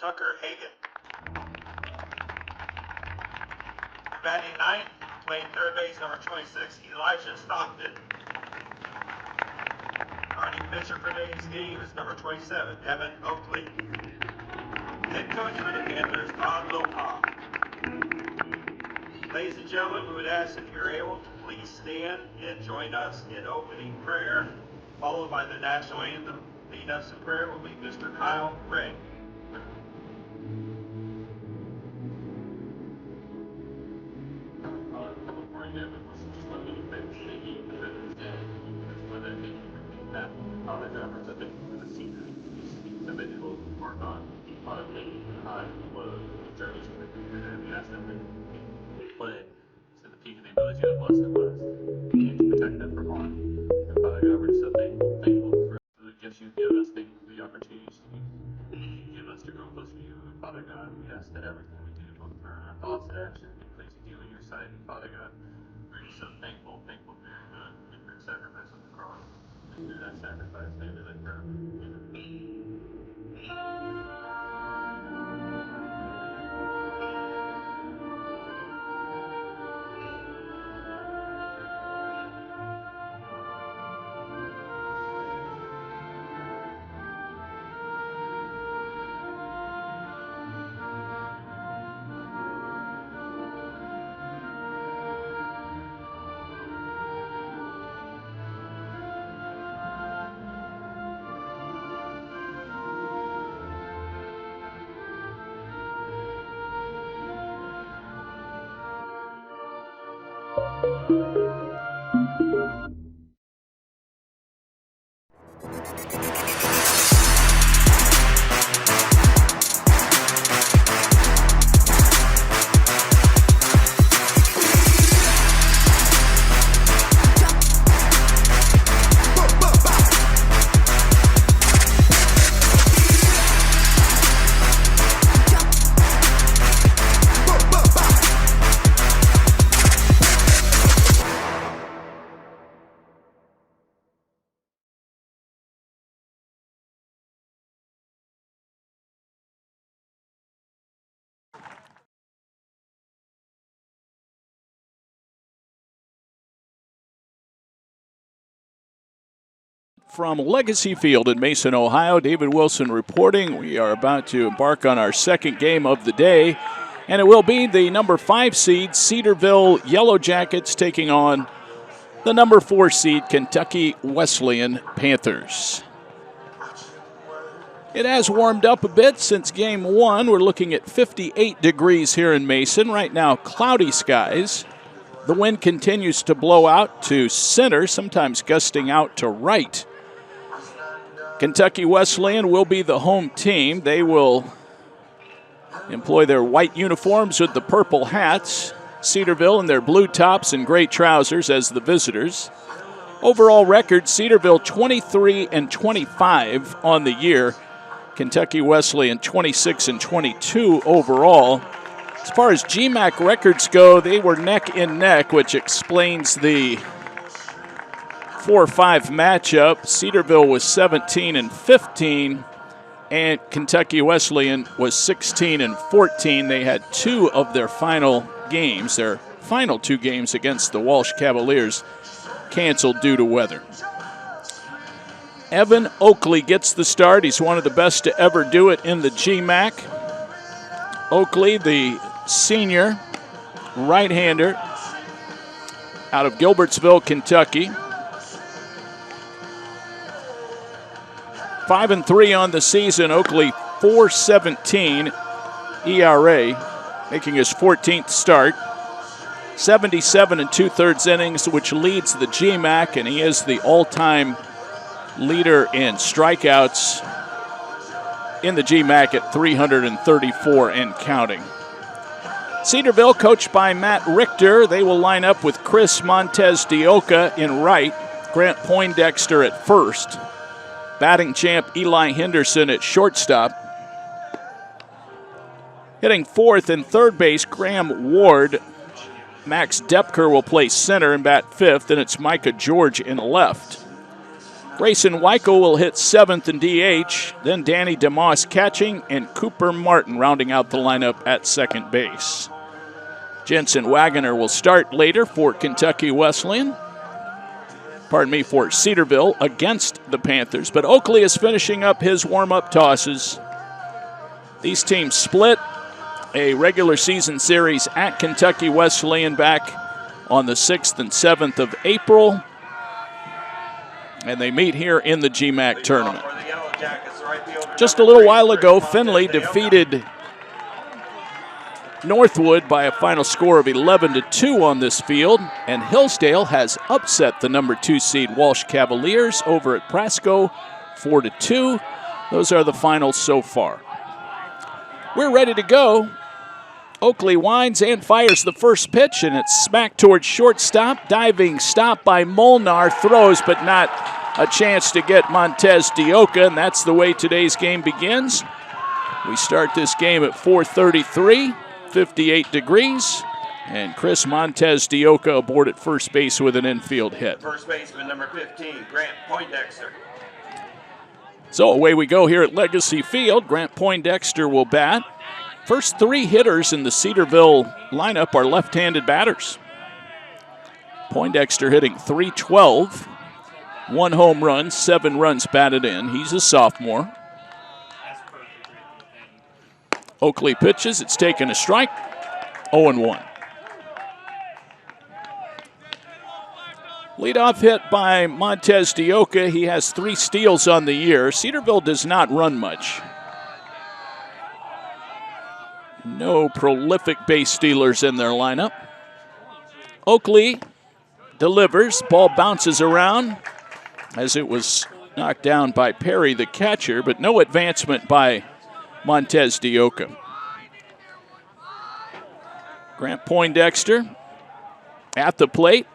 Tucker Hagan. Batting ninth, playing third base, number 26, Elijah Stockton. Starting pitcher for today's game is number 27, Evan Oakley. Head coach for the Panthers, Todd Lopaw. Ladies and gentlemen, we would ask if you're able to please stand and join us in opening prayer, followed by the national anthem. Leading us in prayer will be Mr. Kyle Ray. Play so the peak of the ability to bless them bless and to protect them from harm. And Father God, we're so thankful for the gifts you've given us, thankful for the opportunities you give us to grow closer to you. And Father God, we ask that everything we do, both for our thoughts and actions, be pleasing to you in your sight. And Father God, we're just so thankful for your good and for your sacrifice on the cross. And through that sacrifice, may we live forever. From Legacy Field in Mason, Ohio, David Wilson reporting. We are about to embark on our second game of the day, and it will be the number 5 seed Cedarville Yellow Jackets taking on the number 4 seed Kentucky Wesleyan Panthers. It has warmed up a bit since game 1. We're looking at 58 degrees here in Mason. Right now, cloudy skies. The wind continues to blow out to center, sometimes gusting out to right. Kentucky Wesleyan will be the home team. They will employ their white uniforms with the purple hats. Cedarville in their blue tops and gray trousers as the visitors. Overall record, Cedarville 23-25 on the year. Kentucky Wesleyan 26-22 overall. As far as GMAC records go, they were neck and neck, which explains the 4-5 matchup. Cedarville was 17-15, and Kentucky Wesleyan was 16-14. They had 2 of their final games, their final 2 games against the Walsh Cavaliers, canceled due to weather. Evan Oakley gets the start. He's one of the best to ever do it in the GMAC. Oakley, the senior right-hander out of Gilbertsville, Kentucky. 5-3 on the season. Oakley 4.17 ERA, making his 14th start. 77 2/3 innings, which leads the GMAC, and he is the all-time leader in strikeouts in the GMAC at 334 and counting. Cedarville, coached by Matt Richter, they will line up with Chris Montez Dioka in right, Grant Poindexter at first, batting champ Eli Henderson at shortstop. Hitting fourth and third base, Graham Ward. Max Depker will play center and bat fifth, and it's Micah George in left. Grayson Weichel will hit 7th in DH. Then Danny DeMoss catching and Cooper Martin rounding out the lineup at second base. Jensen Wagoner will start later for Kentucky Wesleyan. For Cedarville against the Panthers. But Oakley is finishing up his warm-up tosses. These teams split a regular season series at Kentucky Wesleyan back on the 6th and 7th of April. And they meet here in the GMAC tournament. Just a little while ago, Findlay defeated Northwood by a final score of 11-2 on this field, and Hillsdale has upset the number 2 seed Walsh Cavaliers over at Prasco 4-2. Those are the finals so far. We're ready to go. Oakley winds and fires the first pitch, and it's smacked towards shortstop. Diving stop by Molnar, throws but not a chance to get Montez Dioca, and that's the way today's game begins. We start this game at 4:33. 58 degrees, and Chris Montez Dioca aboard at first base with an infield hit. First baseman number 15, Grant Poindexter. So away we go here at Legacy Field. Grant Poindexter will bat. First 3 hitters in the Cedarville lineup are left-handed batters. Poindexter hitting .312, 1 home run, 7 runs batted in. He's a sophomore. Oakley pitches, it's taken a strike, 0-1. Leadoff hit by Montez Dioca. He has 3 steals on the year. Cedarville does not run much. No prolific base stealers in their lineup. Oakley delivers, ball bounces around as it was knocked down by Perry, the catcher, but no advancement by Montez Dioca. Grant Poindexter at the plate.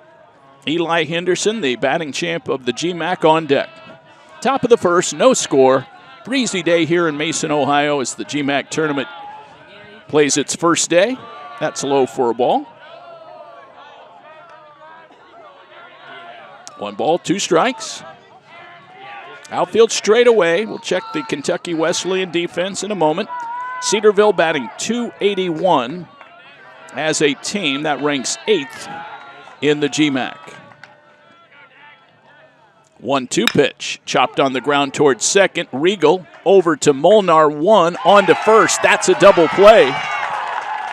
Eli Henderson, the batting champ of the GMAC, on deck. Top of the first, no score. Breezy day here in Mason, Ohio as the GMAC tournament plays its first day. That's low for a ball. 1 ball, 2 strikes. Outfield straight away. We'll check the Kentucky Wesleyan defense in a moment. Cedarville batting .281 as a team. That ranks 8th in the GMAC. 1-2 pitch. Chopped on the ground towards second. Regal over to Molnar. 1 on to first. That's a double play.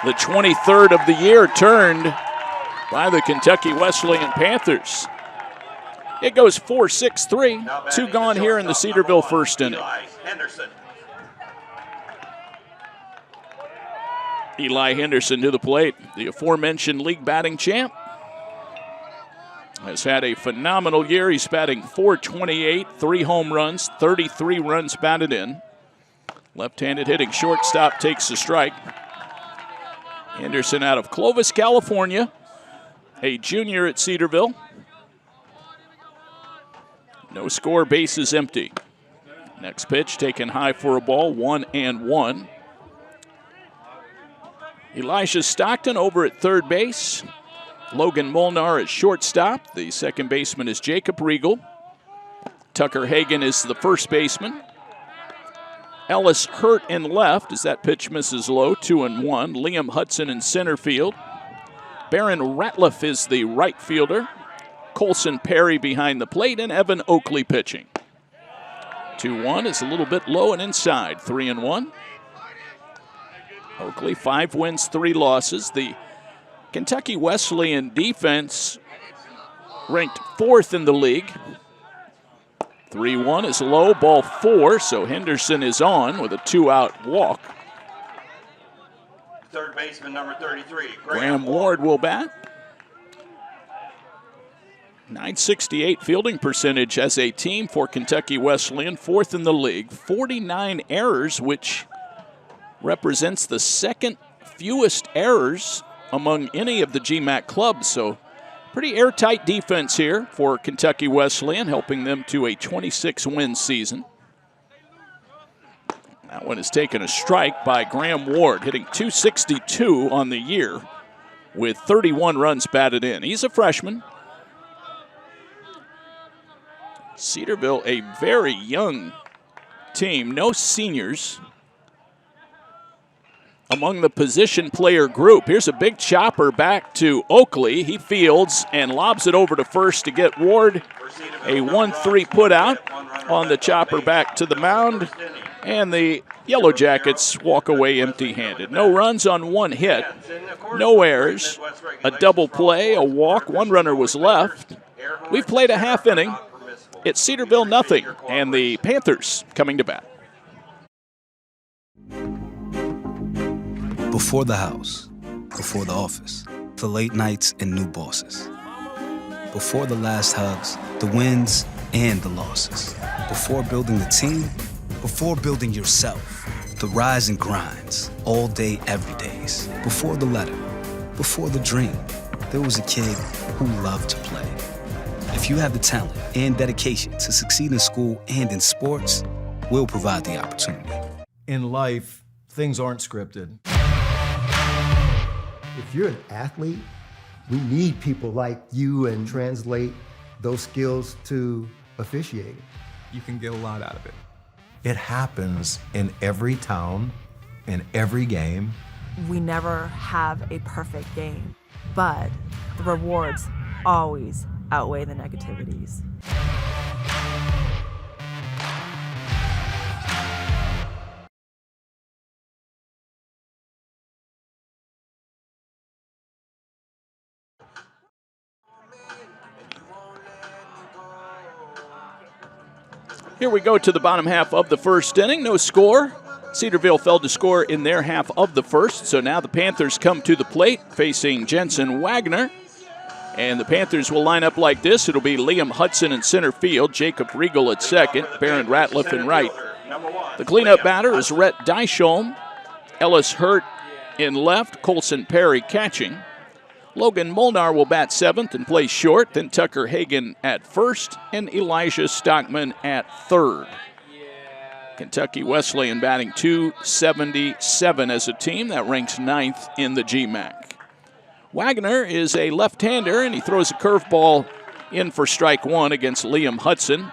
The 23rd of the year turned by the Kentucky Wesleyan Panthers. It goes 4-6-3. 2 gone here in the Cedarville first inning. Eli Henderson to the plate. The aforementioned league batting champ has had a phenomenal year. He's batting .428, 3 home runs, 33 runs batted in. Left-handed hitting shortstop takes the strike. Henderson out of Clovis, California, a junior at Cedarville. No score, bases empty. Next pitch taken high for a ball, 1-1. Elijah Stockton over at third base. Logan Molnar at shortstop. The second baseman is Jacob Regal. Tucker Hagan is the first baseman. Ellis Hurt in left as that pitch misses low, 2-1. Liam Hudson in center field. Baron Ratliff is the right fielder. Colson Perry behind the plate, and Evan Oakley pitching. 2-1 is a little bit low and inside, 3-1. Oakley, 5 wins, 3 losses. The Kentucky Wesleyan defense ranked 4th in the league. 3-1 is low, ball 4, so Henderson is on with a 2-out walk. Third baseman number 33, Graham Ward will bat. .968 fielding percentage as a team for Kentucky Wesleyan, 4th in the league. 49 errors, which represents the second fewest errors among any of the GMAC clubs. So pretty airtight defense here for Kentucky Wesleyan, helping them to a 26-win season. That one is taken a strike by Graham Ward, hitting .262 on the year with 31 runs batted in. He's a freshman. Cedarville, a very young team, no seniors among the position player group. Here's a big chopper back to Oakley. He fields and lobs it over to first to get Ward. A 1-3 put out on the chopper back to the mound. And the Yellow Jackets walk away empty-handed. No runs on one hit, no errors, a double play, a walk, one runner was left. We've played a half inning. It's Cedarville nothing, and the Panthers coming to bat. Before the house, before the office, the late nights and new bosses. Before the last hugs, the wins and the losses. Before building the team, before building yourself, the rise and grinds, all day, every days. Before the letter, before the dream, there was a kid who loved to play. If you have the talent and dedication to succeed in school and in sports, we'll provide the opportunity. In life, things aren't scripted. If you're an athlete, we need people like you and translate those skills to officiating. You can get a lot out of it. It happens in every town, in every game. We never have a perfect game, but the rewards always outweigh the negativities. Here we go to the bottom half of the first inning. No score. Cedarville failed to score in their half of the first, so now the Panthers come to the plate facing Jensen Wagner. And the Panthers will line up like this. It'll be Liam Hudson in center field, Jacob Riegel at second, Barron Ratliff in right. The cleanup batter is Rhett Dysholm, Ellis Hurt in left, Colson Perry catching. Logan Molnar will bat seventh and play short, then Tucker Hagan at first, and Elijah Stockman at third. Kentucky Wesleyan batting .277 as a team. That ranks ninth in the GMAC. Wagner is a left-hander, and he throws a curveball in for strike one against Liam Hudson.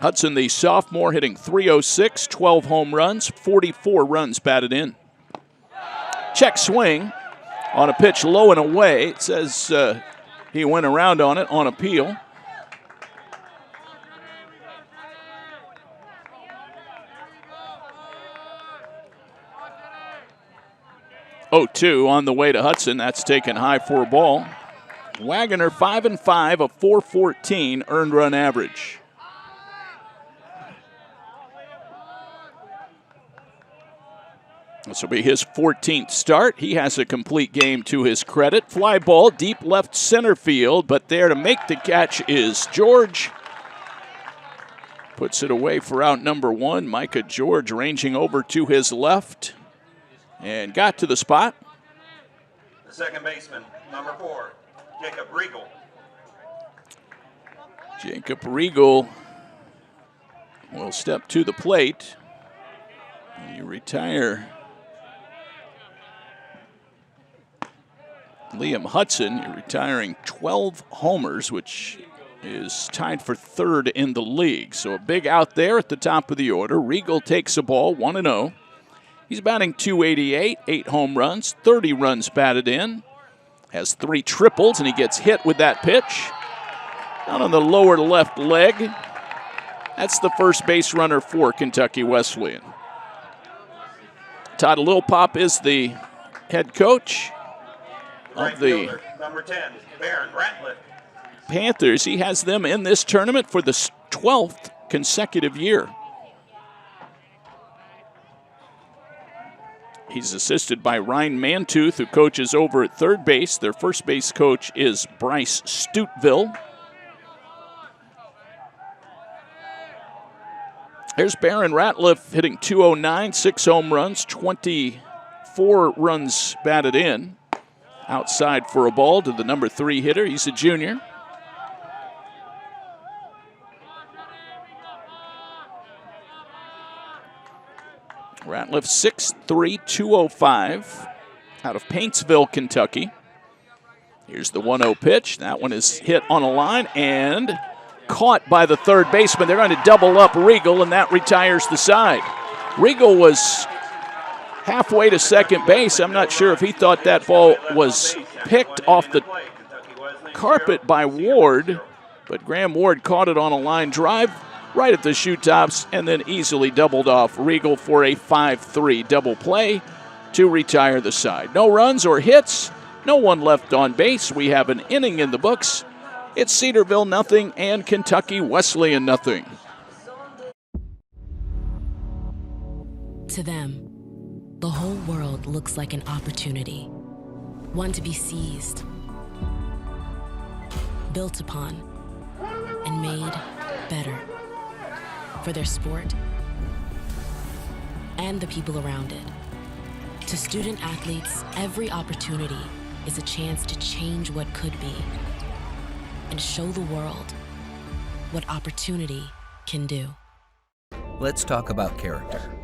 Hudson, the sophomore, hitting .306, 12 home runs, 44 runs batted in. Check swing on a pitch low and away. It says he went around on it on appeal. .02 on the way to Hudson. That's taken high for a ball. Wagner 5-5, a .414 earned run average. This will be his 14th start. He has a complete game to his credit. Fly ball deep left center field, but there to make the catch is George. Puts it away for out number one. Micah George ranging over to his left and got to the spot. The second baseman, number 4, Jacob Riegel. Jacob Riegel will step to the plate. You retire Liam Hudson. You're retiring 12 homers, which is tied for third in the league. So a big out there at the top of the order. Riegel takes a ball, 1-0. He's batting .288, 8 home runs, 30 runs batted in. Has 3 triples, and he gets hit with that pitch. Out on the lower left leg. That's the first base runner for Kentucky Wesleyan. Todd Lilpop is the head coach of the number 10, Barron Ratliff. Panthers. He has them in this tournament for the 12th consecutive year. He's assisted by Ryan Mantooth, who coaches over at third base. Their first base coach is Bryce Stoutville. Here's Barron Ratliff hitting .209, 6 home runs, 24 runs batted in. Outside for a ball to the number 3 hitter. He's a junior. Ratliff 6'3", 205 out of Paintsville, Kentucky. Here's the 1-0 pitch. That one is hit on a line, and caught by the third baseman. They're going to double up Regal, and that retires the side. Regal was halfway to second base. I'm not sure if he thought that ball was picked off the carpet by Ward, but Graham Ward caught it on a line drive right at the shoe tops and then easily doubled off Regal for a 5-3 double play to retire the side. No runs or hits, no one left on base. We have an inning in the books. It's Cedarville nothing and Kentucky Wesleyan nothing. To them, the whole world looks like an opportunity, one to be seized, built upon, and made better for their sport and the people around it. To student athletes, every opportunity is a chance to change what could be and show the world what opportunity can do. Let's talk about character.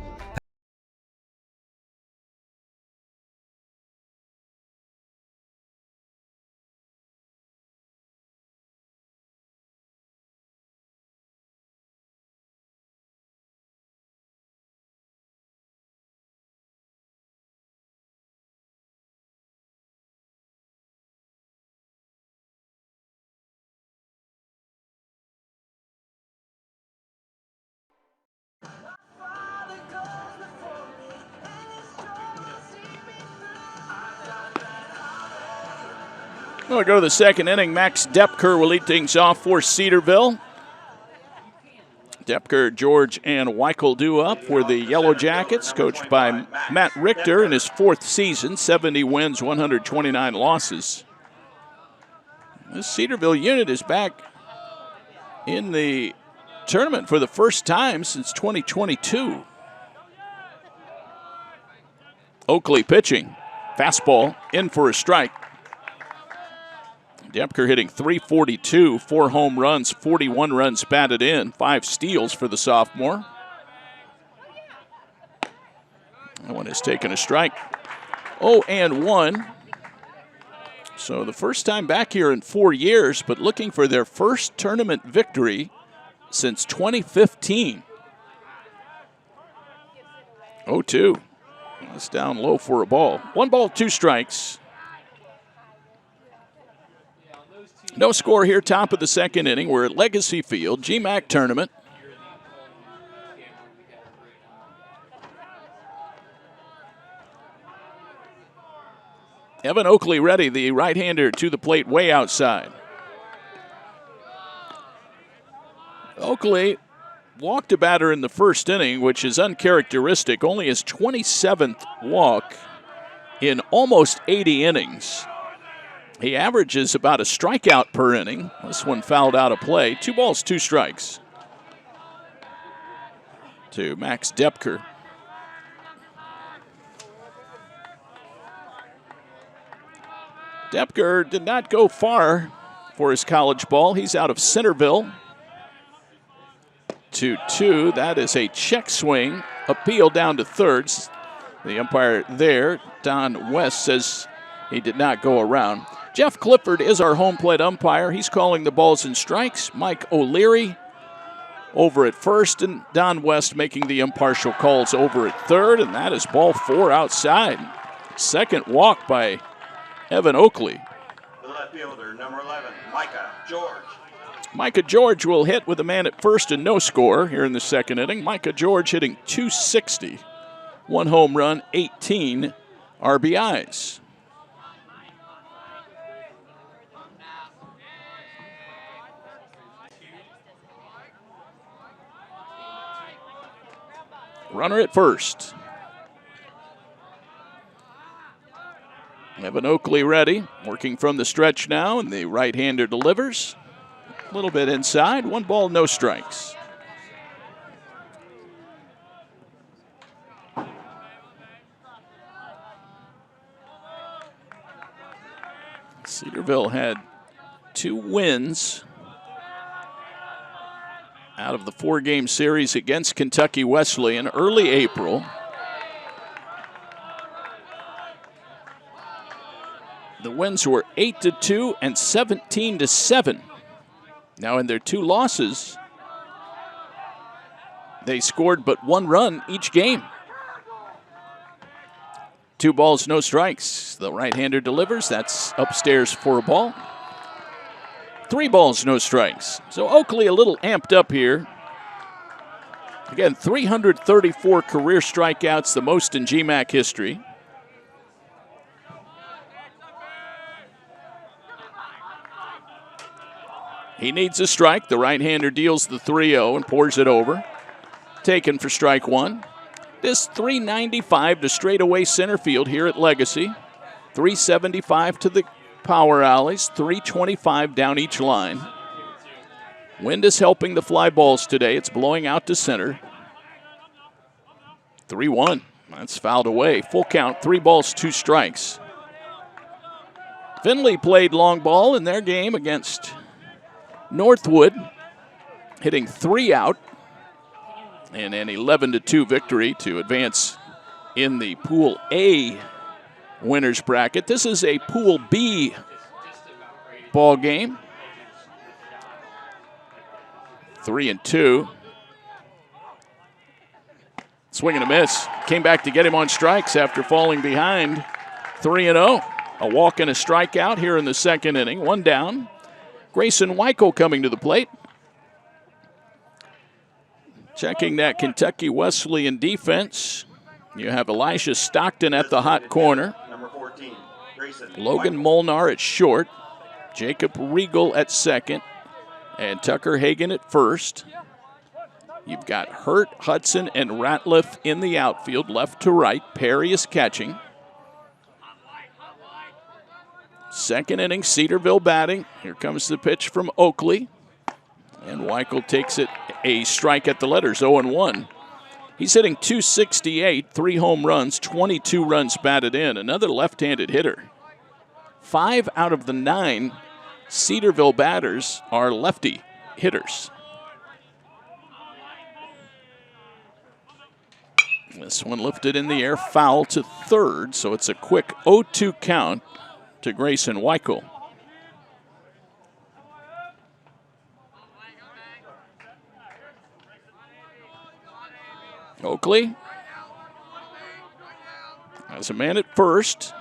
We'll go to the second inning. Max Depker will lead things off for Cedarville. Depker, George, and Weichel do up for the Yellow Jackets, coached by Matt Richter in his fourth season, 70 wins, 129 losses. This Cedarville unit is back in the tournament for the first time since 2022. Oakley pitching. Fastball in for a strike. Depker hitting .342, 4 home runs, 41 runs batted in, 5 steals for the sophomore. That one has taken a strike. 0-1. So the first time back here in 4 years, but looking for their first tournament victory since 2015. 0-2. That's down low for a ball. 1 ball, 2 strikes. No score here, top of the second inning. We're at Legacy Field, GMAC tournament. Evan Oakley ready, the right-hander to the plate way outside. Oakley walked a batter in the first inning, which is uncharacteristic. Only his 27th walk in almost 80 innings. He averages about a strikeout per inning. This one fouled out of play. 2 balls, 2 strikes to Max Depker. Depker did not go far for his college ball. He's out of Centerville. 2-2. That is a check swing. Appeal down to thirds. The umpire there, Don West, says he did not go around. Jeff Clifford is our home plate umpire. He's calling the balls and strikes. Mike O'Leary over at first, and Don West making the impartial calls over at third, and that is ball 4 outside. Second walk by Evan Oakley. The left fielder, number 11, Micah George. Micah George will hit with a man at first and no score here in the second inning. Micah George hitting .260. 1 home run, 18 RBIs. Runner at first. Evan Oakley ready, working from the stretch now, and the right-hander delivers. A little bit inside, 1 ball, no strikes. Cedarville had 2 wins out of the 4-game series against Kentucky Wesleyan early April. The wins were 8-2 and 17-7. Now in their 2 losses, they scored but 1 run each game. 2 balls, no strikes. The right-hander delivers. That's upstairs for a ball. 3 balls, no strikes. So Oakley a little amped up here. Again, 334 career strikeouts, the most in GMAC history. He needs a strike. The right-hander deals the 3-0 and pours it over. Taken for strike 1. This 395 to straightaway center field here at Legacy. 375 to the power alleys. 325 down each line. Wind is helping the fly balls today. It's blowing out to center. 3-1. That's fouled away. Full count, 3 balls, 2 strikes. Findlay played long ball in their game against Northwood, hitting 3 out in an 11-2 victory to advance in the Pool A winners bracket. This is a Pool B ball game. 3-2. Swing and a miss. Came back to get him on strikes after falling behind. 3-0. A walk and a strikeout here in the second inning. 1 down. Grayson Weichel coming to the plate. Checking that Kentucky Wesleyan defense. You have Elisha Stockton at the hot corner. Number 14, Grayson Logan Weichel. Molnar at short. Jacob Regal at second. And Tucker Hagan at first. You've got Hurt, Hudson, and Ratliff in the outfield, left to right. Perry is catching. Second inning, Cedarville batting. Here comes the pitch from Oakley. And Weichel takes it a strike at the letters, 0-1. He's hitting .268, 3 home runs, 22 runs batted in. Another left-handed hitter. 5 out of the 9 Cedarville batters are lefty hitters. This one lifted in the air, foul to third, so it's a quick 0-2 count to Grayson Weichel. Oakley has a man at first.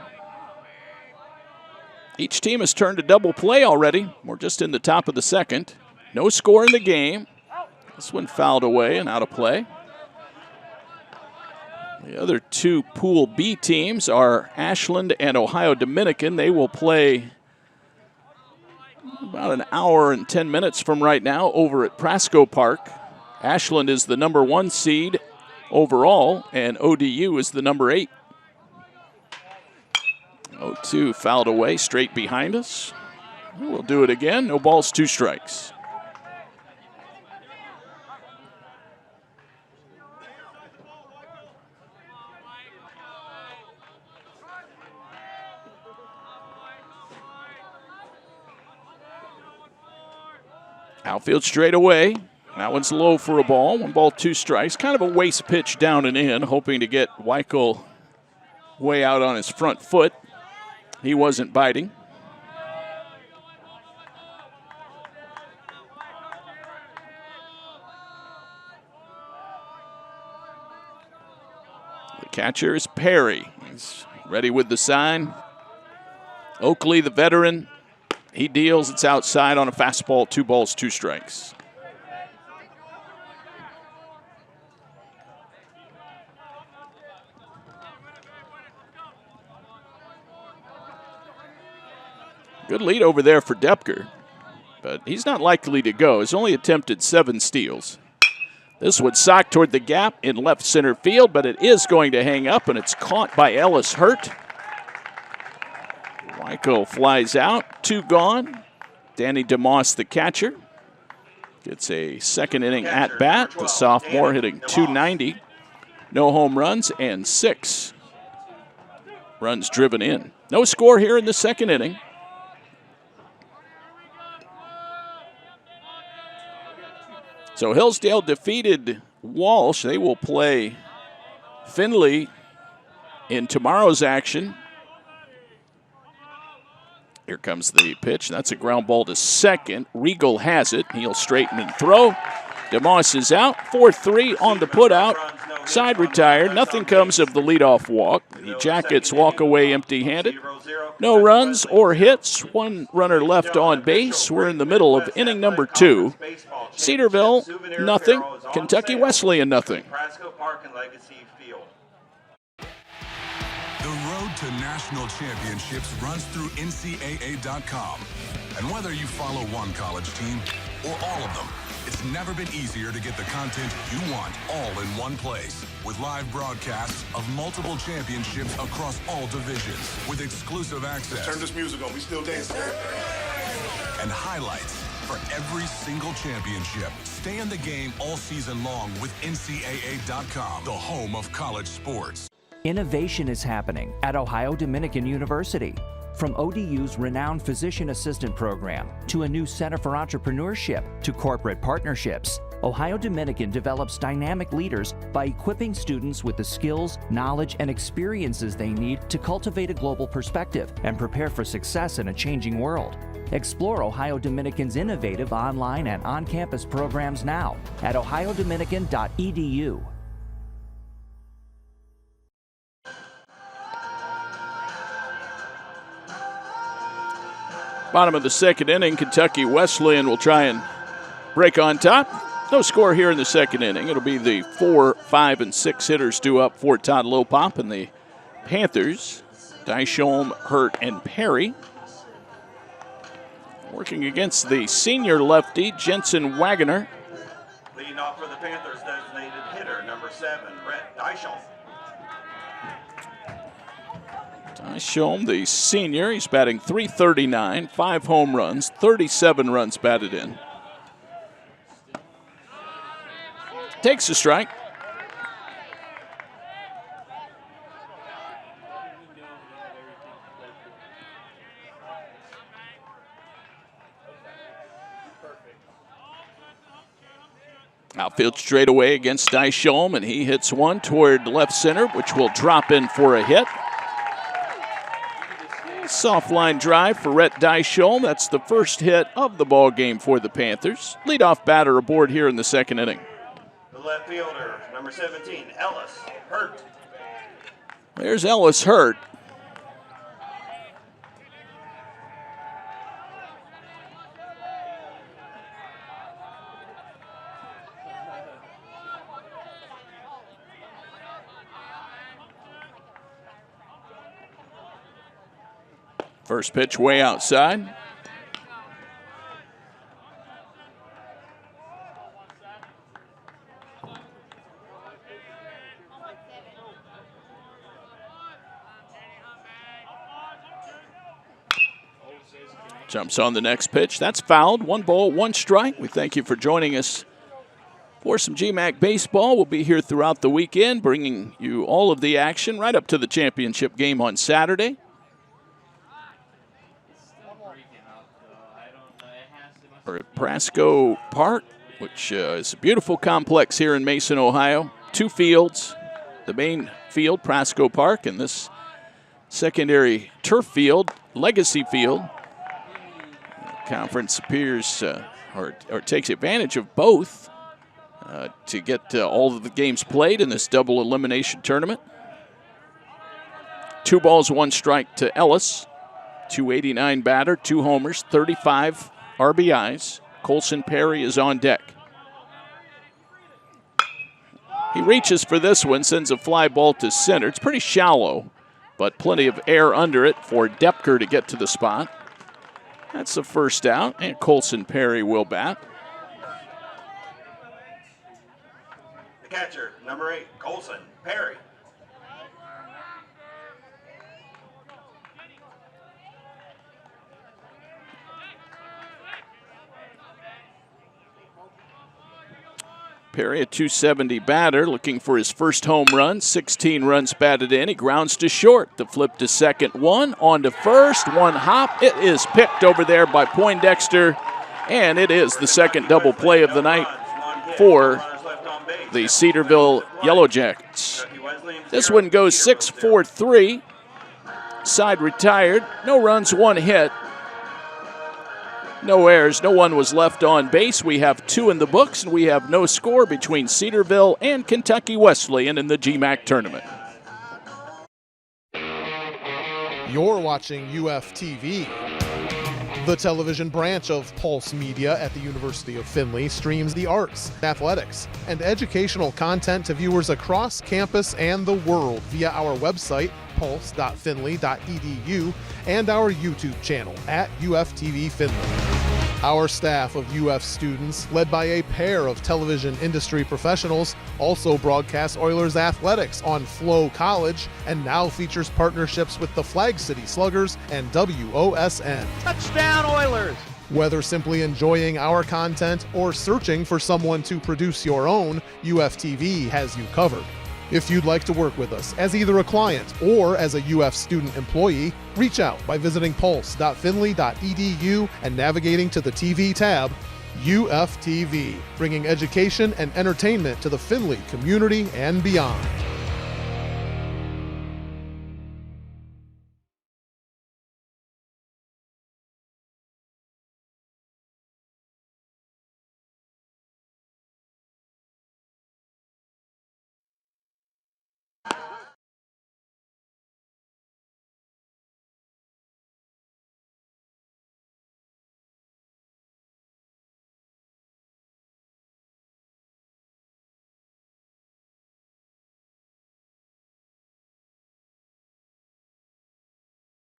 Each team has turned a double play already. We're just in the top of the second. No score in the game. This one fouled away and out of play. The other 2 Pool B teams are Ashland and Ohio Dominican. They will play about an hour and 10 minutes from right now over at Prasco Park. Ashland is the number 1 seed overall, and ODU is the number 8. 0-2 fouled away, straight behind us. We'll do it again. No balls, 2 strikes. Outfield straight away. That one's low for a ball. 1 ball, 2 strikes. Kind of a waste pitch down and in, hoping to get Weichel way out on his front foot. He wasn't biting. The catcher is Perry. He's ready with the sign. Oakley, the veteran, he deals. It's outside on a fastball. 2 balls, 2 strikes. Good lead over there for Depker, but he's not likely to go. He's only attempted 7 steals. This would sock toward the gap in left center field, but it is going to hang up, and it's caught by Ellis Hurt. Weichel flies out, 2 gone. Danny DeMoss, the catcher, gets a second inning at bat. The sophomore hitting .290. No home runs and 6 runs driven in. No score here in the second inning. So Hillsdale defeated Walsh. They will play Findlay in tomorrow's action Here comes the pitch. That's a ground ball to second. Regal has it. He'll straighten and throw. DeMoss is out. 4-3 on the putout. Side retired. Nothing comes of the leadoff walk. The Jackets walk away empty-handed. No runs or hits. One runner left on base. We're in the middle of inning number 2. Cedarville, nothing. Kentucky Wesleyan, nothing. The road to national championships runs through NCAA.com. And whether you follow one college team or all of them, it's never been easier to get the content you want all in one place. With live broadcasts of multiple championships across all divisions. With exclusive access. Turn this music on, we still dancing. And highlights for every single championship. Stay in the game all season long with NCAA.com, the home of college sports. Innovation is happening at Ohio Dominican University. From ODU's renowned physician assistant program to a new Center for Entrepreneurship to corporate partnerships, Ohio Dominican develops dynamic leaders by equipping students with the skills, knowledge, and experiences they need to cultivate a global perspective and prepare for success in a changing world. Explore Ohio Dominican's innovative online and on-campus programs now at ohiodominican.edu. Bottom of the second inning, Kentucky Wesleyan will try and break on top. No score here in the second inning. It'll be the 4, 5, and 6 hitters due up for Todd Lopop and the Panthers. Dysholm, Hurt, and Perry. Working against the senior lefty, Jensen Wagoner. Leading off for the Panthers, designated hitter, number 7, Rhett Dysholm. Dysholm, the senior, he's batting .339, 5 home runs, 37 runs batted in. Takes a strike. Outfield straight away against Dysholm, and he hits one toward left center, which will drop in for a hit. Soft line drive for Rhett Dysholm. That's the first hit of the ball game for the Panthers. Leadoff batter aboard here in the second inning. The left fielder, number 17, Ellis Hurt. There's Ellis Hurt. First pitch way outside. Jumps on the next pitch. That's fouled. 1 ball, 1 strike. We thank you for joining us for some GMAC baseball. We'll be here throughout the weekend, bringing you all of the action right up to the championship game on Saturday. We're at Prasco Park, which is a beautiful complex here in Mason, Ohio. 2 fields. The main field, Prasco Park, and this secondary turf field, Legacy Field. Conference appears or takes advantage of both to get all of the games played in this double elimination tournament. 2 balls, 1 strike to Ellis. 289 batter, 2 homers, 35 RBIs. Colson Perry is on deck. He reaches for this one, sends a fly ball to center. It's pretty shallow, but plenty of air under it for Depker to get to the spot. That's the first out, and Colson Perry will bat. The catcher, number 8, Colson Perry. Perry, a .270 batter, looking for his first home run. 16 runs batted in. He grounds to short. The flip to second, 1 on to first, 1 hop. It is picked over there by Poindexter, and it is the second double play of the night for the Cedarville Yellow Jackets. This one goes 6-4-3. Side retired. No runs, 1 hit. No errors, no one was left on base. We have 2 in the books, and we have no score between Cedarville and Kentucky Wesleyan in the GMAC tournament. You're watching UFTV. The television branch of Pulse Media at the University of Findlay streams the arts, athletics, and educational content to viewers across campus and the world via our website, pulse.findlay.edu, and our YouTube channel at UFTV Findlay. Our staff of UF students, led by a pair of television industry professionals, also broadcasts Oilers athletics on Flow College and now features partnerships with the Flag City Sluggers and WOSN. Touchdown Oilers! Whether simply enjoying our content or searching for someone to produce your own, UFTV has you covered. If you'd like to work with us as either a client or as a UF student employee, reach out by visiting pulse.findlay.edu and navigating to the TV tab. UFTV, bringing education and entertainment to the Findlay community and beyond.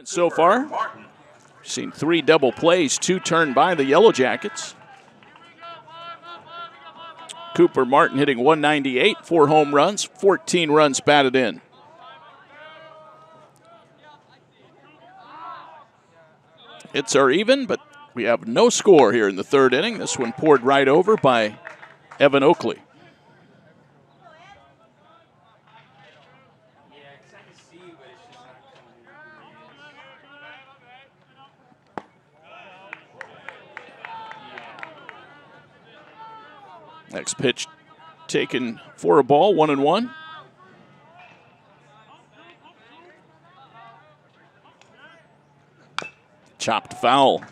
So far, we've seen 3 double plays, 2 turned by the Yellow Jackets. Cooper Martin hitting .198, 4 home runs, 14 runs batted in. Hits are even, but we have no score here in the 3rd inning. This one poured right over by Evan Oakley. Next pitch taken for a ball, 1-1. Chopped foul.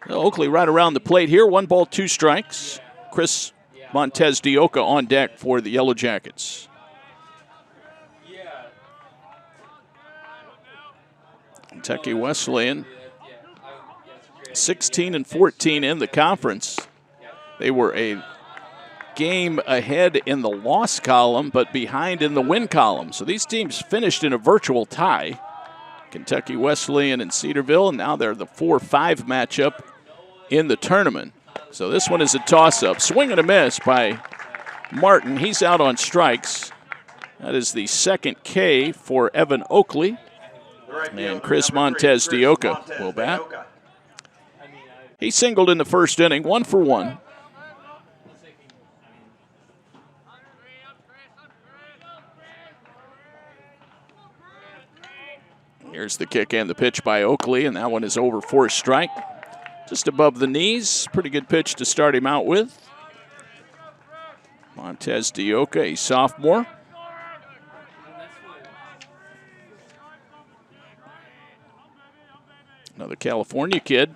Oakley right around the plate here. 1 ball, 2 strikes. Chris Montez de Oca on deck for the Yellow Jackets. Kentucky Wesleyan 16-14 in the conference. They were a game ahead in the loss column, but behind in the win column. So these teams finished in a virtual tie. Kentucky Wesleyan and Cedarville, and now they're the 4-5 matchup in the tournament. So this one is a toss-up. Swing and a miss by Martin. He's out on strikes. That is the 2nd K for Evan Oakley. And Chris Montez de Oca will bat. He singled in the 1st inning, 1 for 1. Here's the kick and the pitch by Oakley, and that one is over for a strike. Just above the knees. Pretty good pitch to start him out with. Montez de Oca, a sophomore. Another California kid.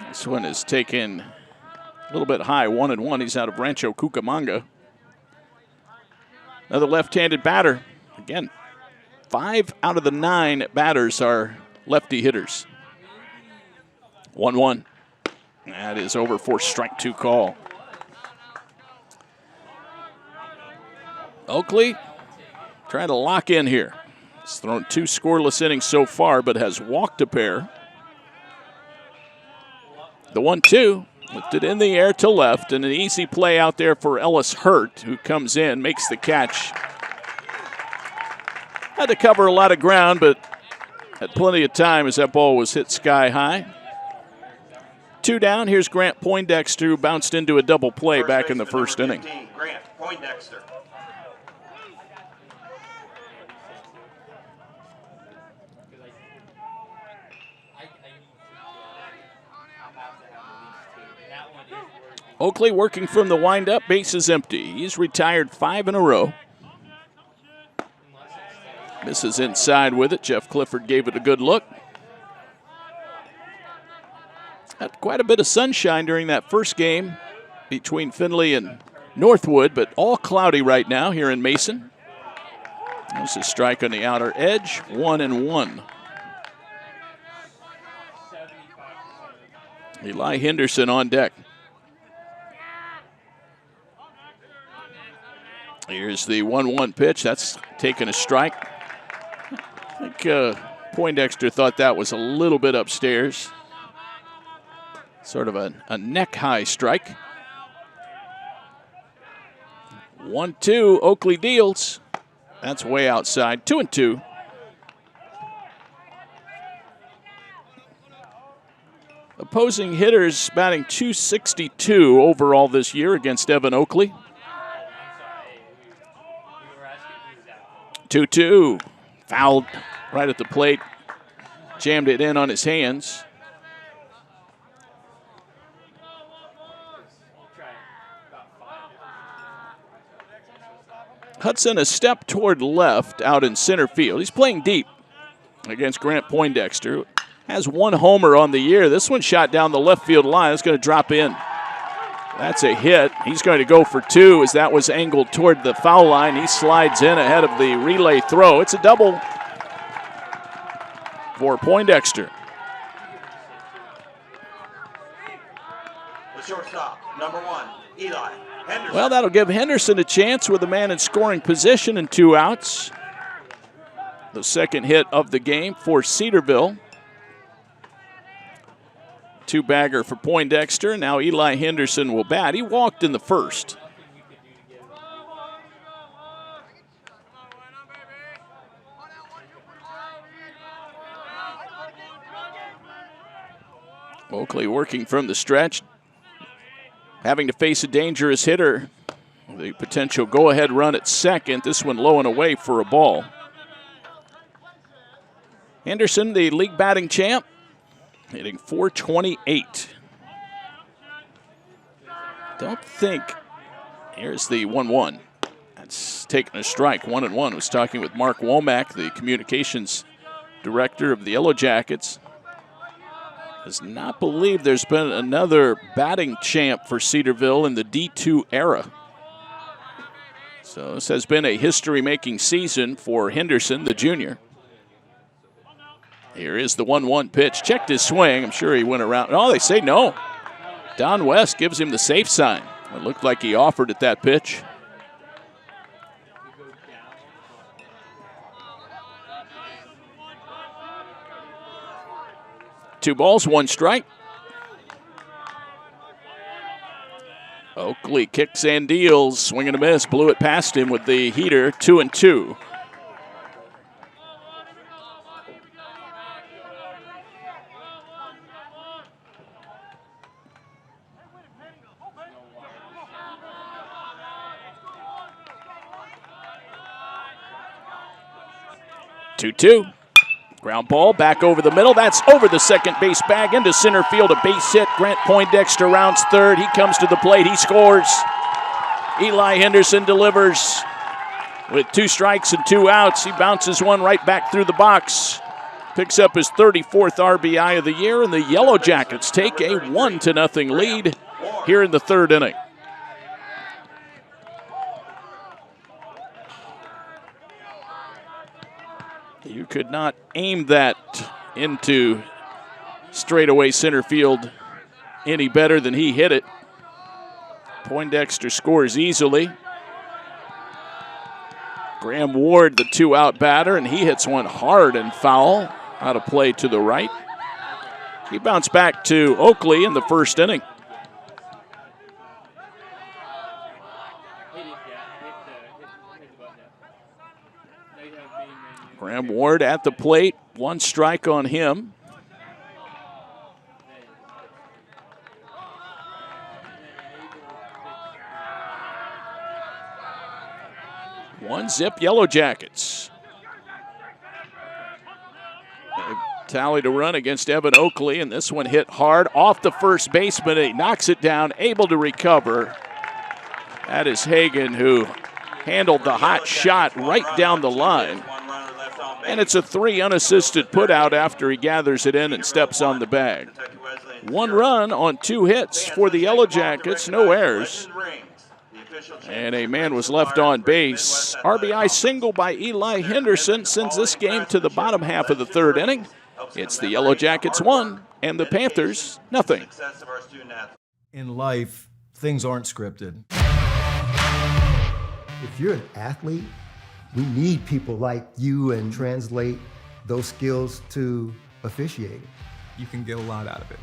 This one is taken a little bit high, 1-1. He's out of Rancho Cucamonga. Another left-handed batter. Again, 5 out of the 9 batters are lefty hitters. 1-1. That is over for strike 2 call. Oakley trying to lock in here. He's thrown 2 scoreless innings so far, but has walked a pair. The 1-2 lifted in the air to left, and an easy play out there for Ellis Hurt, who comes in, makes the catch. Had to cover a lot of ground, but had plenty of time as that ball was hit sky high. 2 down. Here's Grant Poindexter, who bounced into a double play back in the 1st inning. Grant Poindexter. Oakley working from the windup, base is empty. He's retired 5 in a row. Misses inside with it. Jeff Clifford gave it a good look. Had quite a bit of sunshine during that first game between Findlay and Northwood, but all cloudy right now here in Mason. There's a strike on the outer edge, 1-1. Eli Henderson on deck. Here's the 1-1 pitch. That's taken a strike. I think Poindexter thought that was a little bit upstairs. Sort of a neck-high strike. 1-2, Oakley deals. That's way outside, 2-2. Opposing hitters batting .262 overall this year against Evan Oakley. 2-2, fouled right at the plate. Jammed it in on his hands. Hudson a step toward left out in center field. He's playing deep against Grant Poindexter. Has one homer on the year. This one shot down the left field line. It's going to drop in. That's a hit. He's going to go for two as that was angled toward the foul line. He slides in ahead of the relay throw. It's a double for Poindexter. The shortstop, number 1, Eli Henderson. Well, that'll give Henderson a chance with a man in scoring position and 2 outs. The second hit of the game for Cedarville. 2-bagger for Poindexter. Now Eli Henderson will bat. He walked in the first. Oakley working from the stretch, having to face a dangerous hitter. The potential go-ahead run at second. This one low and away for a ball. Henderson, the league batting champ, hitting .428. Don't think. Here's the 1-1. That's taking a strike, 1-1. I was talking with Mark Womack, the communications director of the Yellow Jackets. Does not believe there's been another batting champ for Cedarville in the D2 era. So this has been a history-making season for Henderson, the junior. Here is the 1-1 pitch. Checked his swing. I'm sure he went around. Oh, they say no. Don West gives him the safe sign. It looked like he offered at that pitch. Two balls, 1 strike. Oakley kicks and deals. Swing and a miss. Blew it past him with the heater. 2-2. Ground ball back over the middle. That's over the second base bag into center field. A base hit. Grant Poindexter rounds third. He comes to the plate. He scores. Eli Henderson delivers with 2 strikes and 2 outs. He bounces one right back through the box. Picks up his 34th RBI of the year, and the Yellow Jackets take a 1-0 lead here in the third inning. You could not aim that into straightaway center field any better than he hit it. Poindexter scores easily. Graham Ward, the 2-out batter, and he hits one hard and foul out of play to the right. He bounced back to Oakley in the first inning. Graham Ward at the plate, 1 strike on him. One zip Yellow Jackets. They tallied a run against Evan Oakley, and this one hit hard off the first baseman. He knocks it down, able to recover. That is Hagan, who handled the hot shot right down the line. And it's a 3 unassisted put out after he gathers it in and steps on the bag. 1 run on 2 hits for the Yellow Jackets, no errors. And a man was left on base. RBI single by Eli Henderson sends this game to the bottom half of the 3rd inning. It's the Yellow Jackets 1 and the Panthers nothing. In life, things aren't scripted. If you're an athlete, we need people like you and translate those skills to officiating. You can get a lot out of it.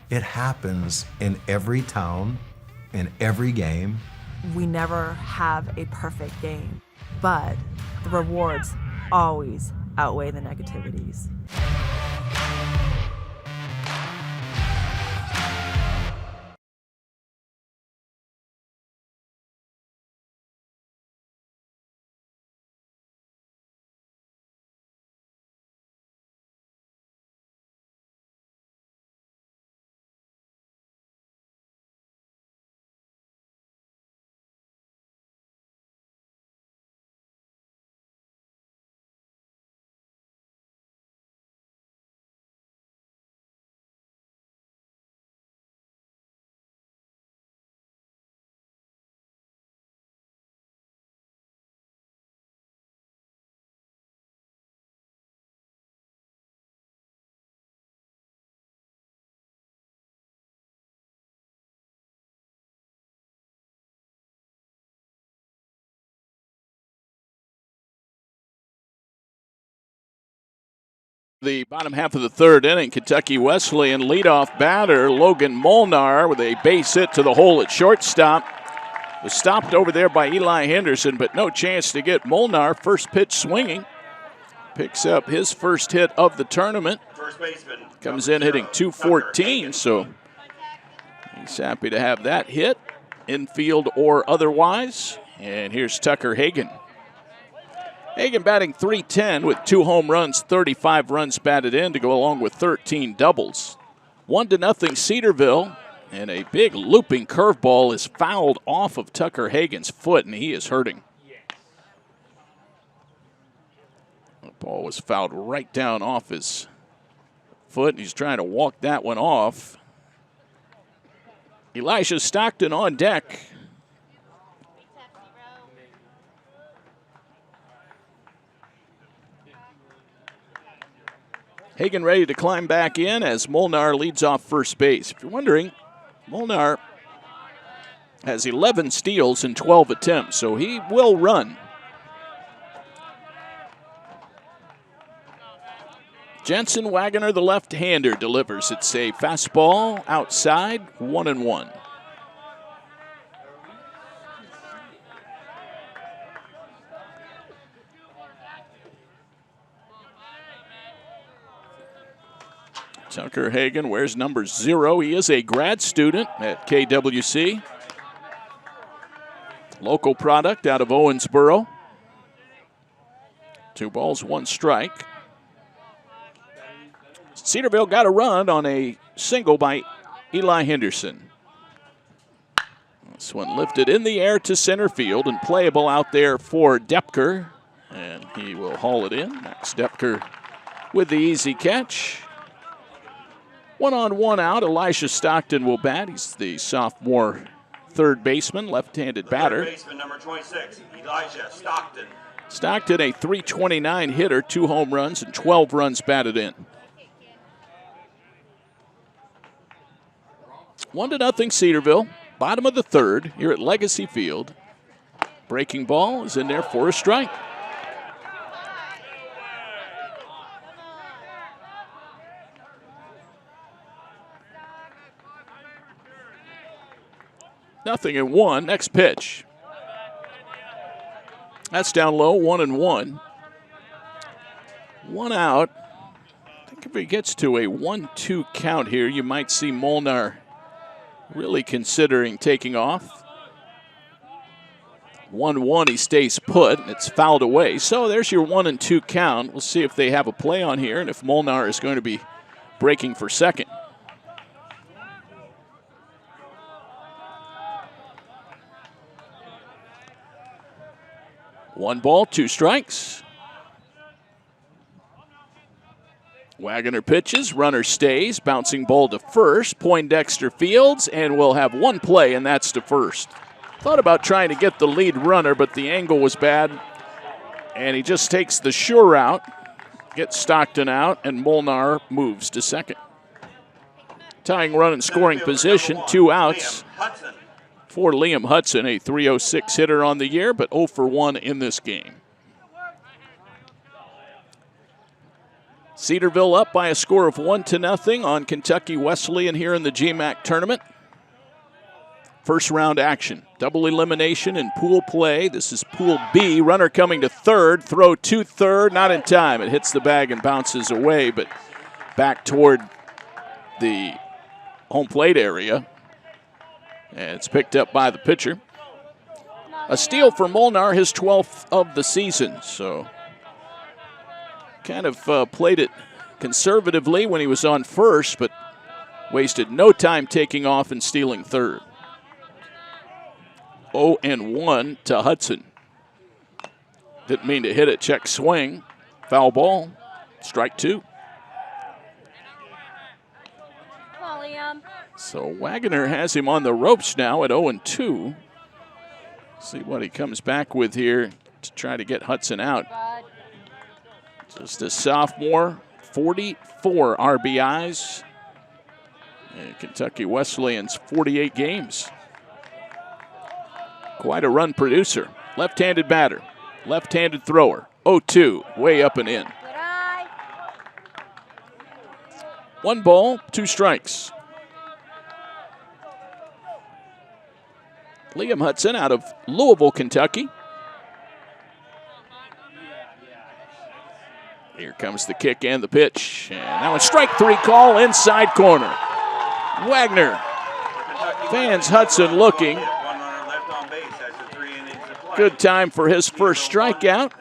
It happens in every town, in every game. We never have a perfect game, but the rewards always outweigh the negativities. The bottom half of the 3rd inning, Kentucky Wesleyan leadoff batter Logan Molnar with a base hit to the hole at shortstop. Was stopped over there by Eli Henderson, but no chance to get Molnar. First pitch swinging. Picks up his first hit of the tournament. Comes in hitting .214, so he's happy to have that hit, infield or otherwise. And here's Tucker Hagen. Hagen batting .310 with 2 home runs, 35 runs batted in to go along with 13 doubles. 1-0 Cedarville, and a big looping curveball is fouled off of Tucker Hagen's foot, and he is hurting. The ball was fouled right down off his foot, and he's trying to walk that one off. Elijah Stockton on deck. Hagen ready to climb back in as Molnar leads off first base. If you're wondering, Molnar has 11 steals in 12 attempts, so he will run. Jensen Wagoner, the left-hander, delivers. It's a fastball outside, 1-1. Tucker Hagen wears number 0. He is a grad student at KWC. Local product out of Owensboro. 2 balls, 1 strike. Cedarville got a run on a single by Eli Henderson. This one lifted in the air to center field and playable out there for Depker. And he will haul it in. Max Depker with the easy catch. 1-on-1 out. Elisha Stockton will bat. He's the sophomore third baseman, left-handed batter. Third baseman, number 26, Elijah Stockton. Stockton, a .329 hitter, 2 home runs and 12 runs batted in. 1-0 Cedarville. Bottom of the 3rd here at Legacy Field. Breaking ball is in there for a strike. Nothing in 1. Next pitch. That's down low, 1-1. 1 out. I think if he gets to a 1-2 count here, you might see Molnar really considering taking off. 1-1, he stays put, and it's fouled away. So there's your 1-2 count. We'll see if they have a play on here and if Molnar is going to be breaking for second. One ball, 2 strikes. Wagoner pitches, runner stays, bouncing ball to first. Poindexter fields, and we'll have one play, and that's to first. Thought about trying to get the lead runner, but the angle was bad, and he just takes the sure route, gets Stockton out, and Molnar moves to second. Tying run in scoring position, 2 outs for Liam Hudson, a .306 hitter on the year, but 0 for 1 in this game. Cedarville up by a score of 1-0 on Kentucky Wesleyan here in the GMAC tournament. First round action, double elimination in pool play. This is Pool B. Runner coming to third, throw to third, not in time. It hits the bag and bounces away, but back toward the home plate area. And it's picked up by the pitcher. A steal for Molnar, his 12th of the season, so kind of played it conservatively when he was on first, but wasted no time taking off and stealing third. 0-1 to Hudson. Didn't mean to hit it. Check swing. Foul ball. Strike 2. So Wagoner has him on the ropes now at 0-2. See what he comes back with here to try to get Hudson out. Just a sophomore, 44 RBIs. And Kentucky Wesleyan's 48 games. Quite a run producer. Left-handed batter, left-handed thrower. 0-2, way up and in. 1 ball, 2 strikes. Liam Hudson out of Louisville, Kentucky. Here comes the kick and the pitch. And that one, strike 3 call, inside corner. Wagner fans Hudson looking. Good time for his first strikeout.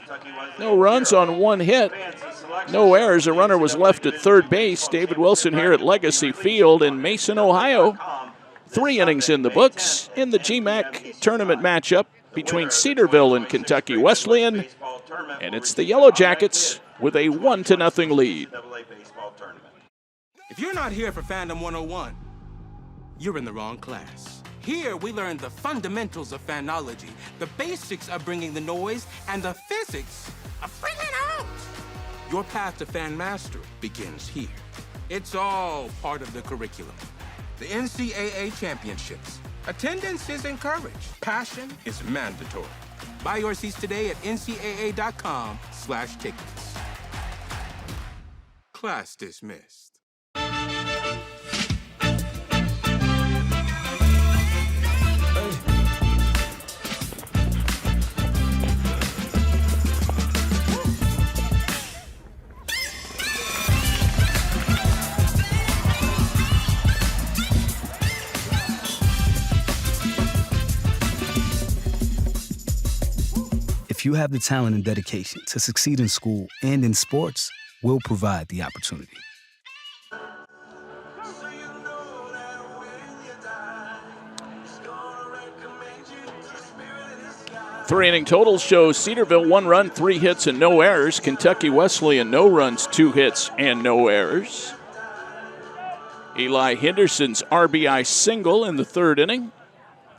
No runs on 1 hit. No errors. A runner was left at third base. David Wilson here at Legacy Field in Mason, Ohio. 3 innings in the books in the GMAC tournament matchup between Cedarville and Kentucky Wesleyan. And it's the Yellow Jackets with a 1-0 lead. If you're not here for Fandom 101, you're in the wrong class. Here, we learn the fundamentals of fanology, the basics of bringing the noise, and the physics of bringing out. Your path to fan mastery begins here. It's all part of the curriculum. The NCAA Championships. Attendance is encouraged. Passion is mandatory. Buy your seats today at ncaa.com/tickets. Class dismissed. If you have the talent and dedication to succeed in school and in sports, we'll provide the opportunity. Three-inning totals show Cedarville 1 run, 3 hits, and no errors. Kentucky Wesleyan, no runs, 2 hits, and no errors. Eli Henderson's RBI single in the 3rd inning,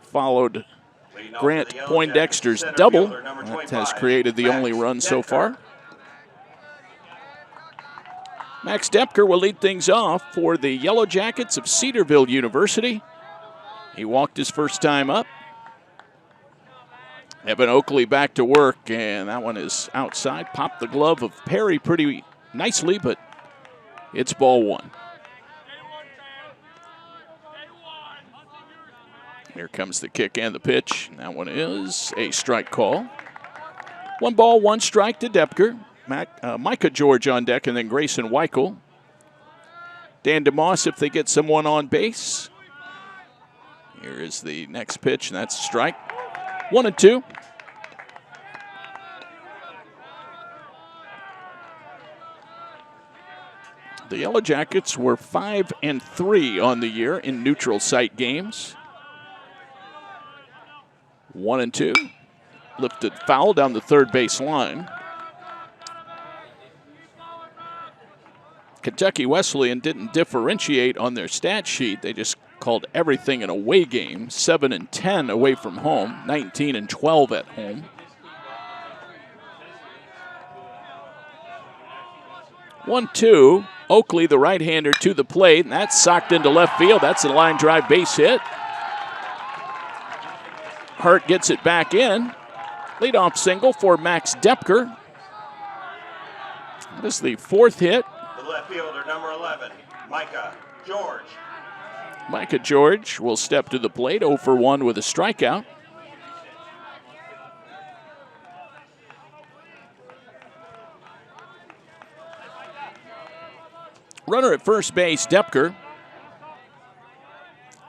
followed Grant Poindexter's double. That has created the only run so far. Max Depker will lead things off for the Yellow Jackets of Cedarville University. He walked his first time up. Evan Oakley back to work, and that one is outside. Popped the glove of Perry pretty nicely, but it's ball 1. Here comes the kick and the pitch. That one is a strike call. 1 ball, 1 strike to Depker. Micah George on deck, and then Grayson Weichel. Dan DeMoss if they get someone on base. Here is the next pitch, and that's a strike. 1-2. The Yellow Jackets were 5-3 on the year in neutral site games. 1-2. Lifted foul down the third base line. Kentucky Wesleyan didn't differentiate on their stat sheet. They just called everything an away game. 7-10 away from home, 19-12 at home. 1-2. Oakley, the right-hander, to the plate, and that's socked into left field. That's a line drive base hit. Hurt gets it back in. Leadoff single for Max Depker. That is the 4th hit. The left fielder, number 11, Micah George. Micah George will step to the plate, 0 for 1 with a strikeout. Runner at first base, Depker.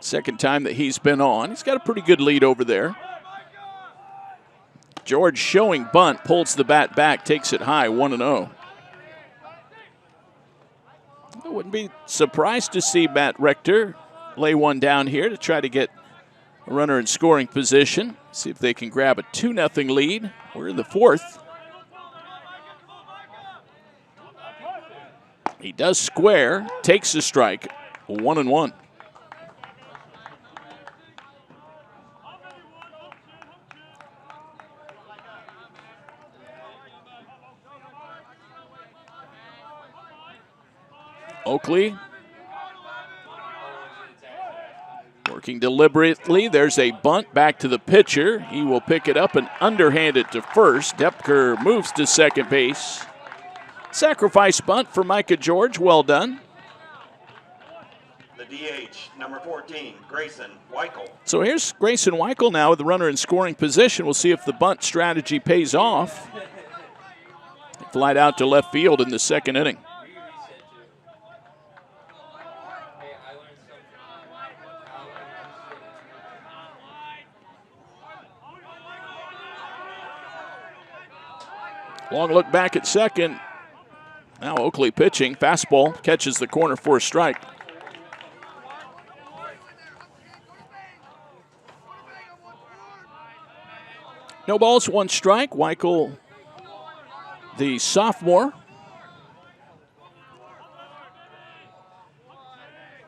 Second time that he's been on. He's got a pretty good lead over there. George showing bunt, pulls the bat back, takes it high, 1-0. I wouldn't be surprised to see Matt Rector lay one down here to try to get a runner in scoring position. See if they can grab a 2-0 lead. We're in the 4th. He does square, takes a strike, 1-1. Oakley working deliberately. There's a bunt back to the pitcher. He will pick it up and underhand it to first. Depker moves to second base. Sacrifice bunt for Micah George. Well done. The DH, number 14, Grayson Weichel. So here's Grayson Weichel now with the runner in scoring position. We'll see if the bunt strategy pays off. Flied out to left field in the 2nd inning. Long look back at second. Now Oakley pitching. Fastball catches the corner for a strike. No balls, 1 strike. Weichel, the sophomore.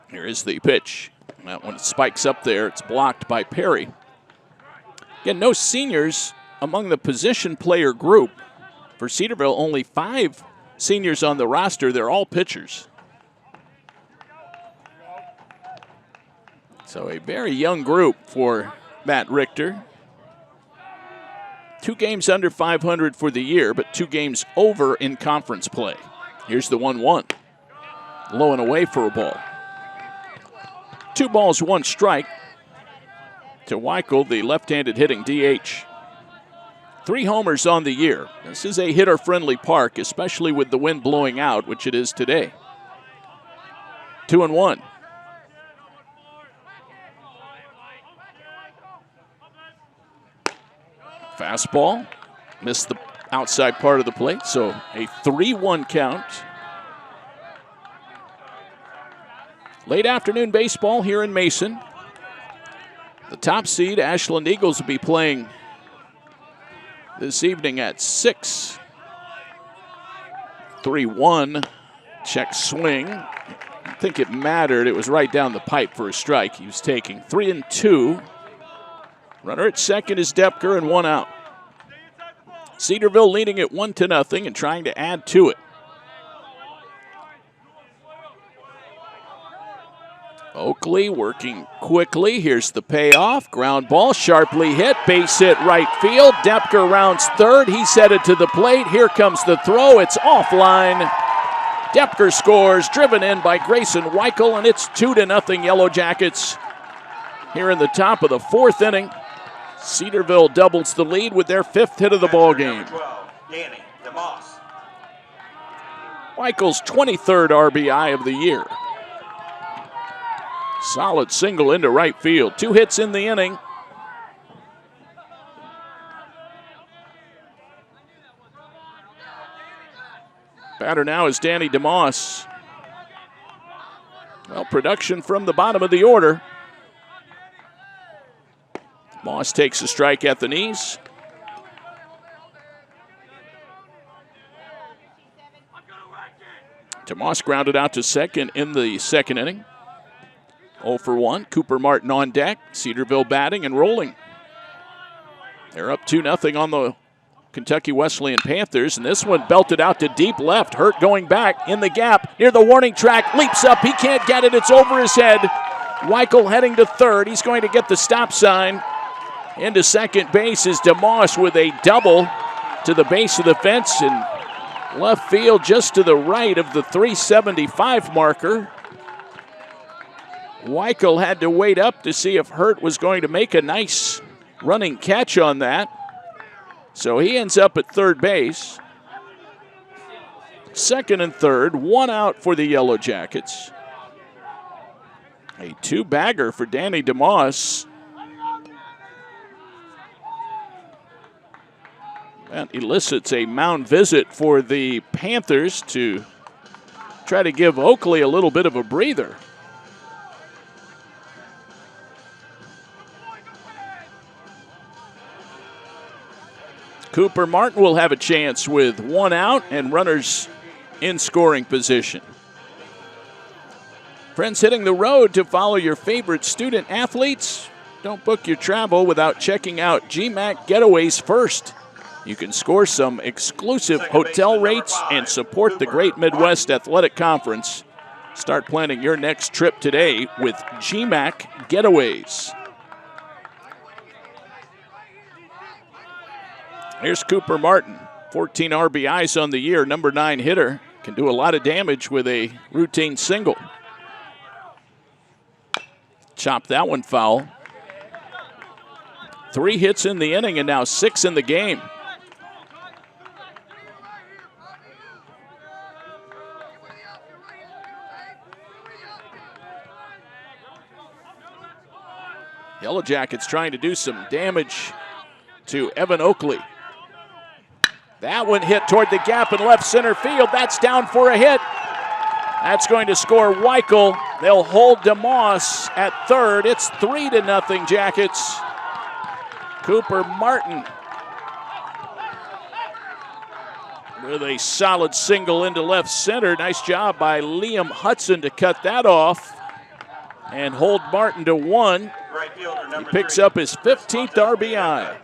Here is the pitch. That one spikes up there. It's blocked by Perry. Again, no seniors among the position player group. For Cedarville, only 5 seniors on the roster. They're all pitchers. So a very young group for Matt Richter. 2 games under 500 for the year, but 2 games over in conference play. Here's the 1-1. Low and away for a ball. 2 balls, 1 strike to Weichel, the left-handed hitting DH. 3 homers on the year. This is a hitter-friendly park, especially with the wind blowing out, which it is today. 2-1. Fastball. Missed the outside part of the plate, so a 3-1 count. Late afternoon baseball here in Mason. The top seed, Ashland Eagles, will be playing this evening at 6. 3-1. Check swing. I think it mattered. It was right down the pipe for a strike. He was taking 3-2. Runner at second is Depker and 1 out. Cedarville leading it 1-0 and trying to add to it. Oakley working quickly. Here's the payoff. Ground ball, sharply hit. Base hit right field. Depker rounds third. He's headed to the plate. Here comes the throw. It's offline. Depker scores, driven in by Grayson Weichel, and it's 2-0 Yellow Jackets. Here in the top of the 4th inning, Cedarville doubles the lead with their 5th hit of the ball game. 12, Danny DeMoss. Weichel's 23rd RBI of the year. Solid single into right field. 2 hits in the inning. Batter now is Danny DeMoss. Well, production from the bottom of the order. Moss takes a strike at the knees. DeMoss grounded out to second in the second inning. 0 for 1. Cooper Martin on deck. Cedarville batting and rolling. They're up 2-0 on the Kentucky Wesleyan Panthers, and this one belted out to deep left. Hurt going back in the gap near the warning track. Leaps up. He can't get it. It's over his head. Weichel heading to third. He's going to get the stop sign. Into second base is DeMoss with a double to the base of the fence and left field just to the right of the 375 marker. Weichel had to wait up to see if Hurt was going to make a nice running catch on that. So he ends up at third base. Second and third, 1 out for the Yellow Jackets. A 2-bagger for Danny DeMoss. That elicits a mound visit for the Panthers to try to give Oakley a little bit of a breather. Cooper Martin will have a chance with 1 out and runners in scoring position. Friends, hitting the road to follow your favorite student athletes? Don't book your travel without checking out GMAC Getaways first. You can score some exclusive hotel rates and support the Great Midwest Athletic Conference. Start planning your next trip today with GMAC Getaways. Here's Cooper Martin, 14 RBIs on the year, number 9 hitter. Can do a lot of damage with a routine single. Chop that one foul. 3 hits in the inning and now 6 in the game. Yellow Jackets trying to do some damage to Evan Oakley. That one hit toward the gap in left center field. That's down for a hit. That's going to score Weichel. They'll hold DeMoss at third. It's 3-0 Jackets. Cooper Martin with a solid single into left center. Nice job by Liam Hudson to cut that off and hold Martin to 1. He picks up his 15th RBI.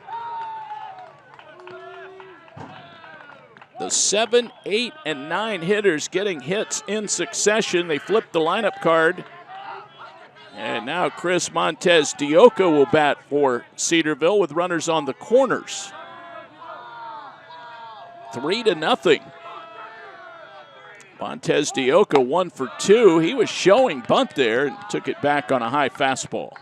The 7, 8, and 9 hitters getting hits in succession. They flipped the lineup card. And now Chris Montez Dioka will bat for Cedarville with runners on the corners. 3-0. Montez Dioka 1 for 2. He was showing bunt there and took it back on a high fastball.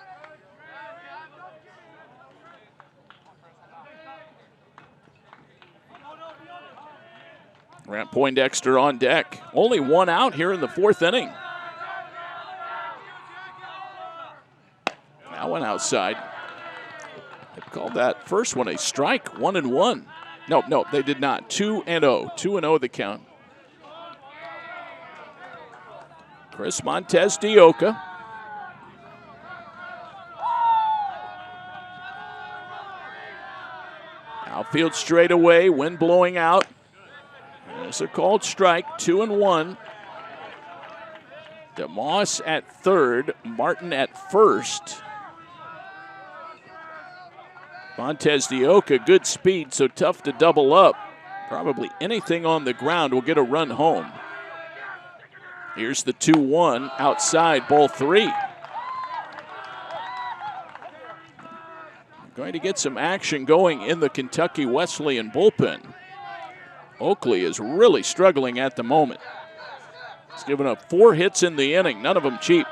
Grant Poindexter on deck. Only 1 out here in the 4th inning. That one outside. They called that first one a strike, 1-1. No, they did not. 2-0. 2-0 the count. Chris Montez Dioka. Outfield straight away, wind blowing out. It's a called strike, 2-1. DeMoss at third, Martin at first. Montez Dioka, good speed, so tough to double up. Probably anything on the ground will get a run home. Here's the 2-1 outside, ball 3. Going to get some action going in the Kentucky Wesleyan bullpen. Oakley is really struggling at the moment. He's given up 4 hits in the inning, none of them cheap.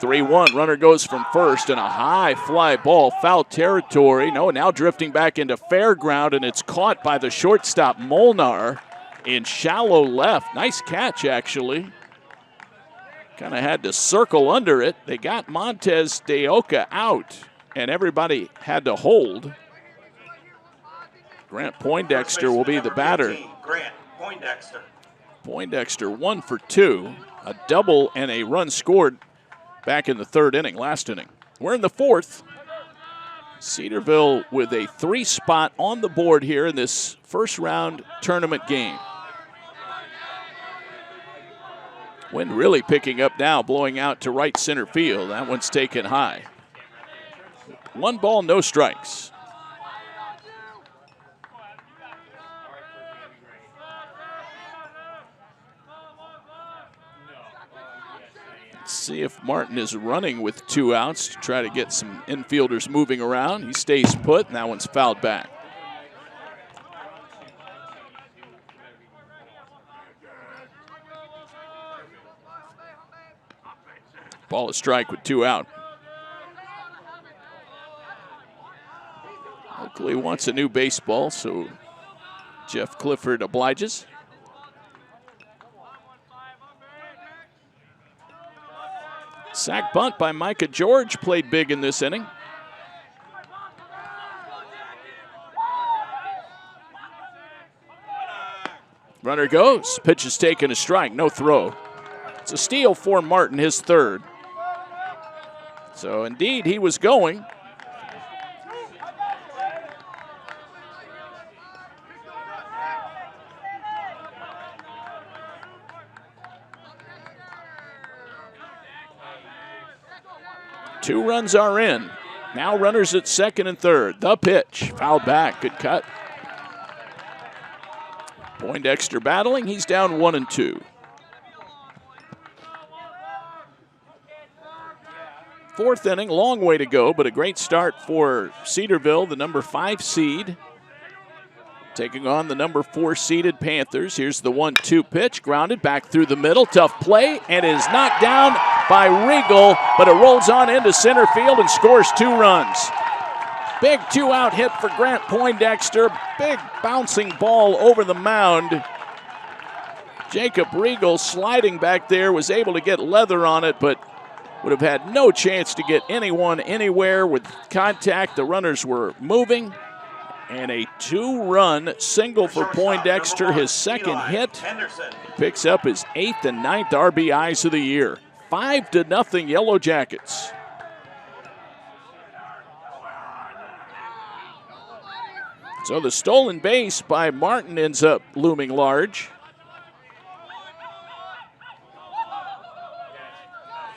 3-1, runner goes from first, and a high fly ball, foul territory. No, now drifting back into fair ground, and it's caught by the shortstop Molnar in shallow left. Nice catch, actually. Kind of had to circle under it. They got Montez Dioka out, and everybody had to hold. Grant Poindexter will be the batter. Grant Poindexter. Poindexter 1 for 2, a double and a run scored back in the 3rd inning, last inning. We're in the 4th. Cedarville with a 3 spot on the board here in this first round tournament game. Wind really picking up now, blowing out to right center field. That one's taken high. 1 ball, no strikes. Let's see if Martin is running with 2 outs to try to get some infielders moving around. He stays put, and that one's fouled back. Ball a strike with 2 out. Oakley wants a new baseball, so Jeff Clifford obliges. Sack bunt by Micah George played big in this inning. Runner goes. Pitch is taken, a strike, no throw. It's a steal for Martin, his 3rd. So indeed, he was going. Two runs are in. Now runners at 2nd and 3rd. The pitch, fouled back, good cut. Poindexter battling, he's down 1-2. 4th inning, long way to go, but a great start for Cedarville, the number 5 seed, taking on the number 4 seeded Panthers. Here's the 1-2 pitch, grounded back through the middle, tough play, and is knocked down by Regal, but it rolls on into center field and scores 2 runs. Big 2-out hit for Grant Poindexter, big bouncing ball over the mound. Jacob Regal sliding back there, was able to get leather on it, but would have had no chance to get anyone anywhere with contact. The runners were moving. And a 2-run single for Poindexter, his 2nd hit. He picks up his 8th and 9th RBIs of the year. 5-0 Yellow Jackets. So the stolen base by Martin ends up looming large.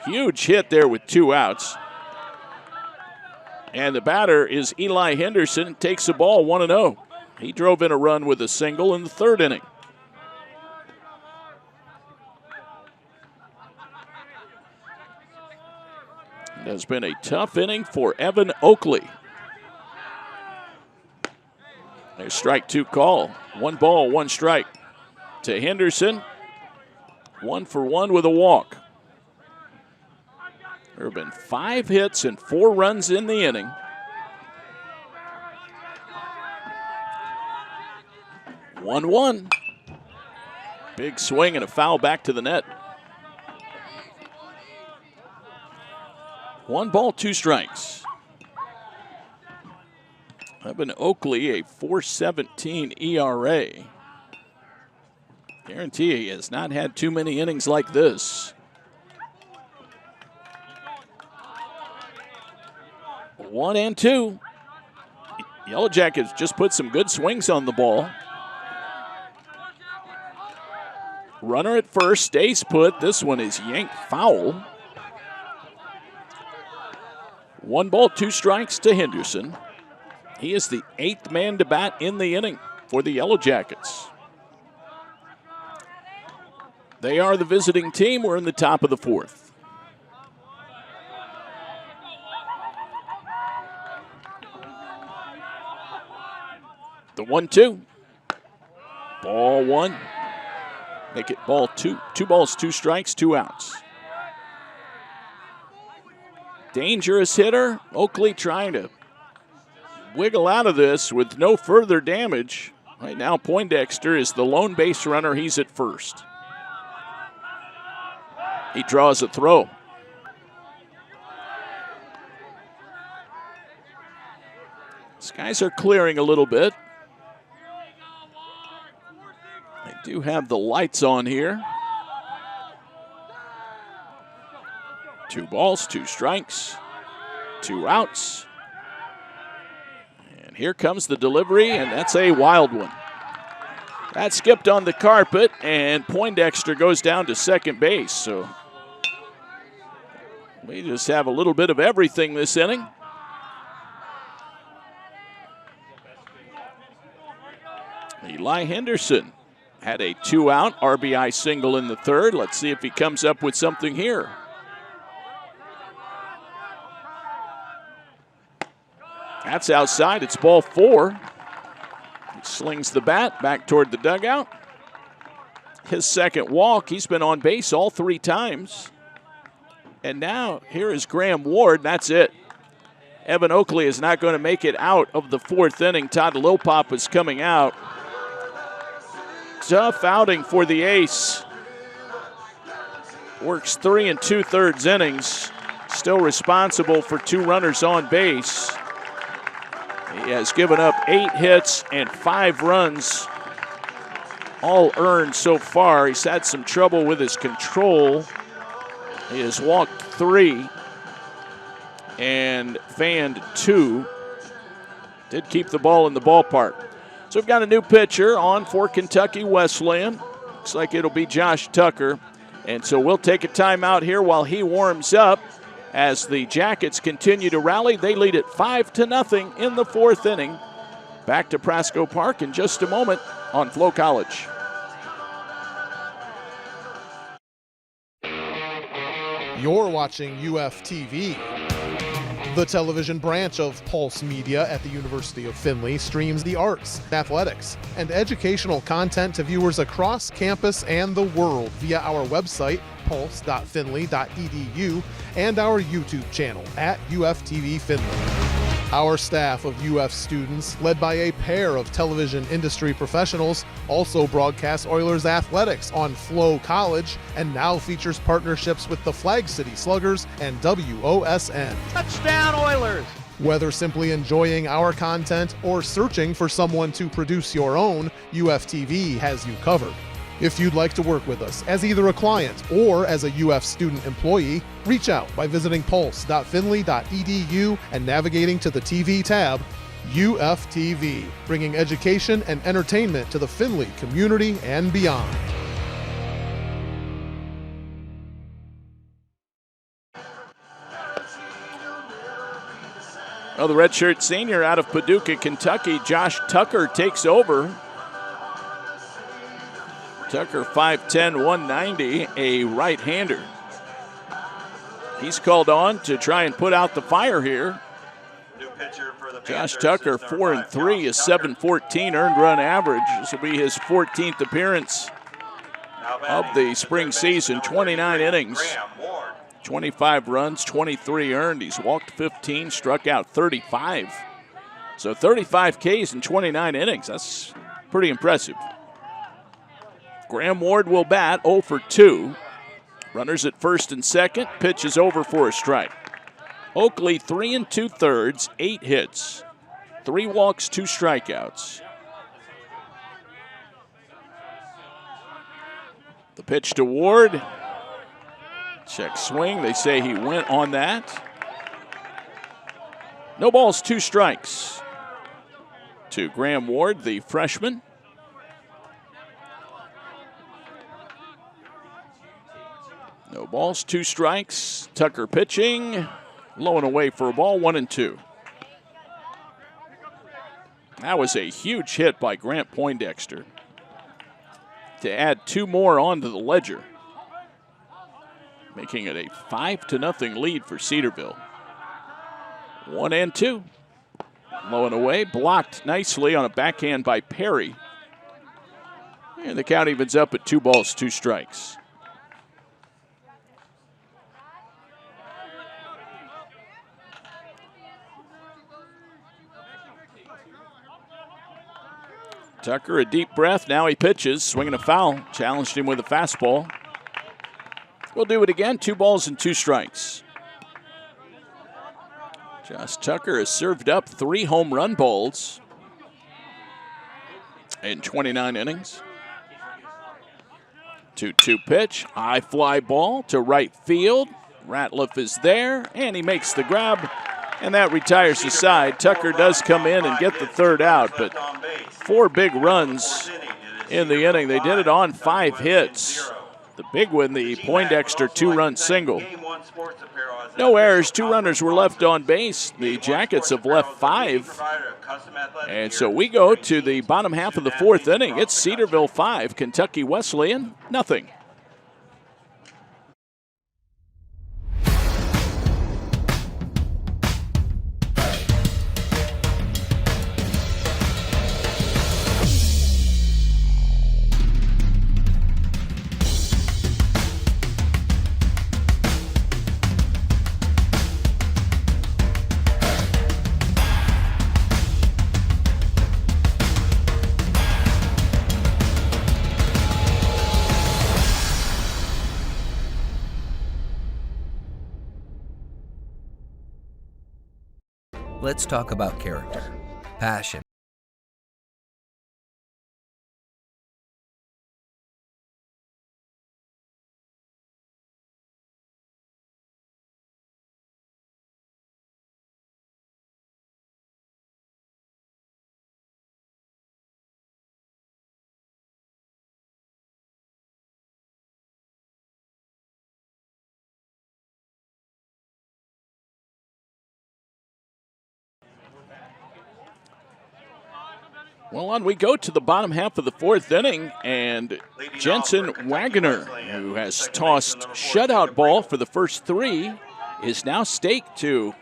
Huge hit there with 2 outs. And the batter is Eli Henderson, takes the ball 1-0. He drove in a run with a single in the 3rd inning. It has been a tough inning for Evan Oakley. There's strike 2 call. 1 ball, 1 strike to Henderson. 1 for 1 with a walk. There have been 5 hits and 4 runs in the inning. One. Big swing and a foul back to the net. 1 ball, 2 strikes. Evan Oakley, a 4.17 ERA. Guarantee he has not had too many innings like this. 1-2. Yellow Jackets just put some good swings on the ball. Runner at first, stays put. This one is yanked foul. 1 ball, 2 strikes to Henderson. He is the 8th man to bat in the inning for the Yellow Jackets. They are the visiting team. We're in the top of the 4th. The 1-2. Ball 1. Make it ball 2. 2 balls, 2 strikes, 2 outs. Dangerous hitter. Oakley trying to wiggle out of this with no further damage. Right now, Poindexter is the lone base runner. He's at first. He draws a throw. Skies are clearing a little bit. They do have the lights on here. 2 balls, 2 strikes, 2 outs. And here comes the delivery, and that's a wild one. That skipped on the carpet, and Poindexter goes down to second base. So we just have a little bit of everything this inning. Eli Henderson had a 2-out RBI single in the third. Let's see if he comes up with something here. That's outside. It's ball 4. He slings the bat back toward the dugout. His second walk. He's been on base all 3 times. And now here is Graham Ward. That's it. Evan Oakley is not going to make it out of the 4th inning. Todd Lilpop is coming out. Tough outing for the ace. Works 3 2/3 innings. Still responsible for 2 runners on base. He has given up 8 hits and 5 runs, all earned so far. He's had some trouble with his control. He has walked 3 and fanned 2. Did keep the ball in the ballpark. So we've got a new pitcher on for Kentucky Wesleyan. Looks like it'll be Josh Tucker. And so we'll take a timeout here while he warms up. As the Jackets continue to rally, they lead it 5-0 in the 4th inning. Back to Prasco Park in just a moment on Flow College. You're watching UFTV. The television branch of Pulse Media at the University of Findlay streams the arts, athletics, and educational content to viewers across campus and the world via our website, pulse.findlay.edu, and our YouTube channel at UFTV Findlay. Our staff of UF students, led by a pair of television industry professionals, also broadcasts Oilers athletics on Flow College and now features partnerships with the Flag City Sluggers and WOSN. Touchdown Oilers! Whether simply enjoying our content or searching for someone to produce your own, UFTV has you covered. If you'd like to work with us as either a client or as a UF student employee, reach out by visiting pulse.findlay.edu and navigating to the TV tab. UFTV, bringing education and entertainment to the Findlay community and beyond. Well, the redshirt senior out of Paducah, Kentucky, Josh Tucker takes over. Tucker, 5'10", 190, a right-hander. He's called on to try and put out the fire here. Josh Tucker, 4-3, is 714 earned run average. This will be his 14th appearance of the spring season. 29 innings, 25 runs, 23 earned. He's walked 15, struck out 35. So 35 Ks in 29 innings. That's pretty impressive. Graham Ward will bat 0 for 2. Runners at first and second. Pitch is over for a strike. Oakley 3 2/3, 8 hits, 3 walks, 2 strikeouts. The pitch to Ward. Check swing. They say he went on that. No balls, 2 strikes to Graham Ward, the freshman. No balls, 2 strikes. Tucker pitching. Low and away for a ball, 1-2. That was a huge hit by Grant Poindexter to add 2 more onto the ledger, making it a 5-0 lead for Cedarville. 1-2. Low and away, blocked nicely on a backhand by Perry. And the count evens up at 2 balls, 2 strikes. Tucker, a deep breath. Now he pitches, swinging a foul. Challenged him with a fastball. We'll do it again. 2 balls and 2 strikes. Josh Tucker has served up 3 home run balls in 29 innings. 2-2 pitch. High fly ball to right field. Ratliff is there, and he makes the grab, and that retires the side. Tucker does come in and get the 3rd out, but 4 big runs in the inning. They did it on 5 hits. The big one, the Poindexter 2-run single. No errors, 2 runners were left on base. The Jackets have left 5. And so we go to the bottom half of the 4th inning. It's Cedarville 5, Kentucky Wesleyan nothing. Let's talk about character, passion, Well, on we go to the bottom half of the 4th inning, and Jensen Wagner, who has tossed shutout ball for the first 3, is now staked to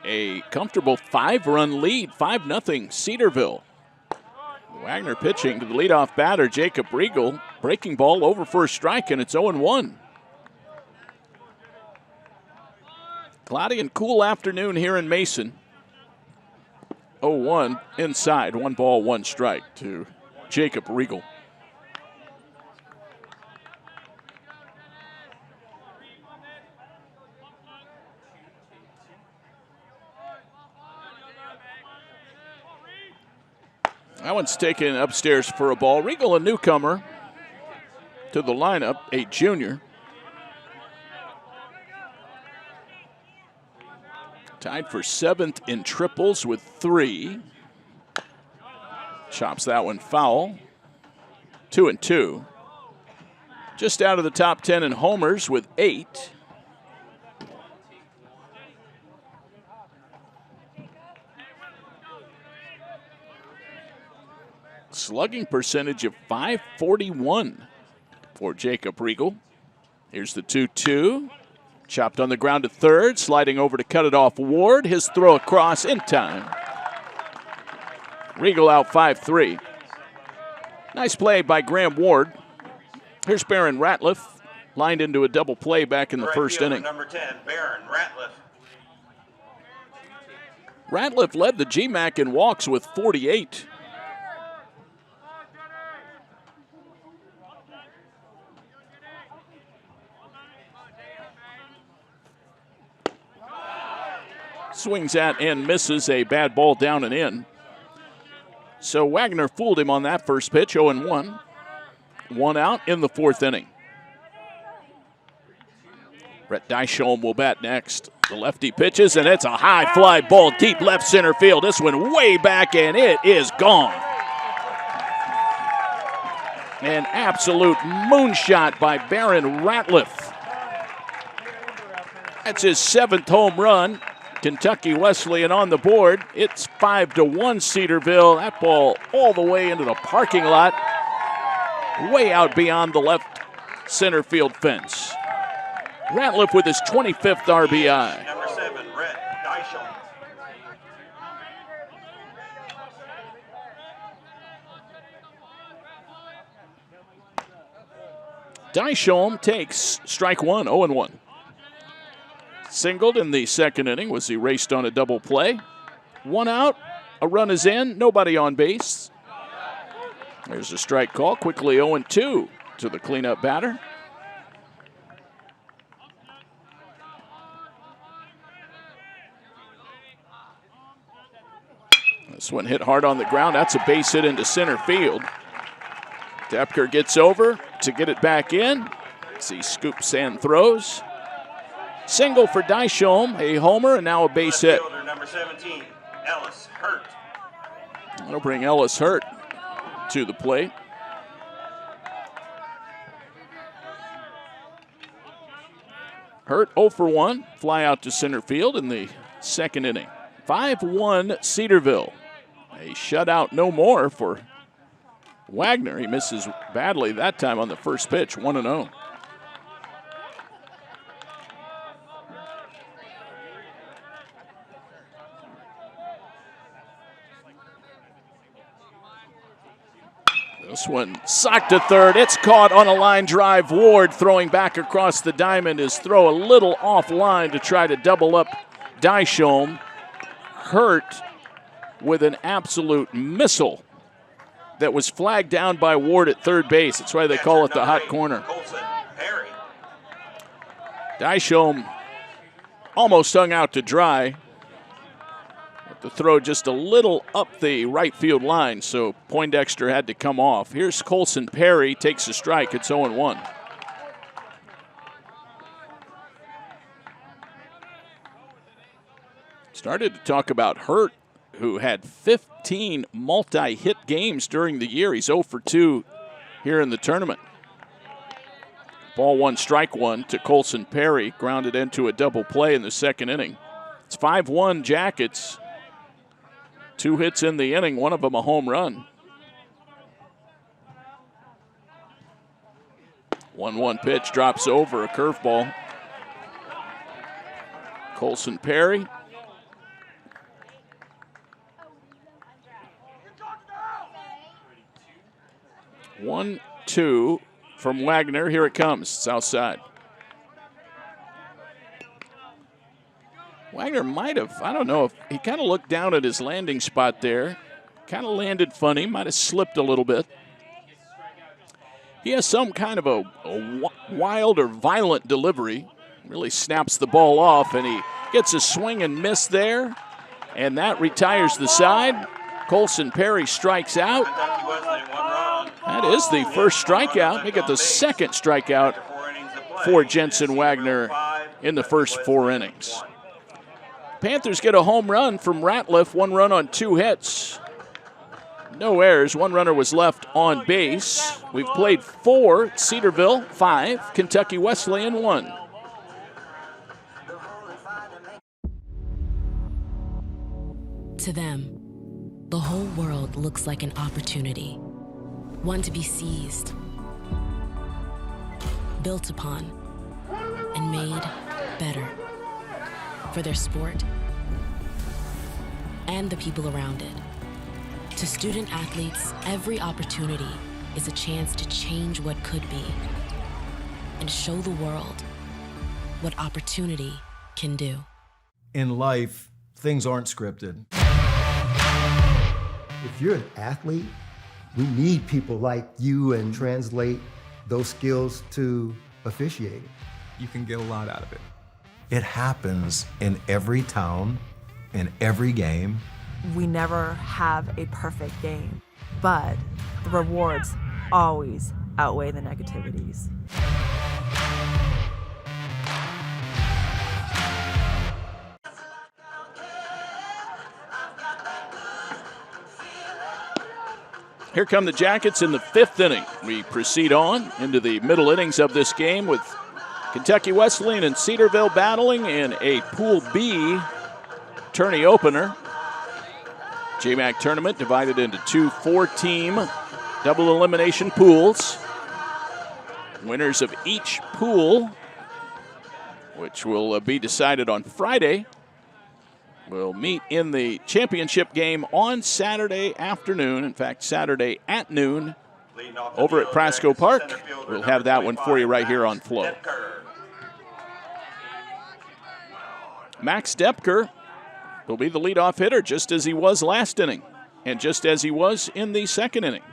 a comfortable 5-run lead, 5-0 Cedarville. Wagner pitching to the leadoff batter, Jacob Riegel, breaking ball over for a strike, and it's 0-1. Cloudy and cool afternoon here in Mason. 0-1 inside, 1 ball, 1 strike to Jacob Riegel. That one's taken upstairs for a ball. Riegel, a newcomer to the lineup, a junior. Tied for 7th in triples with 3. Chops that one foul. 2-2. Just out of the top 10 in homers with 8. Slugging percentage of .541 for Jacob Riegel. Here's the 2-2. Chopped on the ground to third, sliding over to cut it off Ward. His throw across in time. Riegel out 5-3. Nice play by Graham Ward. Here's Barron Ratliff, lined into a double play back in the first inning. Number 10, Barron Ratliff. Ratliff led the GMAC in walks with 48. Swings at and misses, a bad ball down and in. So Wagner fooled him on that first pitch, 0-1. 1 out in the 4th inning. Brett Dysholm will bat next. The lefty pitches, and it's a high fly ball deep left center field. This one way back, and it is gone. An absolute moonshot by Barron Ratliff. That's his 7th home run. Kentucky Wesleyan on the board. It's 5-1 Cedarville. That ball all the way into the parking lot, way out beyond the left center field fence. Ratliff with his 25th RBI. Number 7, Brett Dysholm. Dysholm takes strike 1, 0-1. Singled in the 2nd inning, was erased on a double play. 1 out, a run is in, nobody on base. There's a strike call, quickly 0-2 to the cleanup batter. This one hit hard on the ground. That's a base hit into center field. Depker gets over to get it back in. As he scoops and throws. Single for Dysholm, a homer, and now a base hit. Number 17, Ellis Hurt. That'll bring Ellis Hurt to the plate. Hurt 0 for 1, fly out to center field in the second inning. 5-1 Cedarville. A shutout no more for Wagner. He misses badly that time on the first pitch, 1-0. This one socked to third. It's caught on a line drive. Ward throwing back across the diamond. His throw a little offline to try to double up Dyshome. Hurt with an absolute missile that was flagged down by Ward at third base. That's why they call it the hot corner. Dyshome almost hung out to dry. The throw just a little up the right field line, so Poindexter had to come off. Here's Colson Perry, takes a strike. It's 0-1. Started to talk about Hurt, who had 15 multi-hit games during the year. He's 0 for 2 here in the tournament. Ball 1, strike 1 to Colson Perry, grounded into a double play in the second inning. It's 5-1 Jackets. 2 hits in the inning, one of them a home run. 1-1 pitch, drops over, a curveball. Colson Perry. One, two from Wagner. Here it comes. It's outside. Wagner might have, I don't know, if he kind of looked down at his landing spot there. Kind of landed funny, might have slipped a little bit. He has some kind of a wild or violent delivery. Really snaps the ball off, and he gets a swing and miss there. And that retires the side. Colson Perry strikes out. That is the first strikeout. We get the second strikeout for Jensen Wagner in the first 4 innings. Panthers get a home run from Ratliff, 1 run on 2 hits. No errors, 1 runner was left on base. We've played 4, Cedarville 5, Kentucky Wesleyan 1. To them, the whole world looks like an opportunity, one to be seized, built upon, and made better for their sport and the people around it. To student athletes, every opportunity is a chance to change what could be and show the world what opportunity can do. In life, things aren't scripted. If you're an athlete, we need people like you and translate those skills to officiating. You can get a lot out of it. It happens in every town, in every game. We never have a perfect game, but the rewards always outweigh the negativities. Here come the Jackets in the 5th inning. We proceed on into the middle innings of this game with Kentucky Wesleyan and Cedarville battling in a Pool B tourney opener. JMAC tournament divided into 2 4-team double elimination pools. Winners of each pool, which will be decided on Friday, will meet in the championship game on Saturday afternoon. In fact, Saturday at noon over at Prasco Park. We'll have that one for you right here on Flo. Max Depker will be the leadoff hitter, just as he was last inning and just as he was in the second inning.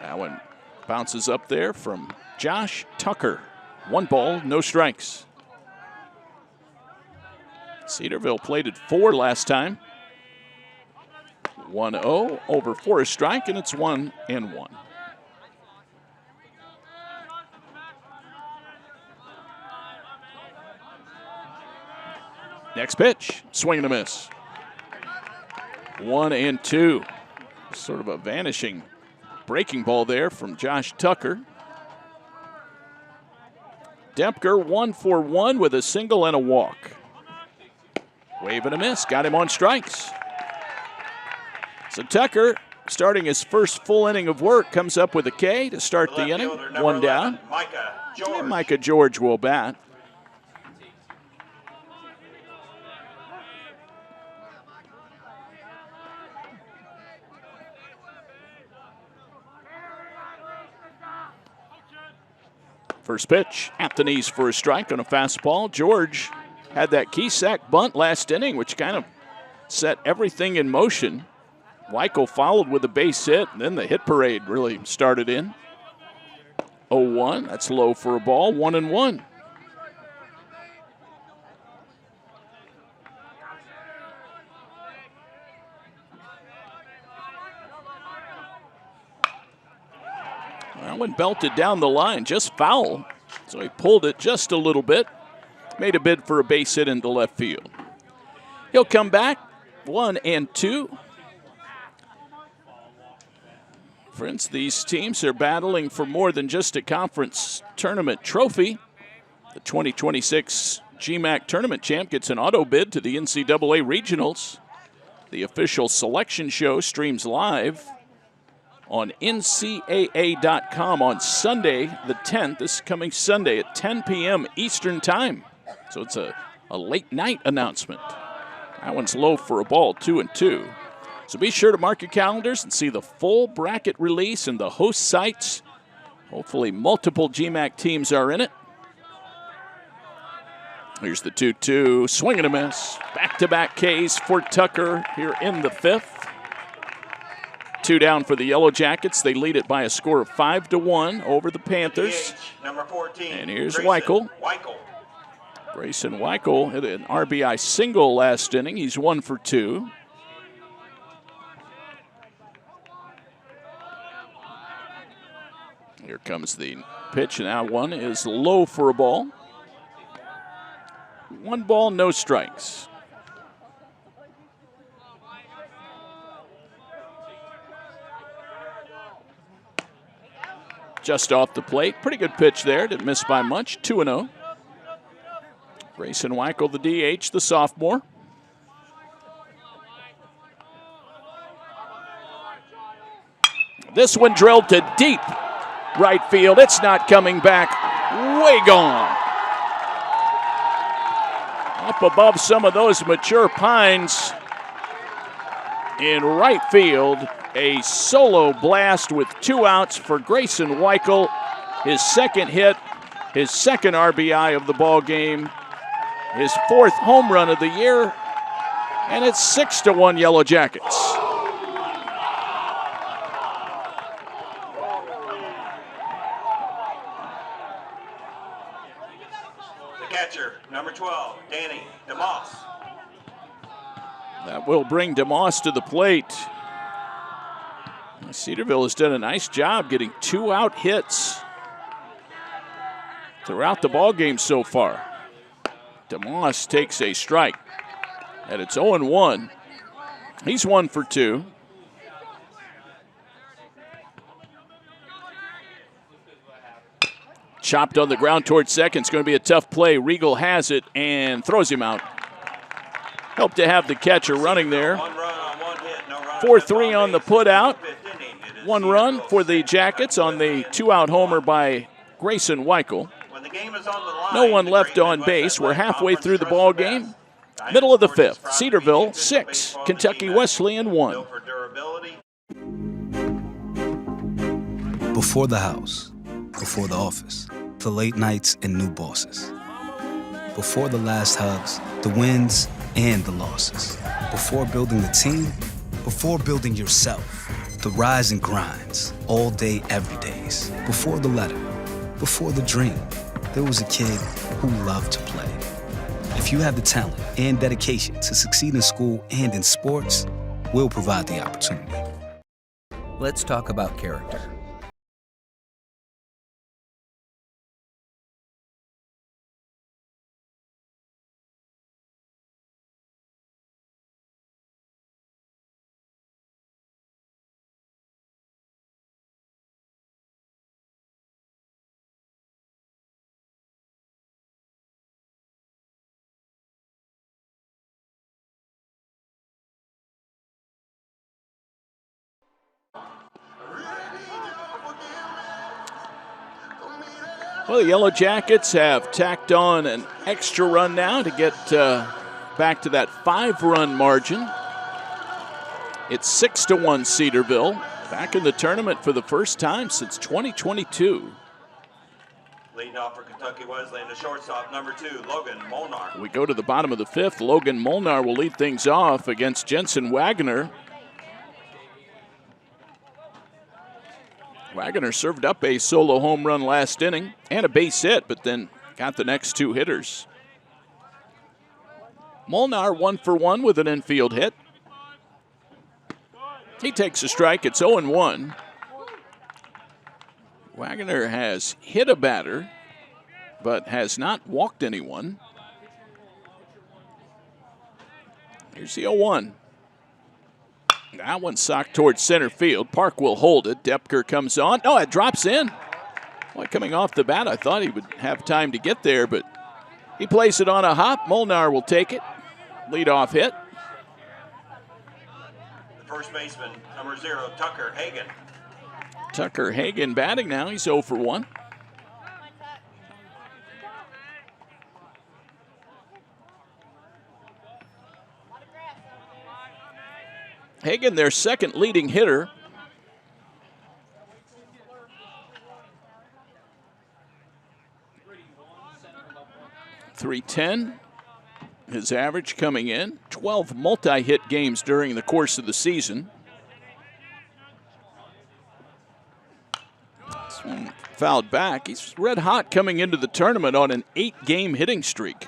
That one bounces up there from Josh Tucker. 1 ball, no strikes. Cedarville plated 4 last time. 1-0 over for a strike, and it's 1-1. Next pitch, swing and a miss. 1-2. Sort of a vanishing breaking ball there from Josh Tucker. Depker 1 for 1 with a single and a walk. Wave and a miss, got him on strikes. So Tucker, starting his first full inning of work, comes up with a K to start the inning. One down. And Micah George will bat. First pitch at the knees for a strike on a fastball. George had that key sack bunt last inning, which kind of set everything in motion. Weichel followed with a base hit, and then the hit parade really started in. 0-1, that's low for a ball, 1-1. That one belted down the line, just foul. So he pulled it just a little bit. Made a bid for a base hit into left field. He'll come back, 1-2. Friends, these teams are battling for more than just a conference tournament trophy. The 2026 GMAC tournament champ gets an auto bid to the NCAA regionals. The official selection show streams live on ncaa.com on Sunday the 10th, this coming Sunday at 10 p.m. Eastern Time. So it's a late night announcement. That one's low for a ball, 2-2. So be sure to mark your calendars and see the full bracket release and the host sites. Hopefully multiple GMAC teams are in it. Here's the 2-2, swing and a miss. Back-to-back Ks for Tucker here in the fifth. 2 down for the Yellow Jackets. They lead it by a score of 5-1 over the Panthers. Number 14, and here's Weichel. Grayson Weichel hit an RBI single last inning. He's 1 for 2. Here comes the pitch, and that one is low for a ball. 1 ball, no strikes. Just off the plate. Pretty good pitch there. Didn't miss by much. 2-0. Grayson Weichel, the DH, the sophomore. This one drilled to deep right field. It's not coming back. Way gone. Up above some of those mature pines in right field. A solo blast with 2 outs for Grayson Weichel. His second hit, his second RBI of the ball game, his 4th home run of the year, and it's 6-1 Yellow Jackets. The catcher, number 12, Danny DeMoss. That will bring DeMoss to the plate. Cedarville has done a nice job getting 2 out hits throughout the ball game so far. DeMoss takes a strike, and it's 0-1. He's 1 for 2. Chopped on the ground towards second. It's going to be a tough play. Regal has it and throws him out. Helped to have the catcher running there. 4-3 on the putout. 1 run for the Jackets on the 2-out homer by Grayson Weichel. No one left on base. We're halfway through the ball game. Middle of the 5th. Cedarville 6, Kentucky Wesleyan 1. Before the house, before the office, the late nights and new bosses. Before the last hugs, the wins and the losses. Before building the team, before building yourself. The rise and grinds, all day, every days. Before the letter, before the dream, there was a kid who loved to play. If you have the talent and dedication to succeed in school and in sports, we'll provide the opportunity. Let's talk about character. Well, the Yellow Jackets have tacked on an extra run now to get back to that 5-run margin. It's 6-1 Cedarville, back in the tournament for the first time since 2022. Leading off for Kentucky Wesleyan, the shortstop, number 2, Logan Molnar. We go to the bottom of the 5th. Logan Molnar will lead things off against Jensen Wagner. Wagner served up a solo home run last inning and a base hit, but then got the next 2 hitters. Molnar 1 for 1 with an infield hit. He takes a strike. It's 0-1. Wagner has hit a batter, but has not walked anyone. Here's the 0-1. That one socked towards center field. Park will hold it. Depker comes on. Oh, it drops in. Boy, coming off the bat, I thought he would have time to get there, but he plays it on a hop. Molnar will take it. Leadoff hit. The first baseman, number 0, Tucker Hagan. Tucker Hagan batting now. He's 0 for 1. Hagan, their second leading hitter. .310, his average coming in. 12 multi-hit games during the course of the season. This one fouled back. He's red hot coming into the tournament on an 8-game hitting streak.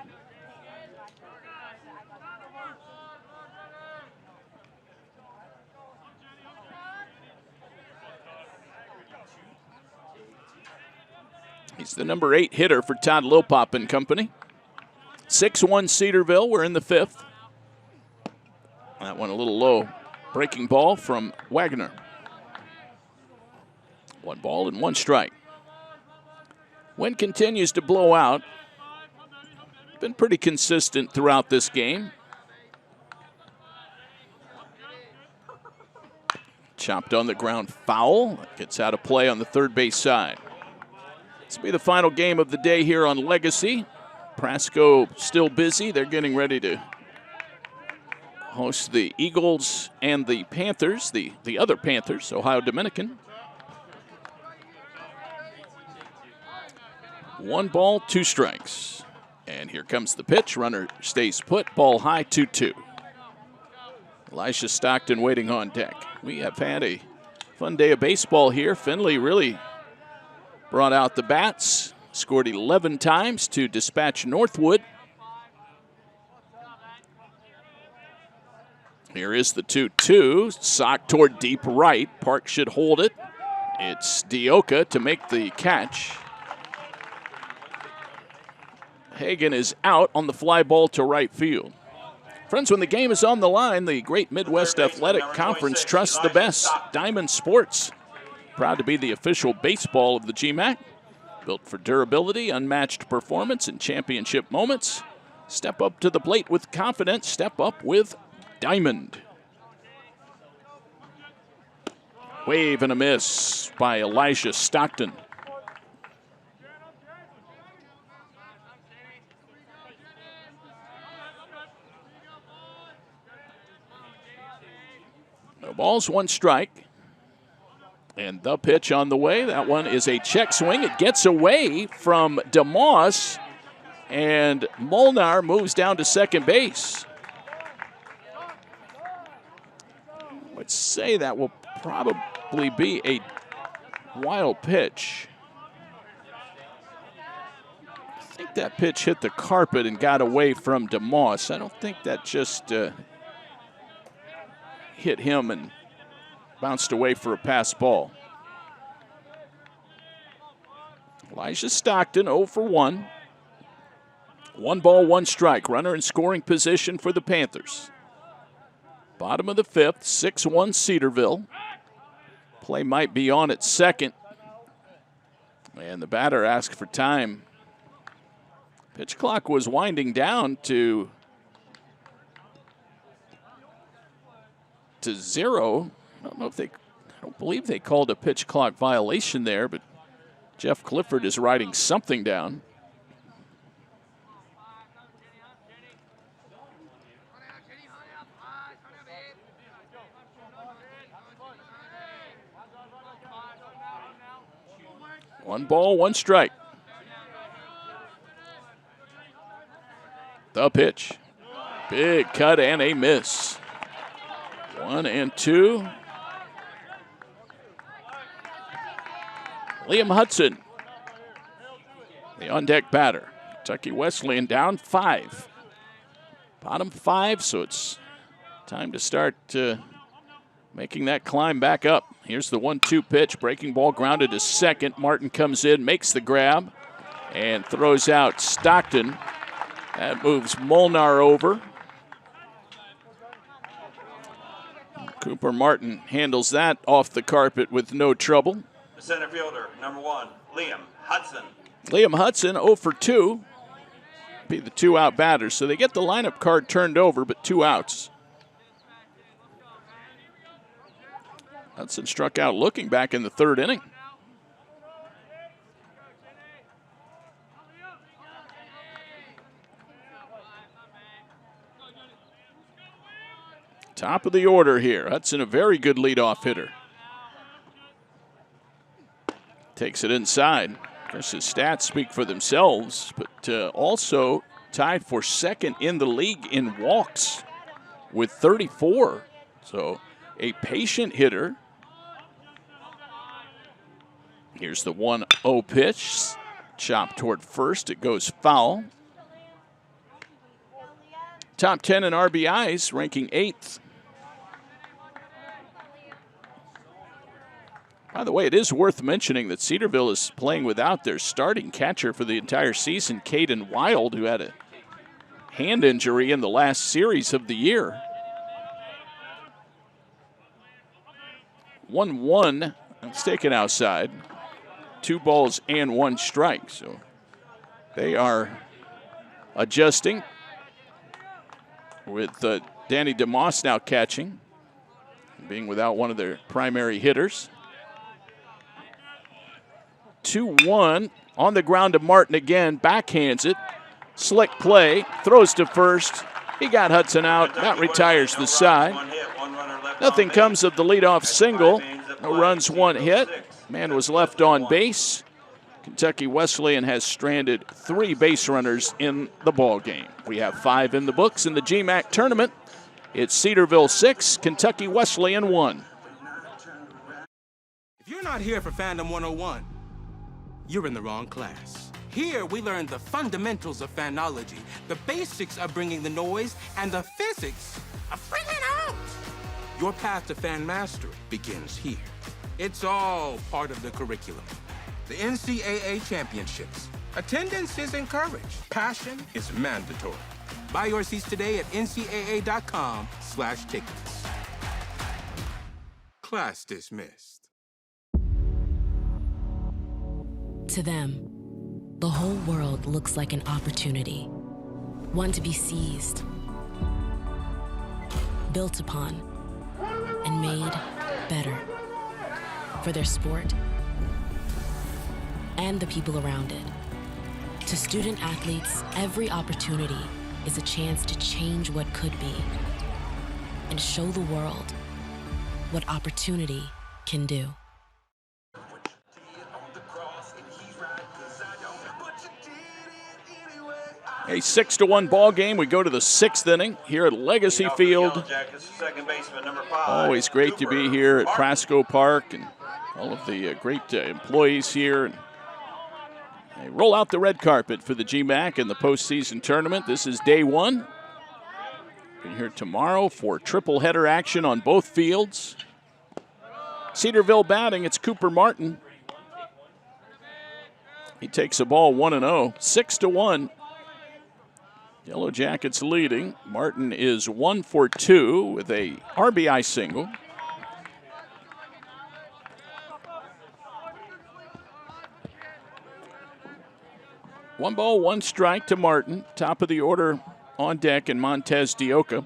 He's the number 8 hitter for Todd Lopop and company. 6-1 Cedarville. We're in the 5th. That one a little low. Breaking ball from Wagner. 1 ball and 1 strike. Wind continues to blow out. Been pretty consistent throughout this game. Chopped on the ground, foul. Gets out of play on the third base side. This will be the final game of the day here on Legacy. Prasco still busy. They're getting ready to host the Eagles and the Panthers, the other Panthers, Ohio Dominican. 1 ball, 2 strikes. And here comes the pitch. Runner stays put. Ball high, 2-2. Elisha Stockton waiting on deck. We have had a fun day of baseball here. Finley really brought out the bats, scored 11 times to dispatch Northwood. Here is the 2-2, socked toward deep right. Park should hold it. It's Dioka to make the catch. Hagan is out on the fly ball to right field. Friends, when the game is on the line, the Great Midwest Athletic Conference trusts the best. Diamond Sports, proud to be the official baseball of the GMAC. Built for durability, unmatched performance, and championship moments. Step up to the plate with confidence. Step up with Diamond. Wave and a miss by Elisha Stockton. No balls, 1 strike. And the pitch on the way. That one is a check swing. It gets away from DeMoss, and Molnar moves down to second base. Let's say that will probably be a wild pitch. I think that pitch hit the carpet and got away from DeMoss. I don't think that just hit him and bounced away for a pass ball. Elisha Stockton 0 for 1. 1 ball, 1 strike. Runner in scoring position for the Panthers. Bottom of the 5th, 6-1 Cedarville. Play might be on at second. And the batter asked for time. Pitch clock was winding down to 0. I don't believe they called a pitch clock violation there, but Jeff Clifford is writing something down. One ball, one strike. The pitch. Big cut and a miss. 1-2. Liam Hudson, the on-deck batter. Kentucky Wesleyan down 5. Bottom 5, so it's time to start making that climb back up. Here's the 1-2 pitch. Breaking ball grounded to second. Martin comes in, makes the grab, and throws out Stockton. That moves Molnar over. Cooper Martin handles that off the carpet with no trouble. The center fielder, number 1, Liam Hudson. Liam Hudson 0 for 2. Be the 2-out batter, so they get the lineup card turned over, but 2 outs. Hudson struck out looking back in the 3rd inning. Top of the order here. Hudson, a very good leadoff hitter. Takes it inside. Of course, his stats speak for themselves, but also tied for 2nd in the league in walks with 34. So a patient hitter. Here's the 1-0 pitch. Chopped toward first. It goes foul. Top 10 in RBIs, ranking 8th. By the way, it is worth mentioning that Cedarville is playing without their starting catcher for the entire season, Caden Wild, who had a hand injury in the last series of the year. 1-1, it's taken outside. 2 balls and 1 strike, so they are adjusting with Danny DeMoss now catching, being without one of their primary hitters. 2-1 on the ground to Martin again, backhands it. Slick play, throws to first. He got Hudson out. That retires the side. Nothing comes of the leadoff single. No runs, 1 hit. Man was left on base. Kentucky Wesleyan has stranded 3 base runners in the ball game. We have 5 in the books in the GMAC tournament. It's Cedarville 6, Kentucky Wesleyan 1. If you're not here for Fandom 101, you're in the wrong class. Here, we learn the fundamentals of fanology, the basics of bringing the noise, and the physics of bringing out. Your path to fan mastery begins here. It's all part of the curriculum. The NCAA championships. Attendance is encouraged. Passion is mandatory. Buy your seats today at ncaa.com/tickets. Class dismissed. To them, the whole world looks like an opportunity, one to be seized, built upon, and made better for their sport and the people around it. To student athletes, every opportunity is a chance to change what could be and show the world what opportunity can do. A 6-1 ball game. We go to the 6th inning here at Legacy Field. Always great to be here at Prasco Park and all of the great employees here. They roll out the red carpet for the GMAC and the postseason tournament. This is day 1. Be here tomorrow for triple header action on both fields. Cedarville batting. It's Cooper Martin. He takes a ball 1-0, 6-1. Yellow Jackets leading. Martin is 1 for 2 with a RBI single. One ball, 1 strike to Martin. Top of the order on deck and Montez Dioka.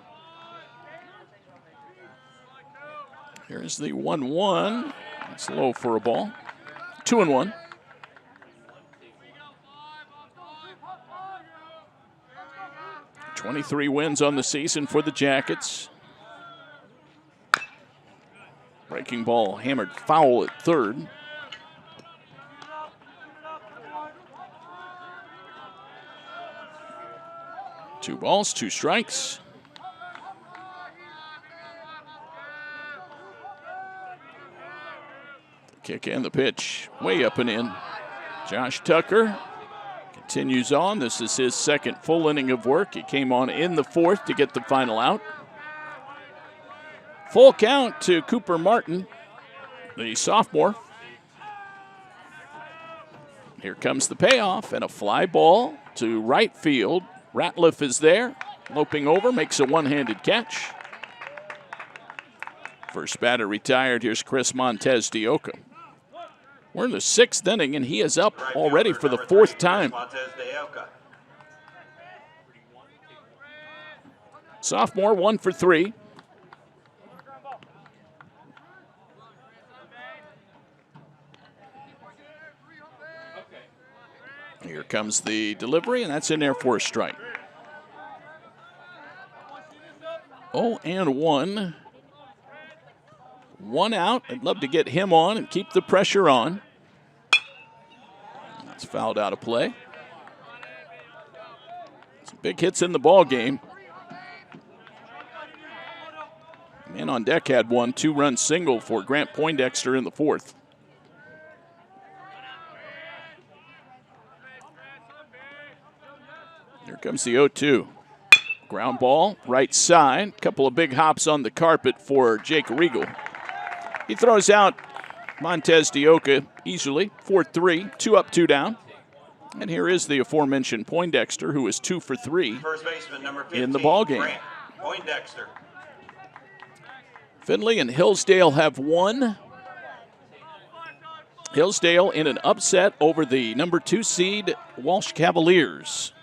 Here's the 1-1. It's low for a ball. 2-1. 23 wins on the season for the Jackets. Breaking ball hammered foul at third. Two balls, two strikes. Kick and the pitch, way up and in. Josh Tucker continues on. This is his second full inning of work. He came on in the fourth to get the final out. Full count to Cooper Martin, the sophomore. Here comes the payoff and a fly ball to right field. Ratliff is there, loping over, makes a one-handed catch. First batter retired. Here's Chris Montez de Oca. We're in the sixth inning, and he is up already for the fourth time. Sophomore, 1 for 3. Here comes the delivery, and that's in there for a strike. 0-1. One out. I'd love to get him on and keep the pressure on. That's fouled out of play. Some big hits in the ball game. Man on deck had one 2-run single for Grant Poindexter in the fourth. Here comes the 0-2. Ground ball, right side. Couple of big hops on the carpet for Jake Regal. He throws out Montez de Oca easily, 4-3, 2 up, 2 down. And here is the aforementioned Poindexter, who is 2 for 3 First baseman, number 15, in the ball game. Grant Poindexter. Findlay and Hillsdale have won. Hillsdale in an upset over the number 2 seed Walsh Cavaliers.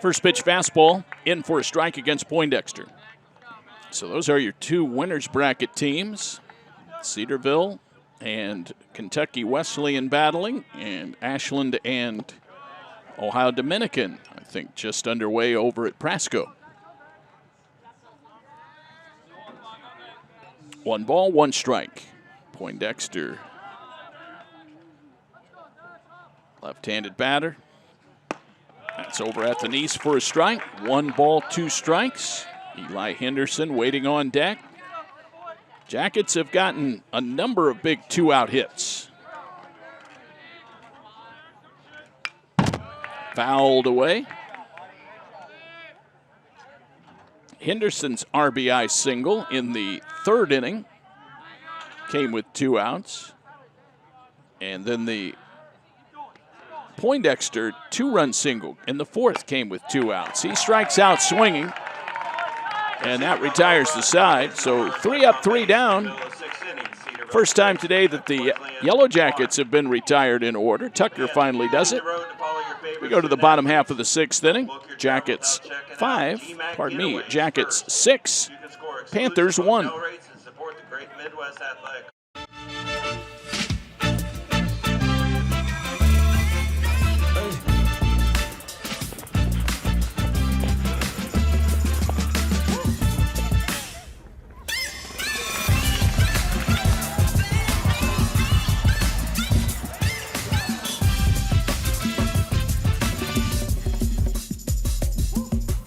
First pitch fastball in for a strike against Poindexter. So those are your two winners bracket teams. Cedarville and Kentucky Wesleyan battling, and Ashland and Ohio Dominican, I think, just underway over at Prasco. 1 ball, 1 strike. Poindexter, left-handed batter. That's over at the knees for a strike. 1 ball, 2 strikes. Eli Henderson waiting on deck. Jackets have gotten a number of big 2-out hits. Fouled away. Henderson's RBI single in the third inning came with 2 outs. And then the Poindexter 2-run single in the fourth came with 2 outs. He strikes out swinging, and that retires the side. So 3 up, 3 down. First time today that the Yellow Jackets have been retired in order. Tucker finally does it. We go to the bottom half of the 6th inning. Jackets 6, Panthers 1.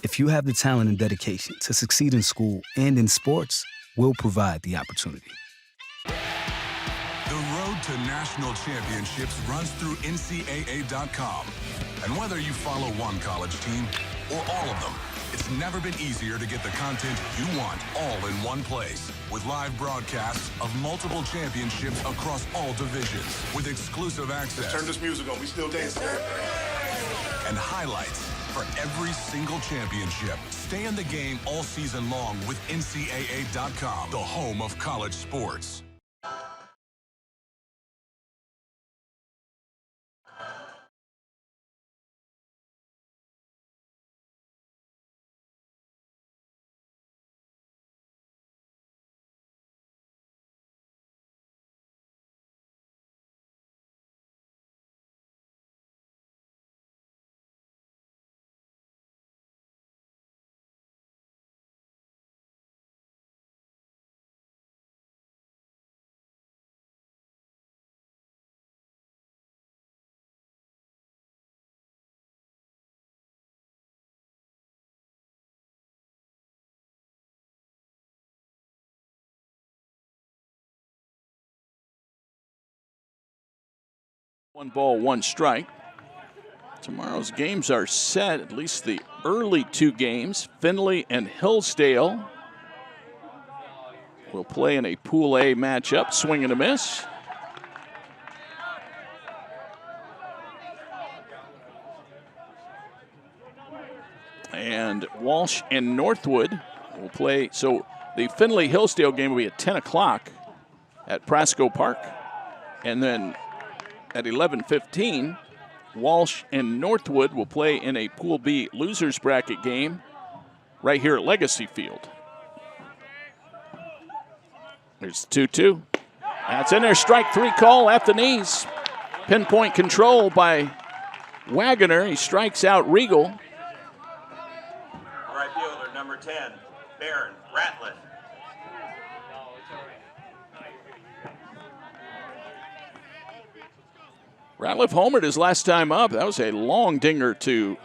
If you have the talent and dedication to succeed in school and in sports, we'll provide the opportunity. The road to national championships runs through NCAA.com. And whether you follow one college team or all of them, it's never been easier to get the content you want all in one place. With live broadcasts of multiple championships across all divisions, with exclusive access. Turn this music on, we still dancing. And highlights for every single championship. Stay in the game all season long with NCAA.com, the home of college sports. 1 ball, 1 strike. Tomorrow's games are set, at least the early 2 games. Findlay and Hillsdale will play in a Pool A matchup, swing and a miss. And Walsh and Northwood will play. So the Findlay-Hillsdale game will be at 10 o'clock at Prasco Park. And then at 11:15, Walsh and Northwood will play in a Pool B losers bracket game right here at Legacy Field. There's 2-2. That's in there. Strike 3 call at the knees. Pinpoint control by Wagoner. He strikes out Regal. Right fielder, number 10, Barron Ratliff. Ratliff homered his last time up. That was a long dinger to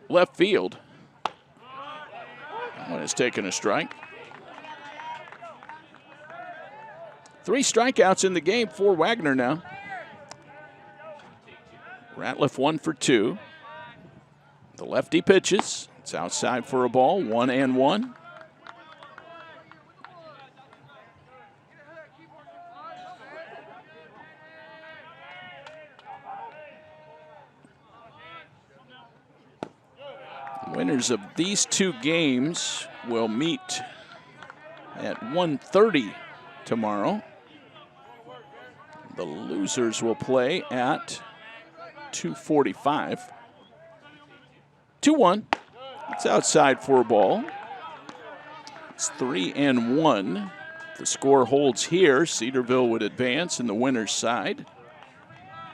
left field. That one is taking a strike. 3 strikeouts in the game for Wagner now. Ratliff 1 for 2. The lefty pitches. It's outside for a ball, 1-1. Winners of these 2 games will meet at 1:30 tomorrow. The losers will play at 2:45. 2-1. It's outside for a ball. It's 3-1. If the score holds here, Cedarville would advance in the winner's side.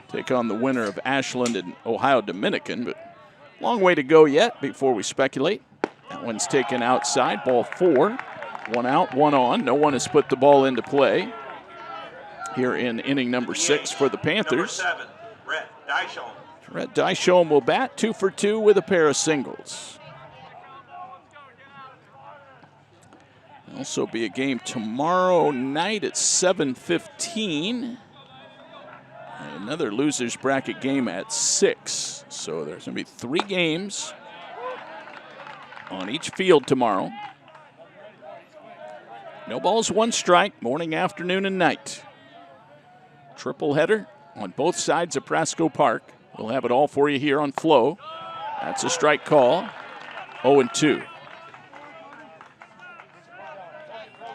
Take on the winner of Ashland and Ohio Dominican, but long way to go yet before we speculate. That one's taken outside, ball 4. 1 out, 1 on. No one has put the ball into play here in inning number 6 for the Panthers. Number 7, Rhett Dyshon. Rhett Dyshon will bat 2 for 2 with a pair of singles. There'll also be a game tomorrow night at 7:15. Another losers bracket game at 6. So there's going to be 3 games on each field tomorrow. No balls, 1 strike, morning, afternoon, and night. Triple header on both sides of Prasco Park. We'll have it all for you here on Flo. That's a strike call. 0-2.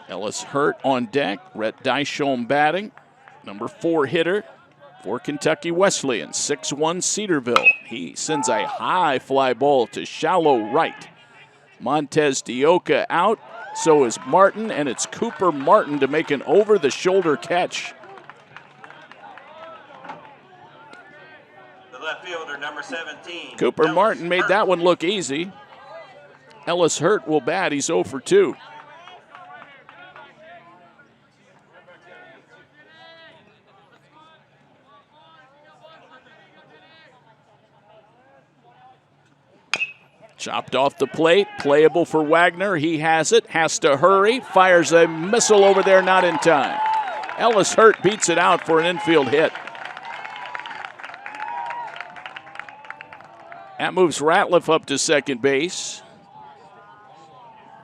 Ellis Hurt on deck. Rhett Dyshon batting. Number 4 hitter for Kentucky Wesleyan. 6-1 Cedarville. He sends a high fly ball to shallow right. Montez Dioka out. So is Martin, and it's Cooper Martin to make an over-the-shoulder catch. The left fielder, number 17. Cooper Ellis Martin made Hurt. that one look easy. Ellis Hurt will bat. He's 0 for 2. Chopped off the plate, playable for Wagner. He has it, has to hurry, fires a missile over there, not in time. Ellis Hurt beats it out for an infield hit. That moves Ratliff up to second base.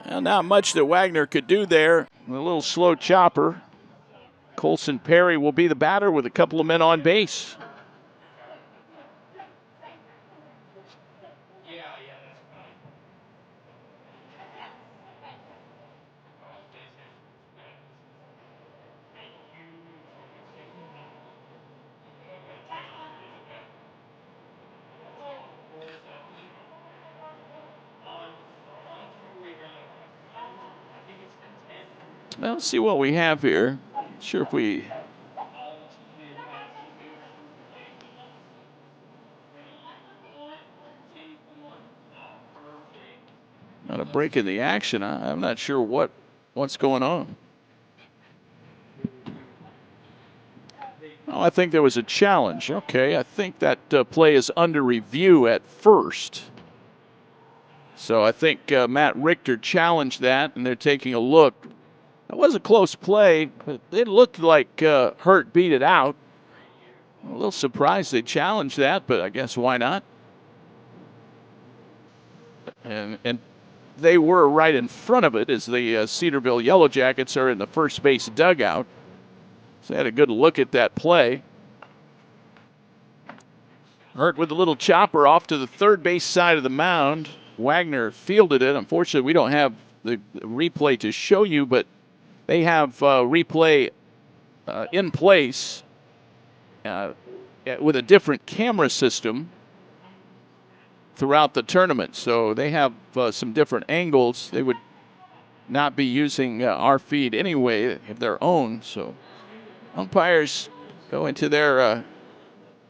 Well, not much that Wagner could do there. A little slow chopper. Colson Perry will be the batter with a couple of men on base. Well, let's see what we have here. Not sure if we. Not a break in the action. I'm not sure what's going on. Oh, I think there was a challenge. Okay, I think that play is under review at first. So I think Matt Richter challenged that, and they're taking a look That was a close play, but it looked like Hurt beat it out. A little surprised they challenged that, but I guess why not? And they were right in front of it as the Cedarville Yellow Jackets are in the first base dugout. So they had a good look at that play. Hurt with a little chopper off to the third base side of the mound. Wagner fielded it. Unfortunately, we don't have the replay to show you, but they have replay in place with a different camera system throughout the tournament. So they have some different angles. They would not be using our feed anyway. They have their own. So umpires go into their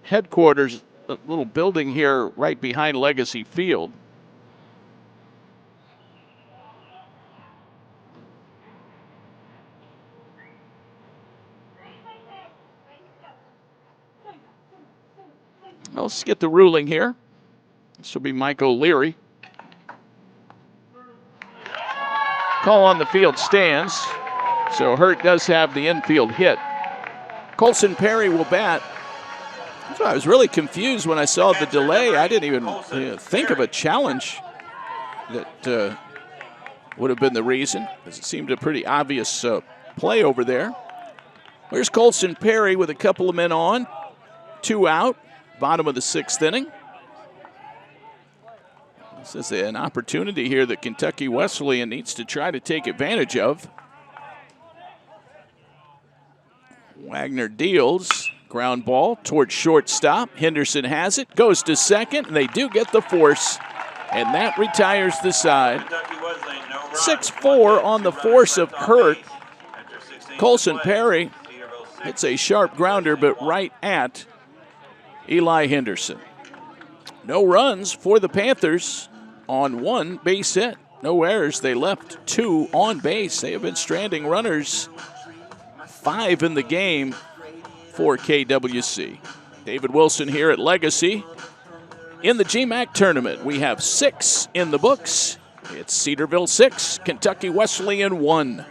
headquarters, a little building here right behind Legacy Field. Let's get the ruling here. This will be Mike O'Leary. Call on the field stands. So Hurt does have the infield hit. Colson Perry will bat. So I was really confused when I saw the delay. I didn't even think of a challenge that would have been the reason, because it seemed a pretty obvious play over there. There's Colson Perry with a couple of men on. 2 out. Bottom of the 6th inning. This is an opportunity here that Kentucky Wesleyan needs to try to take advantage of. Wagner deals. Ground ball towards shortstop. Henderson has it. Goes to second. And they do get the force. And that retires the side. 6-4 on the force of Hurt. Colson Perry hits a sharp grounder, but right at Eli Henderson. No runs for the Panthers on 1 base hit. No errors. They left 2 on base. They have been stranding runners 5 in the game for KWC. David Wilson here at Legacy. In the GMAC tournament, we have 6 in the books. It's Cedarville 6, Kentucky Wesleyan 1.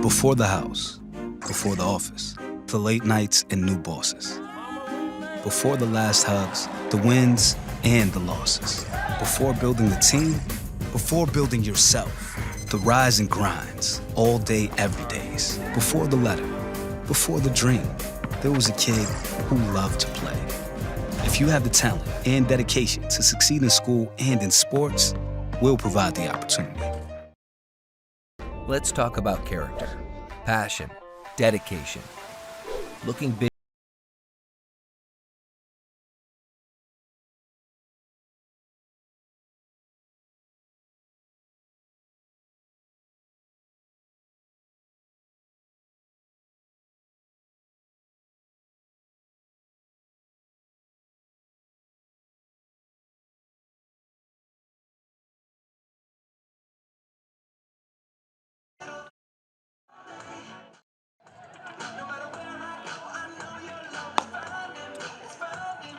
Before the house, before the office, the late nights and new bosses. Before the last hugs, the wins and the losses. Before building the team, before building yourself, the rise and grinds, all day, every days. Before the letter, before the dream, there was a kid who loved to play. If you have the talent and dedication to succeed in school and in sports, we'll provide the opportunity. Let's talk about character, passion, dedication. Looking big.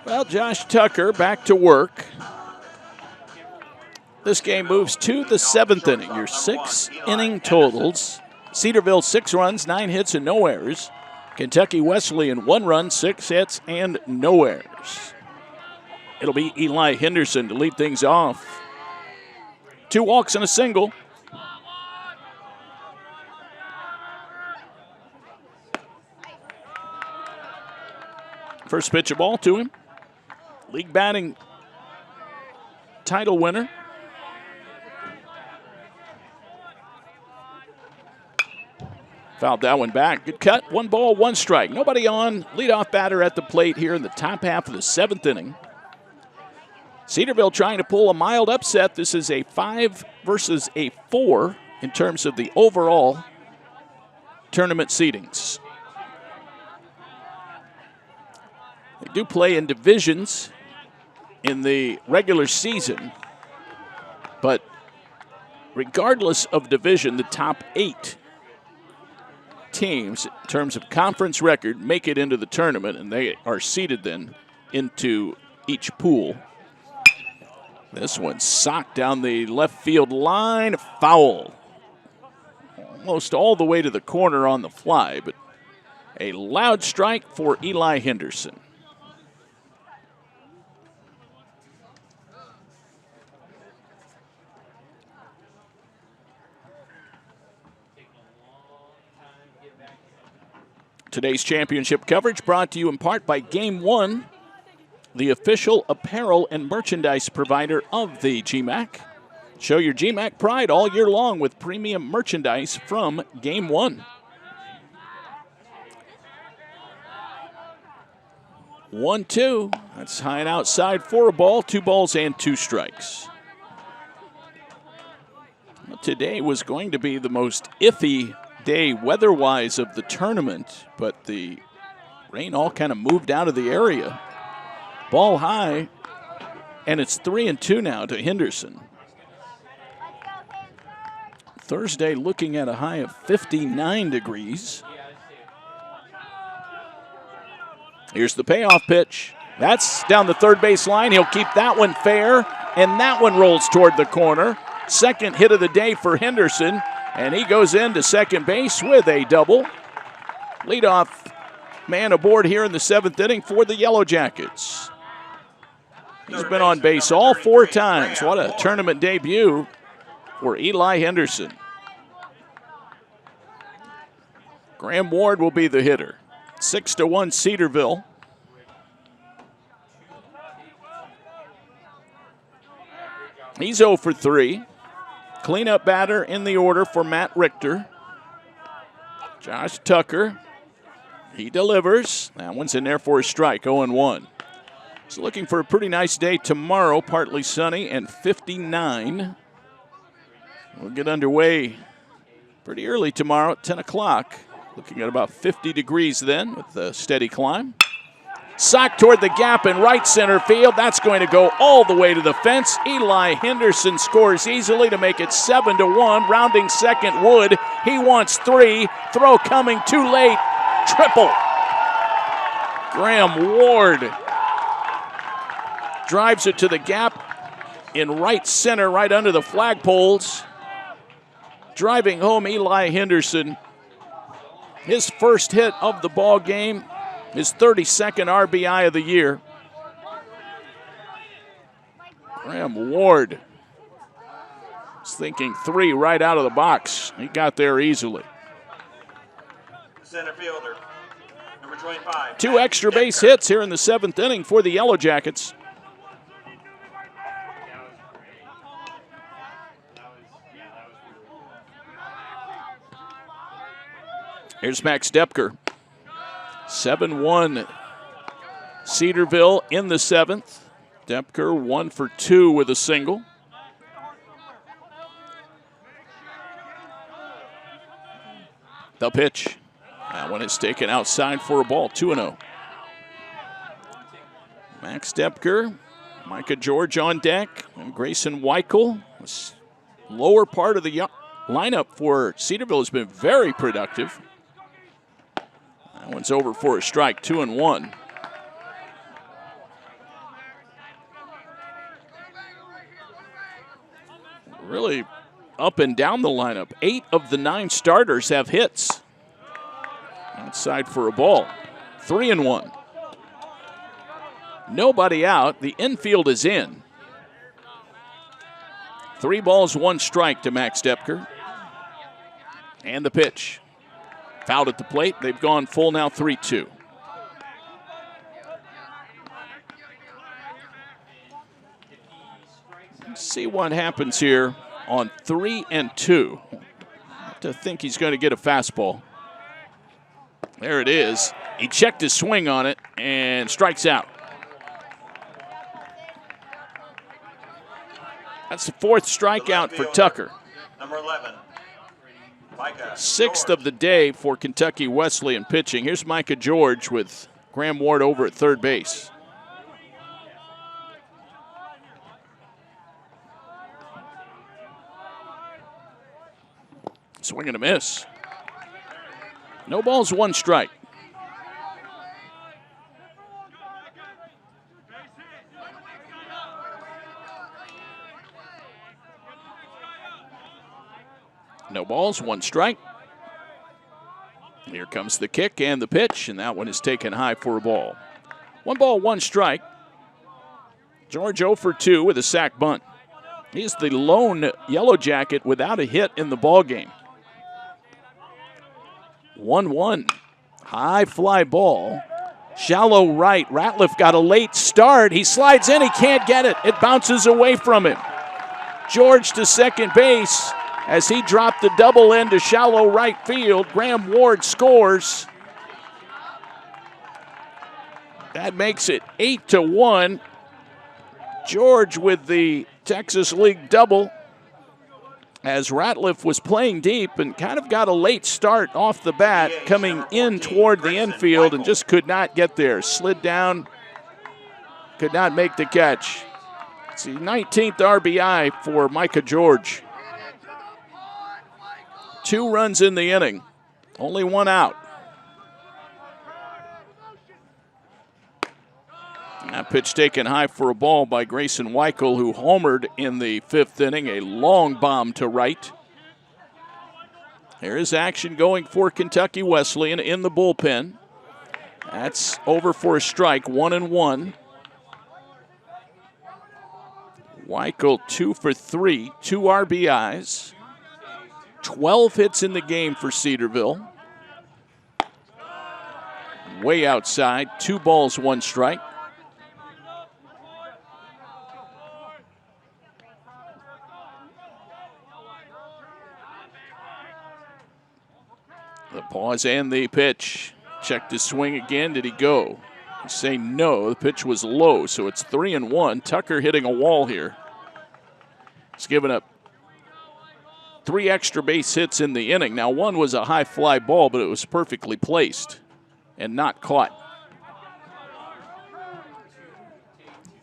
Well, Josh Tucker back to work. This game moves to the 7th inning. Your 6-inning totals. Cedarville 6 runs, 9 hits, and no errors. Kentucky Wesleyan 1 run, 6 hits, and no errors. It'll be Eli Henderson to lead things off. 2 walks and a single. First pitch of ball to him. League batting title winner. Fouled that one back. Good cut. 1 ball, 1 strike. Nobody on. Leadoff batter at the plate here in the top half of the 7th inning. Cedarville trying to pull a mild upset. This is a 5 versus a 4 in terms of the overall tournament seedings. They do play in divisions in the regular season, but regardless of division, the top 8 teams in terms of conference record make it into the tournament, and they are seeded then into each pool. This one socked down the left field line, foul. Almost all the way to the corner on the fly, but a loud strike for Eli Henderson. Today's championship coverage brought to you in part by Game One, the official apparel and merchandise provider of the GMAC. Show your GMAC pride all year long with premium merchandise from Game One. 1-2. That's high and outside for a ball. 2 balls and 2 strikes. Well, today was going to be the most iffy day weather-wise of the tournament, but the rain all kind of moved out of the area. Ball high, and it's 3-2 now to Henderson. Thursday looking at a high of 59 degrees. Here's the payoff pitch. That's down the third base line. He'll keep that one fair, and that one rolls toward the corner. Second hit of the day for Henderson, and he goes into second base with a double. Leadoff man aboard here in the 7th inning for the Yellow Jackets. He's been on base all 4 times. What a tournament debut for Eli Henderson. Graham Ward will be the hitter. 6-1 Cedarville. He's 0 for 3. Cleanup batter in the order for Matt Richter. Josh Tucker. He delivers. That one's in there for a strike, 0-1. He's looking for a pretty nice day tomorrow, partly sunny and 59. We'll get underway pretty early tomorrow at 10 o'clock. Looking at about 50 degrees then with the steady climb. Sock toward the gap in right center field. That's going to go all the way to the fence. Eli Henderson scores easily to make it 7-1. Rounding second Wood. He wants 3. Throw coming too late. Triple. Graham Ward drives it to the gap in right center, right under the flagpoles. Driving home Eli Henderson. His first hit of the ball game, his 32nd RBI of the year. Graham Ward is thinking 3 right out of the box. He got there easily. Center fielder, number 25. 2 extra base hits here in the 7th inning for the Yellow Jackets. Here's Max Depker. 7-1 Cedarville in the 7th. Depker 1 for 2 with a single. The pitch. That one is taken outside for a ball, 2-0. Max Depker, Micah George on deck, and Grayson Weichel. This lower part of the lineup for Cedarville has been very productive. That one's over for a strike, 2-1. Really up and down the lineup. 8 of the 9 starters have hits. Outside for a ball, 3-1. Nobody out. The infield is in. 3 balls, 1 strike to Max Depker. And the pitch. Fouled at the plate. They've gone full now, 3-2. Let's see what happens here on 3-2. I have to think he's going to get a fastball. There it is. He checked his swing on it and strikes out. That's the 4th strikeout for Tucker. Number 11. 6th of the day for Kentucky Wesleyan pitching. Here's Micah George with Graham Ward over at third base. Swing and a miss. No balls, 1 strike. No balls, 1 strike. Here comes the kick and the pitch, and that one is taken high for a ball. 1 ball, 1 strike. George 0 for 2 with a sac bunt. He's the lone Yellow Jacket without a hit in the ballgame. 1-1. High fly ball. Shallow right. Ratliff got a late start. He slides in. He can't get it. It bounces away from him. George to second base as he dropped the double end to shallow right field. Graham Ward scores. That makes it 8-1. George with the Texas League double as Ratliff was playing deep and kind of got a late start off the bat, coming in toward the infield and just could not get there. Slid down, could not make the catch. It's the 19th RBI for Micah George. 2 runs in the inning, only 1 out. That pitch taken high for a ball by Grayson Weichel, who homered in the 5th inning, a long bomb to right. There is action going for Kentucky Wesleyan in the bullpen. That's over for a strike, 1-1. Weichel 2 for 3, 2 RBIs. 12 hits in the game for Cedarville. Way outside, 2 balls, 1 strike. The pause and the pitch. Checked his swing again. Did he go? You say no. The pitch was low, so it's 3-1. Tucker hitting a wall here. He's given up 3 extra base hits in the inning. Now, 1 was a high fly ball, but it was perfectly placed and not caught.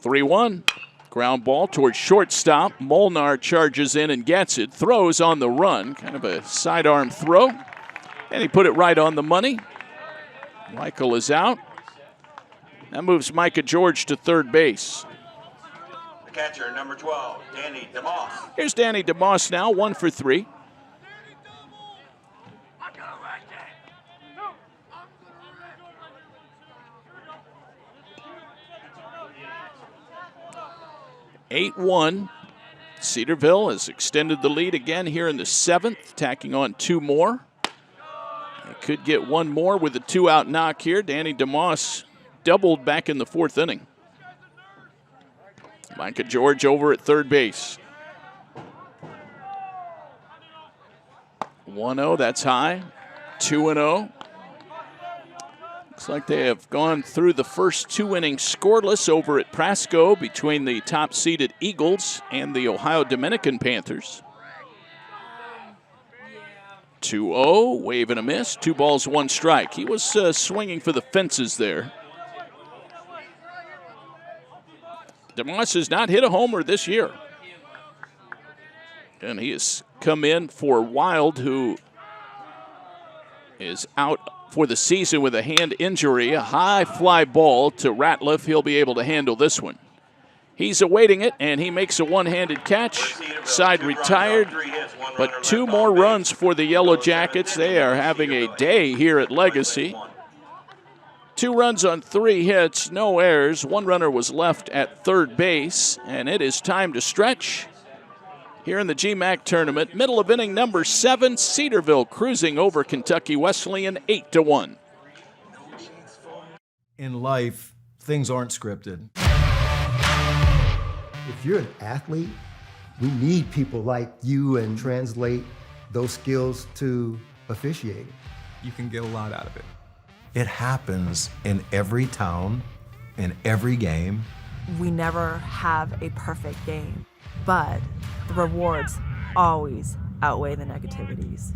3-1. Ground ball towards shortstop. Molnar charges in and gets it. Throws on the run. Kind of a sidearm throw. And he put it right on the money. Michael is out. That moves Micah George to third base. The catcher, number 12, Danny DeMoss. Here's Danny DeMoss now, 1 for 3. (8-1). Cedarville has extended the lead again here in the 7th, tacking on 2 more. They could get 1 more with a 2-out knock here. Danny DeMoss doubled back in the 4th inning. Micah George over at third base. 1-0, that's high. 2-0. Looks like they have gone through the first 2 innings scoreless over at Prasco between the top-seeded Eagles and the Ohio Dominican Panthers. 2-0, wave and a miss. 2 balls, 1 strike. He was swinging for the fences there. DeMoss has not hit a homer this year. And he has come in for Wild, who is out for the season with a hand injury. A high fly ball to Ratliff. He'll be able to handle this one. He's awaiting it, and he makes a one-handed catch. Side retired, but 2 more runs for the Yellow Jackets. They are having a day here at Legacy. 2 runs on 3 hits, no errors. 1 runner was left at third base, and it is time to stretch here in the GMAC tournament. Middle of inning number 7, Cedarville cruising over Kentucky Wesleyan 8-1. In life, things aren't scripted. If you're an athlete, we need people like you and translate those skills to officiating. You can get a lot out of it. It happens in every town, in every game. We never have a perfect game, but the rewards always outweigh the negativities.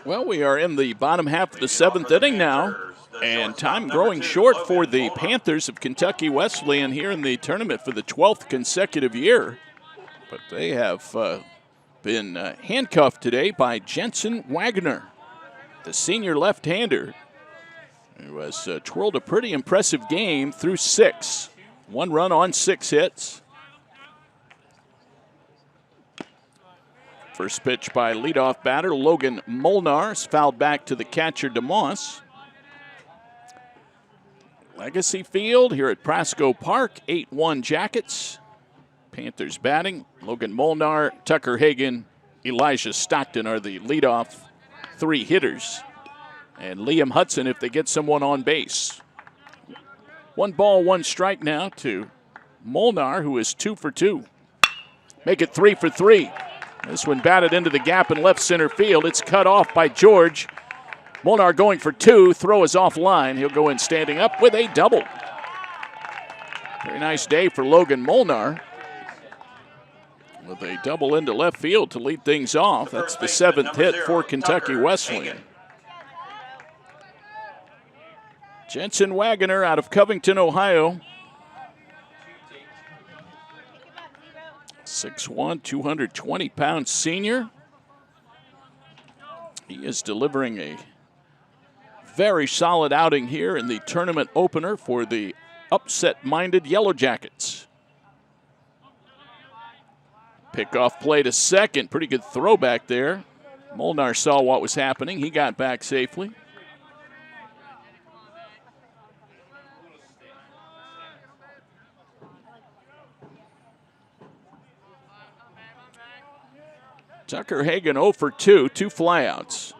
Well, we are in the bottom half of the 7th inning now, and time growing short for the Panthers of Kentucky Wesleyan here in the tournament for the 12th consecutive year. But they have been handcuffed today by Jensen Wagner, the senior left-hander, who has twirled a pretty impressive game through 6. 1 run on 6 hits. First pitch by leadoff batter Logan Molnar is fouled back to the catcher DeMoss. Legacy Field here at Prasco Park, 8-1 Jackets. Panthers batting. Logan Molnar, Tucker Hagan, Elijah Stockton are the leadoff 3 hitters. And Liam Hudson if they get someone on base. 1 ball, 1 strike now to Molnar, who is 2 for 2. Make it 3 for 3. This one batted into the gap in left center field. It's cut off by George. Molnar going for 2. Throw is offline. He'll go in standing up with a double. Very nice day for Logan Molnar, with a double into left field to lead things off. That's the 7th hit for Kentucky Wesleyan. Jensen Wagner out of Covington, Ohio. 6'1", 220-pound senior. He is delivering a very solid outing here in the tournament opener for the upset-minded Yellow Jackets. Pickoff play to second. Pretty good throw back there. Molnar saw what was happening. He got back safely. Tucker Hagan 0 for 2, 2 flyouts.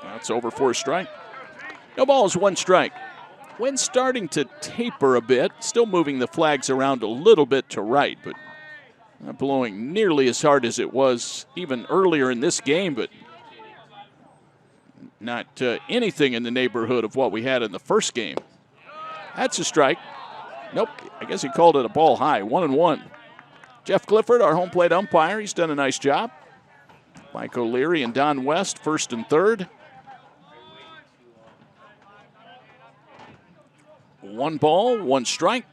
That's over for a strike. No balls, 1 strike. Wind starting to taper a bit, still moving the flags around a little bit to right, but not blowing nearly as hard as it was even earlier in this game, but not anything in the neighborhood of what we had in the first game. That's a strike. Nope, I guess he called it a ball high, 1-1. Jeff Clifford, our home plate umpire, he's done a nice job. Mike O'Leary and Don West, 1st and 3rd. 1 ball, 1 strike.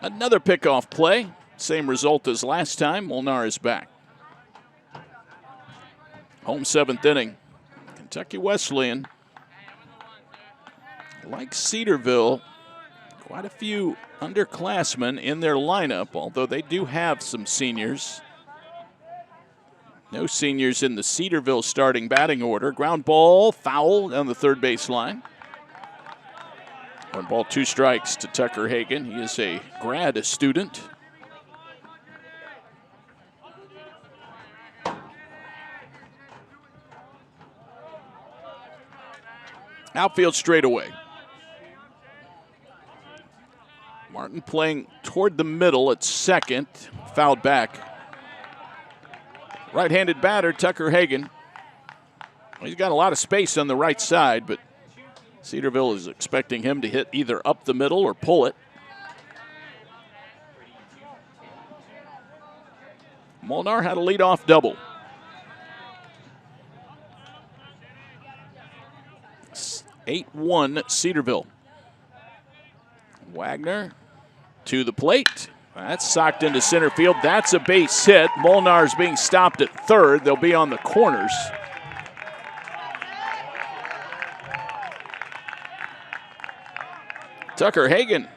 Another pickoff play. Same result as last time. Molnar is back. Home 7th inning. Kentucky Wesleyan, like Cedarville, quite a few underclassmen in their lineup, although they do have some seniors. No seniors in the Cedarville starting batting order. Ground ball, foul down the 3rd base line. 1 ball, 2 strikes to Tucker Hagan. He is a grad student. Outfield straightaway. Martin playing toward the middle at second, fouled back. Right-handed batter, Tucker Hagan. He's got a lot of space on the right side, but Cedarville is expecting him to hit either up the middle or pull it. Molnar had a leadoff double. 8-1 Cedarville. Wagner to the plate. That's socked into center field. That's a base hit. Molnar's being stopped at 3rd. They'll be on the corners. Tucker Hagan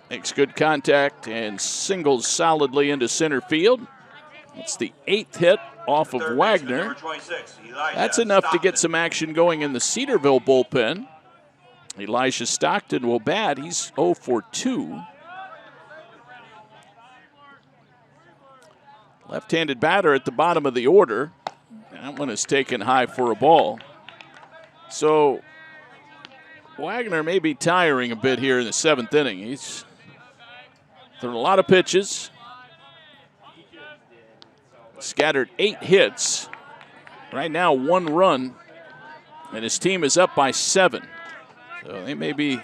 makes good contact and singles solidly into center field. It's the 8th hit off of Wagner. That's enough to get some action going in the Cedarville bullpen. Elijah Stockton will bat. He's 0 for 2. Left-handed batter at the bottom of the order. That one is taken high for a ball. So Wagner may be tiring a bit here in the 7th inning. He's thrown a lot of pitches. Scattered 8 hits. Right now 1 run. And his team is up by 7. So they may be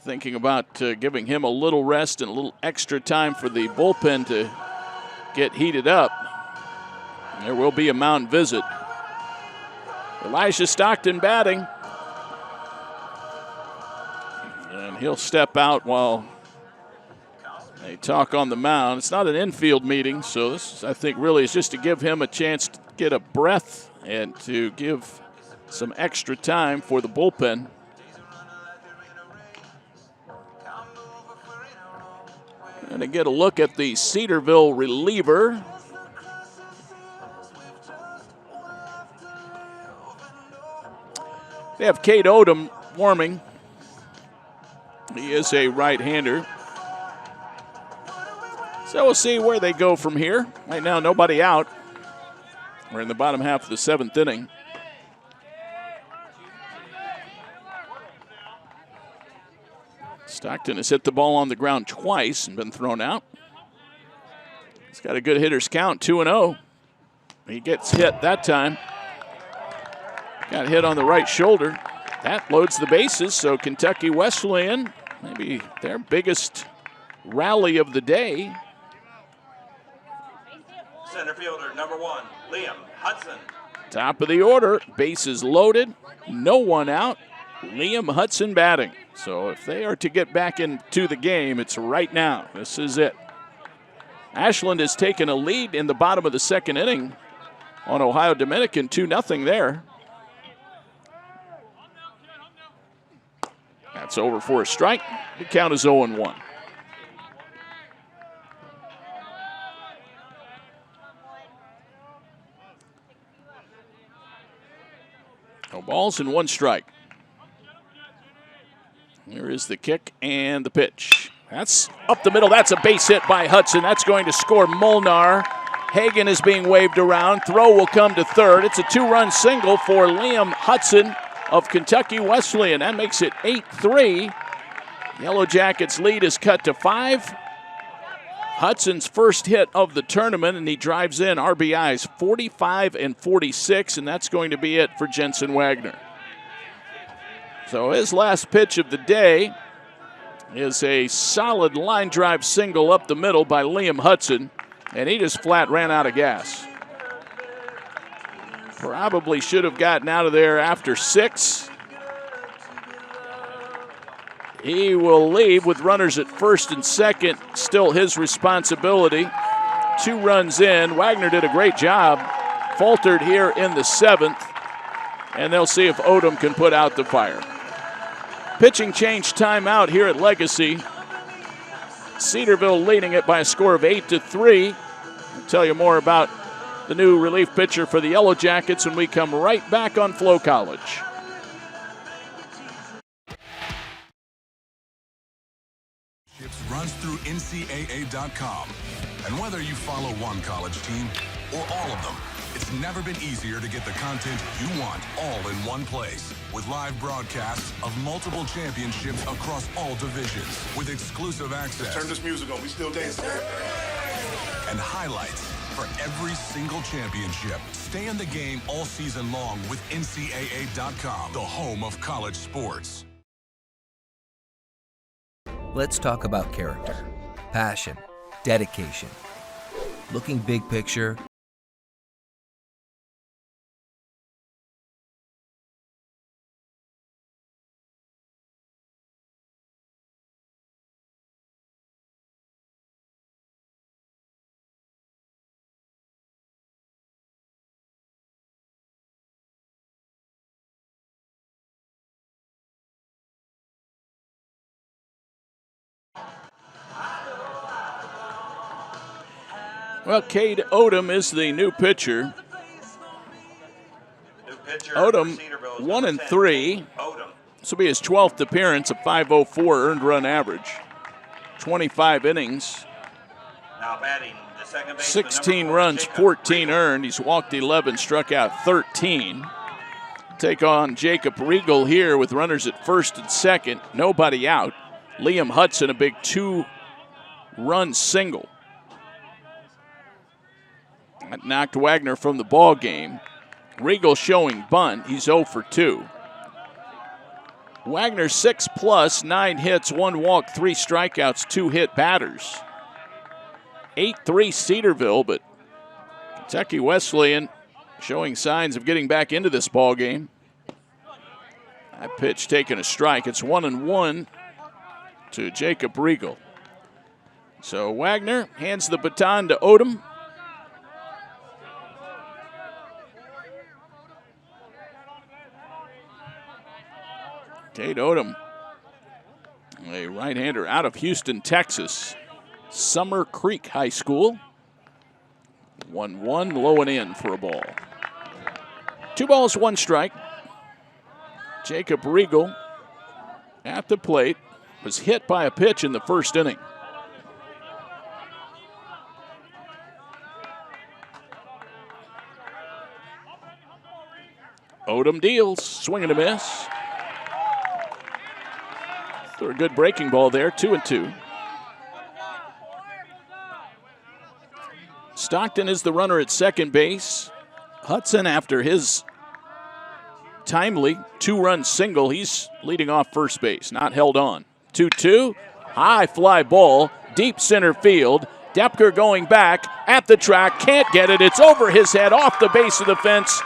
thinking about giving him a little rest and a little extra time for the bullpen to get heated up. There will be a mound visit. Elijah Stockton batting. And he'll step out while they talk on the mound. It's not an infield meeting, so this, I think, really is just to give him a chance to get a breath and to give some extra time for the bullpen. And to get a look at the Cedarville reliever. They have Cade Odom warming. He is a right-hander. So we'll see where they go from here. Right now, nobody out. We're in the bottom half of the 7th inning. Stockton has hit the ball on the ground twice and been thrown out. He's got a good hitter's count, 2-0. He gets hit that time. Got hit on the right shoulder. That loads the bases, so Kentucky Wesleyan, maybe their biggest rally of the day. Center fielder, number 1, Liam Hudson. Top of the order, bases loaded, no one out. Liam Hudson batting. So if they are to get back into the game, it's right now. This is it. Ashland has taken a lead in the bottom of the 2nd inning on Ohio Dominican, 2-0 there. That's over for a strike. The count is 0-1. No balls and 1 strike. Here is the kick and the pitch. That's up the middle. That's a base hit by Hudson. That's going to score Molnar. Hagan is being waved around. Throw will come to third. It's a 2-run single for Liam Hudson of Kentucky Wesleyan. That makes it 8-3. Yellow Jackets lead is cut to 5. Hudson's first hit of the tournament, and he drives in RBIs 45 and 46, and that's going to be it for Jensen Wagner. So his last pitch of the day is a solid line drive single up the middle by Liam Hudson, and he just flat ran out of gas. Probably should have gotten out of there after 6. He will leave with runners at first and second, still his responsibility. 2 runs in. Wagner did a great job. Faltered here in the 7th, and they'll see if Odom can put out the fire. Pitching change timeout here at Legacy. Cedarville leading it by a score of 8-3. I'll tell you more about the new relief pitcher for the Yellow Jackets when we come right back on Flow College. Runs through NCAA.com. And whether you follow one college team or all of them, it's never been easier to get the content you want all in one place. With live broadcasts of multiple championships across all divisions, with exclusive access. Turn this music on, we still dancing. And highlights for every single championship. Stay in the game all season long with NCAA.com, the home of college sports. Let's talk about character, passion, dedication. Looking big picture. Well, Cade Odom is the new pitcher. Odom, 1-3. This will be his 12th appearance, a .504 earned run average. 25 innings. Now batting the second baseman, 16 4, runs, Jacob 14 earned. He's walked 11, struck out 13. Take on Jacob Riegel here with runners at first and second. Nobody out. Liam Hudson, a big 2-run single. That knocked Wagner from the ball game. Riegel showing bunt. He's 0 for 2. Wagner 6+, 9 hits, 1 walk, 3 strikeouts, 2 hit batters. 8-3 Cedarville, but Kentucky Wesleyan showing signs of getting back into this ball game. That pitch taking a strike. It's 1-1 to Jacob Riegel. So Wagner hands the baton to Odom. Tate Odom, a right-hander out of Houston, Texas. Summer Creek High School. 1-1, low and in for a ball. 2 balls, 1 strike. Jacob Riegel at the plate was hit by a pitch in the first inning. Odom deals, swing and a miss. Threw a good breaking ball there, 2-2. Stockton is the runner at second base. Hudson, after his timely 2-run single, he's leading off first base, not held on. 2-2, high fly ball, deep center field. Depker going back at the track, can't get it. It's over his head, off the base of the fence.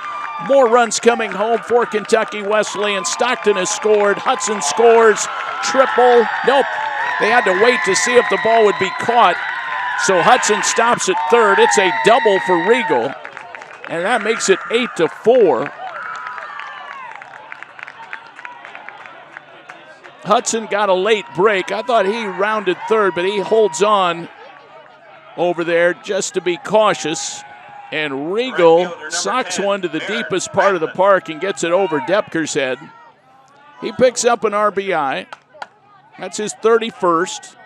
More runs coming home for Kentucky Wesleyan. Stockton has scored. Hudson scores. Triple. Nope. They had to wait to see if the ball would be caught. So Hudson stops at third. It's a double for Riegel. And that makes it 8-4. Hudson got a late break. I thought he rounded third, but he holds on over there just to be cautious. And Riegel socks one to the deepest part of the park and gets it over Depker's head. He picks up an RBI. That's his 31st.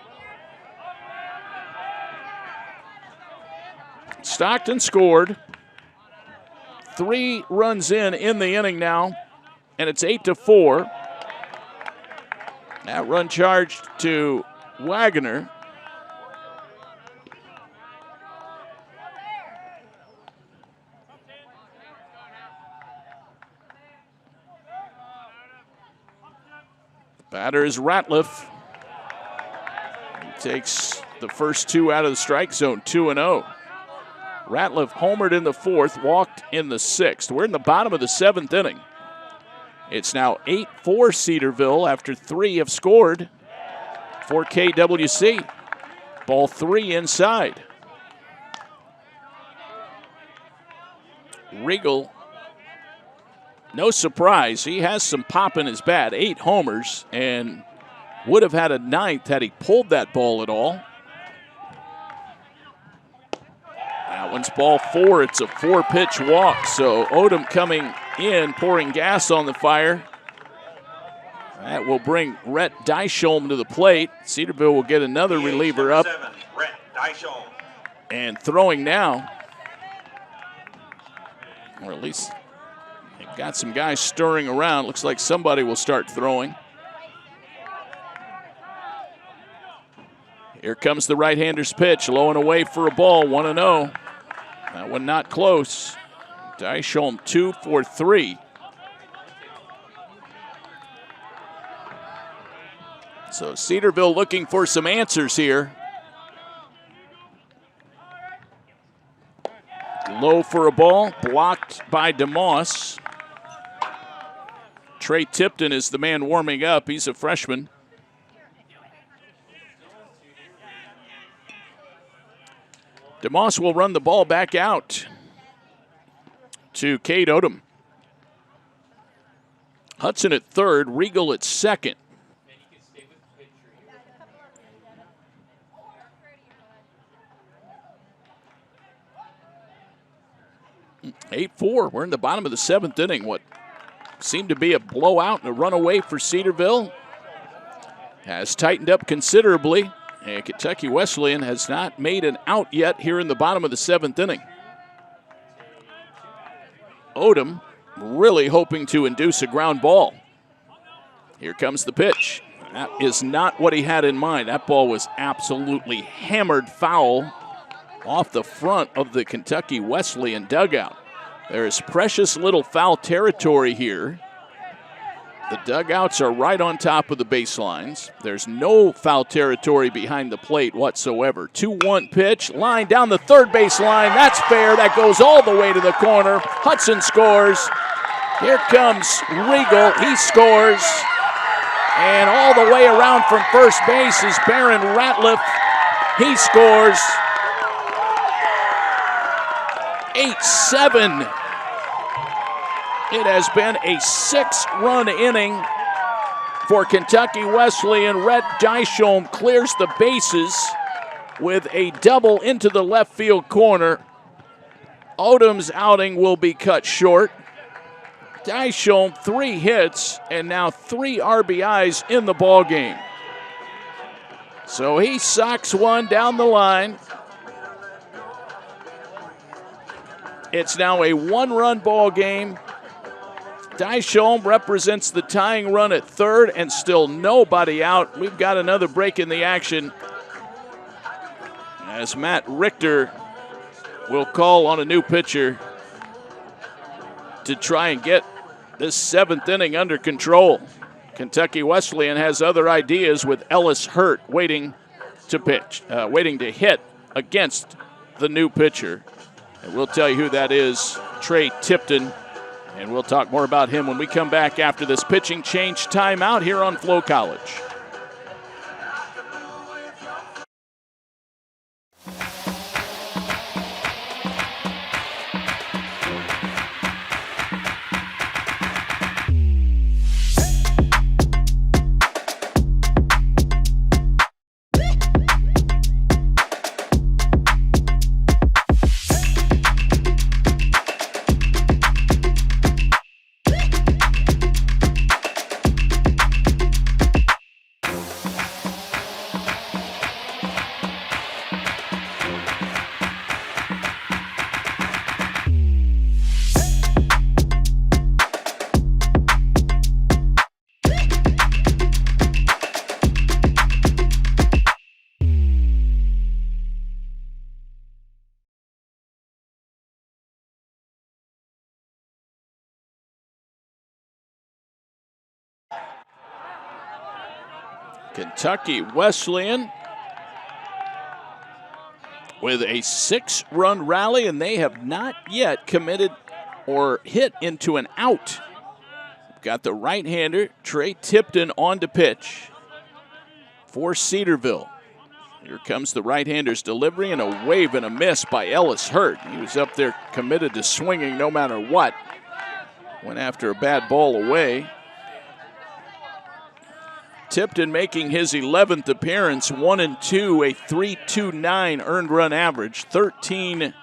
Stockton scored. 3 runs in the inning now, and it's 8-4. That run charged to Wagner. Batter is Ratliff. He takes the first 2 out of the strike zone, 2-0. Ratliff homered in the 4th, walked in the 6th. We're in the bottom of the 7th inning. It's now 8-4 Cedarville after 3 have scored for KWC. Ball 3 inside. Riegel, no surprise, he has some pop in his bat. 8 homers and would have had a 9th had he pulled that ball at all. That one's ball 4. It's a 4-pitch walk. So Odom coming in, pouring gas on the fire. That will bring Rhett Dysholm to the plate. Cedarville will get another reliever up. 7, Rhett Dysholm. And throwing now. Or at least they've got some guys stirring around. Looks like somebody will start throwing. Here comes the right-hander's pitch, low and away for a ball, 1-0. That one not close. Dysholm 2 for 3. So Cedarville looking for some answers here. Low for a ball, blocked by DeMoss. Trey Tipton is the man warming up. He's a freshman. DeMoss will run the ball back out to Cade Odom. Hudson at third, Riegel at second. 8-4. We're in the bottom of the 7th inning. What seemed to be a blowout and a runaway for Cedarville has tightened up considerably. And Kentucky Wesleyan has not made an out yet here in the bottom of the 7th inning. Odom really hoping to induce a ground ball. Here comes the pitch. That is not what he had in mind. That ball was absolutely hammered foul off the front of the Kentucky Wesleyan dugout. There is precious little foul territory here. The dugouts are right on top of the baselines. There's no foul territory behind the plate whatsoever. 2-1 pitch, line down the third base line. That's fair. That goes all the way to the corner. Hudson scores. Here comes Regal. He scores. And all the way around from first base is Baron Ratliff. He scores. 8-7. It has been a 6-run inning for Kentucky Wesleyan. Rhett Dysholm clears the bases with a double into the left field corner. Odom's outing will be cut short. Dysholm 3 hits and now 3 RBIs in the ballgame. So he socks one down the line. It's now a 1-run ball game. Dysholm represents the tying run at third and still nobody out. We've got another break in the action as Matt Richter will call on a new pitcher to try and get this 7th inning under control. Kentucky Wesleyan has other ideas with Ellis Hurt waiting to hit against the new pitcher. And we'll tell you who that is, Trey Tipton. And we'll talk more about him when we come back after this pitching change timeout here on Flow College. Kentucky Wesleyan with a 6-run rally, and they have not yet committed or hit into an out. Got the right-hander, Trey Tipton, on to pitch for Cedarville. Here comes the right-hander's delivery and a wave and a miss by Ellis Hurt. He was up there committed to swinging no matter what. Went after a bad ball away. Tipton making his 11th appearance, 1-2, a 3.29 earned run average, 13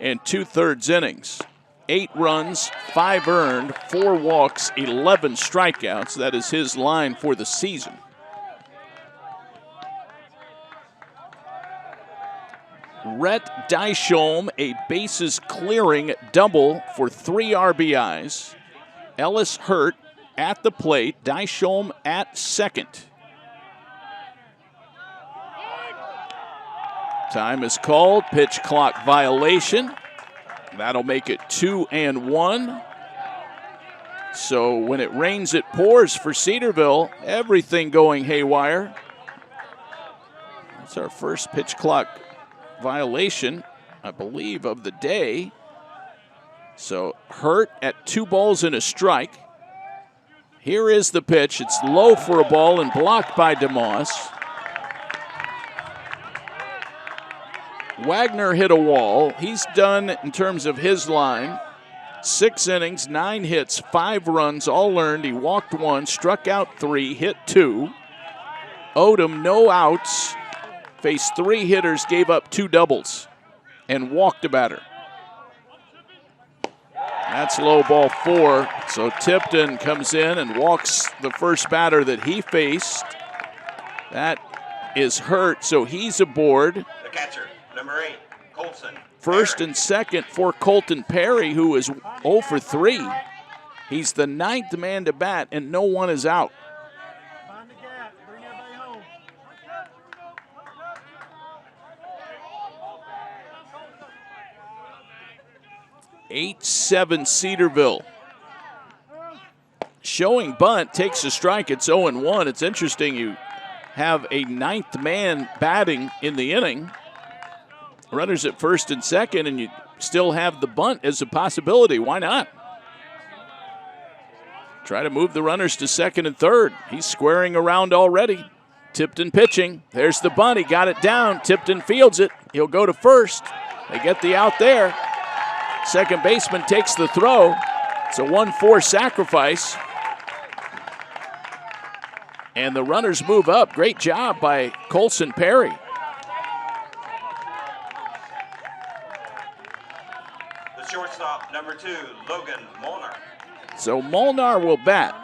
2/3 innings. 8 runs, 5 earned, 4 walks, 11 strikeouts. That is his line for the season. Rhett Dysholm, a bases clearing double for 3 RBIs. Ellis Hurt at the plate, Dysholm at second. Time is called, pitch clock violation. That'll make it 2-1. So when it rains, it pours for Cedarville. Everything going haywire. That's our first pitch clock violation, I believe, of the day. So Hurt at 2 balls and a strike. Here is the pitch. It's low for a ball and blocked by DeMoss. Wagner hit a wall. He's done in terms of his line. 6 innings, 9 hits, 5 runs, all earned. He walked 1, struck out 3, hit 2. Odom, no outs. Faced 3 hitters, gave up 2 doubles, and walked a batter. That's low, ball 4. So Tipton comes in and walks the first batter that he faced. That is Hurt, so he's aboard. The catcher, number 8, Colson. First and second for Colton Perry, who is 0 for 3. He's the 9th man to bat, and no one is out. 8-7 Cedarville. showing bunt, takes a strike. It's 0-1. It's interesting you have a ninth man batting in the inning. Runners at first and second, and you still have the bunt as a possibility. Why not? Try to move the runners to second and third. He's squaring around already. Tipton pitching. There's the bunt. He got it down. Tipton fields it. He'll go to first. They get the out there. Second baseman takes the throw. It's a 1-4 sacrifice. And the runners move up. Great job by Colson Perry. The shortstop, number 2, Logan Molnar. So Molnar will bat.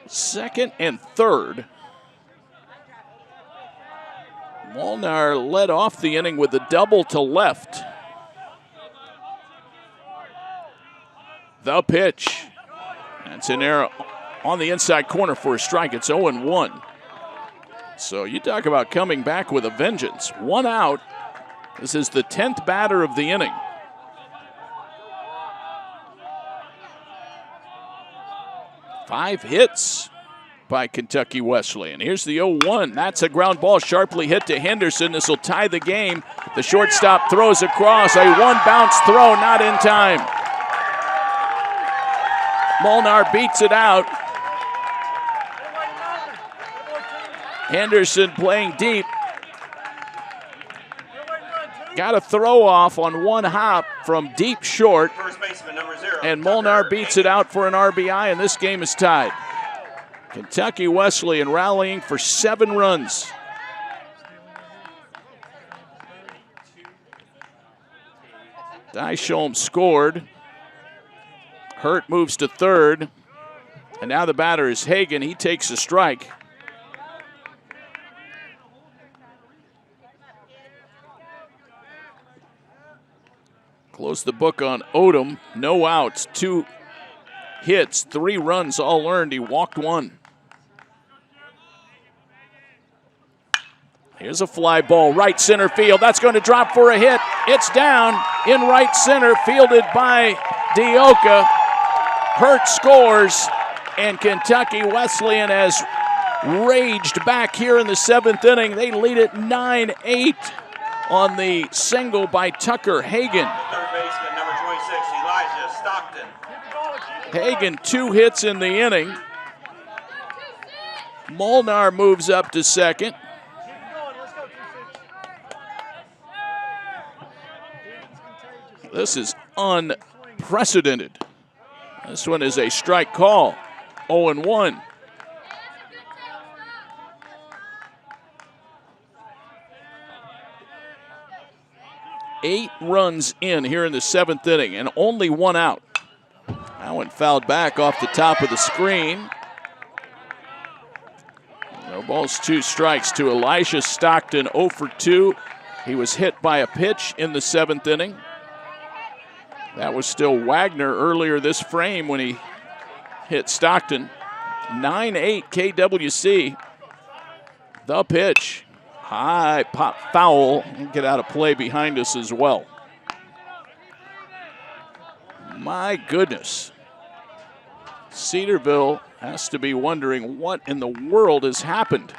Second and third. Molnar led off the inning with a double to left. The pitch. That's an error on the inside corner for a strike. It's 0-1. So you talk about coming back with a vengeance. 1 out. This is the 10th batter of the inning. Five hits by Kentucky Wesleyan. Here's the 0-1. That's a ground ball sharply hit to Henderson. This will tie the game. The shortstop throws across. A one-bounce throw, not in time. Molnar beats it out. Henderson playing deep. Got a throw off on one hop from deep short. First baseman, number 0. And Molnar beats it out for an RBI, and this game is tied. Kentucky Wesleyan rallying for 7 runs. Dysholm scored. Hurt moves to third. And now the batter is Hagan. He takes a strike. Close the book on Odom. No outs, 2 hits, 3 runs all earned. He walked 1. Here's a fly ball, right center field. That's going to drop for a hit. It's down in right center, fielded by Dioka. Hurt scores, and Kentucky Wesleyan has raged back here in the 7th inning. They lead it 9-8 on the single by Tucker Hagan. Third baseman, number 26, Elijah Stockton. Hagan 2 hits in the inning. Molnar moves up to second. This is unprecedented. This one is a strike call. 0-1. Eight runs in here in the 7th inning and only 1 out. That one fouled back off the top of the screen. No balls, 2 strikes to Elijah Stockton, 0 for 2. He was hit by a pitch in the 7th inning. That was still Wagner earlier this frame when he hit Stockton. 9-8 KWC. The pitch. High pop foul. Get out of play behind us as well. My goodness. Cedarville has to be wondering what in the world has happened.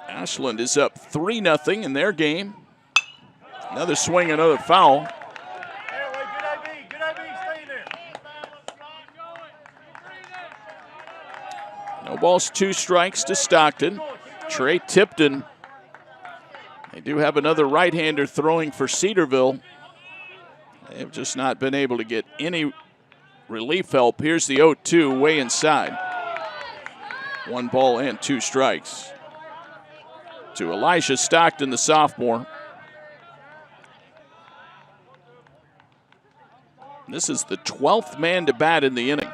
Ashland is up 3-0 in their game. Another swing, another foul. No balls, 2 strikes to Stockton. Trey Tipton. They do have another right-hander throwing for Cedarville. They've just not been able to get any relief help. Here's the 0-2 way inside. 1 ball and 2 strikes to Elijah Stockton, the sophomore. This is the 12th man to bat in the inning.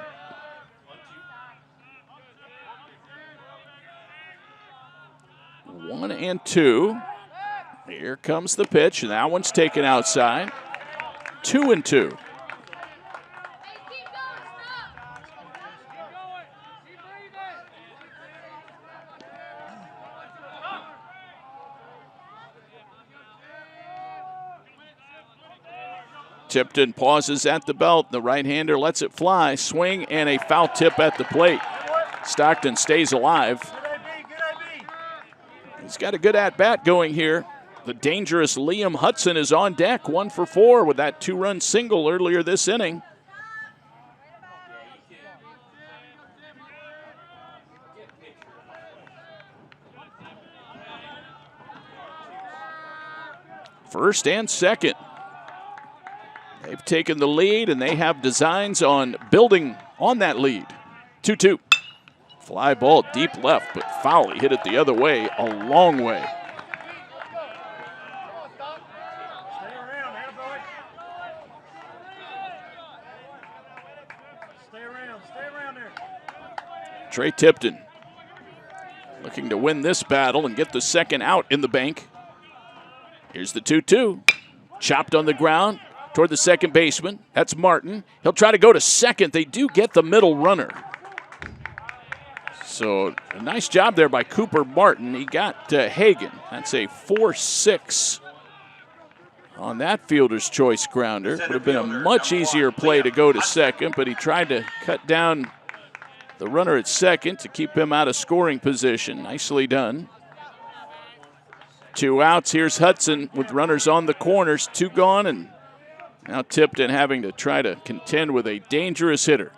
1-2. Here comes the pitch, and that one's taken outside. 2-2. Tipton pauses at the belt. The right-hander lets it fly. Swing and a foul tip at the plate. Stockton stays alive. He's got a good at-bat going here. The dangerous Liam Hudson is on deck, 1 for 4 with that 2-run single earlier this inning. First and second. They've taken the lead, and they have designs on building on that lead. 2-2. Fly ball deep left, but foul. He hit it the other way, a long way. Trey Tipton looking to win this battle and get the second out in the bank. Here's the 2-2. Chopped on the ground toward the second baseman. That's Martin. He'll try to go to second. They do get the middle runner. So a nice job there by Cooper Martin. He got Hagan. That's a 4-6 on that fielder's choice grounder. Would have been a much easier play to go to second, but he tried to cut down the runner at second to keep him out of scoring position. Nicely done. 2 outs. Here's Hudson with runners on the corners. 2 gone, and now Tipton having to try to contend with a dangerous hitter.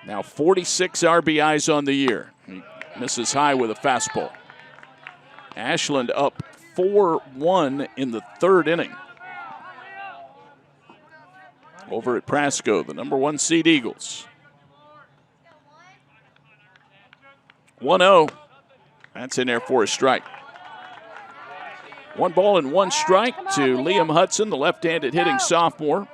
Now 46 RBIs on the year. He misses high with a fastball. Ashland up 4-1 in the 3rd inning. Over at Prasco, the number 1 seed Eagles. 1-0. That's in there for a strike. 1 ball and 1 strike to Liam Hudson, the left-handed hitting sophomore.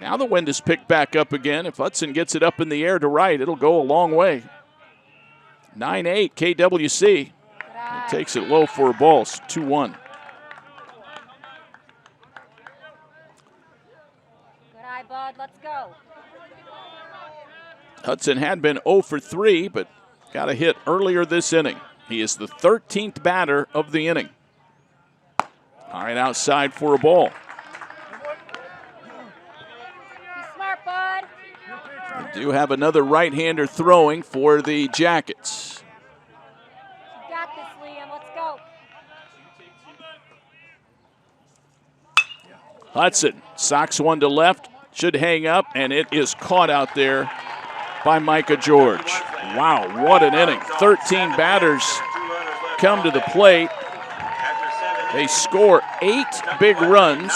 Now the wind is picked back up again. If Hudson gets it up in the air to right, it'll go a long way. 9-8 KWC. It takes it low for a ball. It's 2-1. Good eye, bud. Let's go. Hudson had been 0 for 3, but got a hit earlier this inning. He is the 13th batter of the inning. All right, outside for a ball. Be smart, bud. We do have another right-hander throwing for the Jackets. You got this, Liam. Let's go. Hudson socks one to left, should hang up, and it is caught out there by Micah George. Wow, what an inning. 13 batters come to the plate. They score 8 big runs.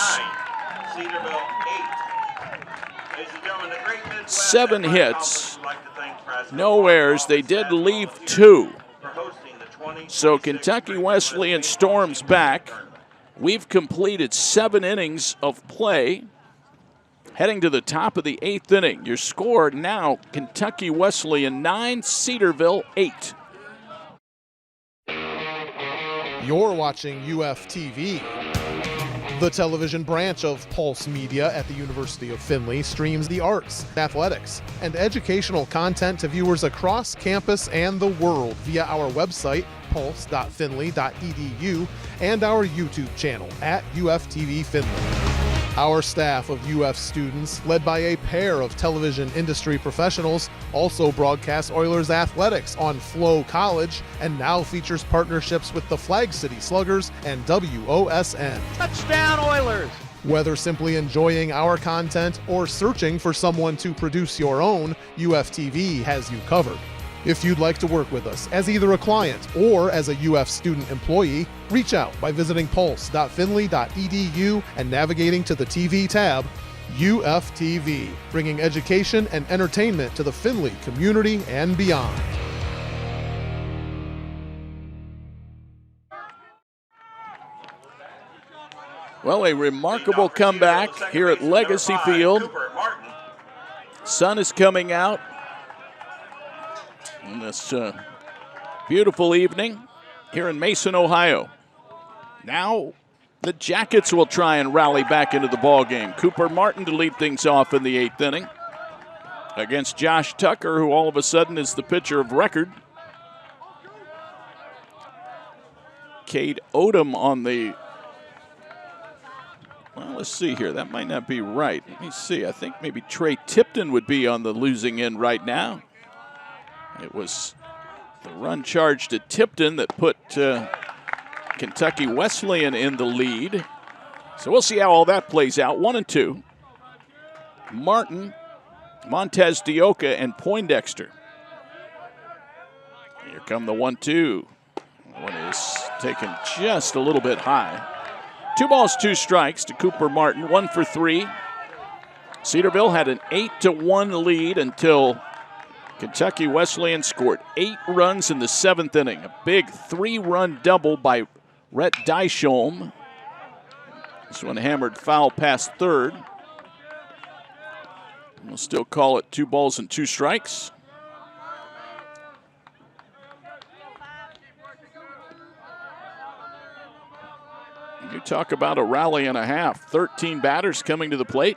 7 hits, no errors. They did leave 2. So Kentucky Wesleyan storms back. We've completed 7 innings of play. Heading to the top of the 8th inning. Your score now, Kentucky Wesleyan 9, Cedarville 8. You're watching UFTV. The television branch of Pulse Media at the University of Findlay streams the arts, athletics, and educational content to viewers across campus and the world via our website, pulse.findlay.edu, and our YouTube channel at UFTV Findlay. Our staff of UF students, led by a pair of television industry professionals, also broadcasts Oilers athletics on Flow College and now features partnerships with the Flag City Sluggers and WOSN. Touchdown Oilers! Whether simply enjoying our content or searching for someone to produce your own, UFTV has you covered. If you'd like to work with us as either a client or as a UF student employee, reach out by visiting pulse.findlay.edu and navigating to the TV tab. UFTV, bringing education and entertainment to the Findlay community and beyond. Well, a remarkable comeback here at Legacy Field. Sun is coming out on this beautiful evening here in Mason, Ohio. Now the Jackets will try and rally back into the ball game. Cooper Martin to lead things off in the 8th inning against Josh Tucker, who all of a sudden is the pitcher of record. Cade Odom on the Well, let's see here. That might not be right. Let me see. I think maybe Trey Tipton would be on the losing end right now. It was the run charge to Tipton that put Kentucky Wesleyan in the lead. So we'll see how all that plays out. 1-2. Martin, Montez Dioka, and Poindexter. Here come the 1-2. One is taken just a little bit high. 2 balls, 2 strikes to Cooper Martin, 1 for 3. Cedarville had an 8-1 lead until Kentucky Wesleyan scored 8 runs in the 7th inning. A big 3-run double by Rhett Dysholm. This one hammered foul past third. We'll still call it 2 balls and 2 strikes. You talk about a rally and a half. 13 batters coming to the plate.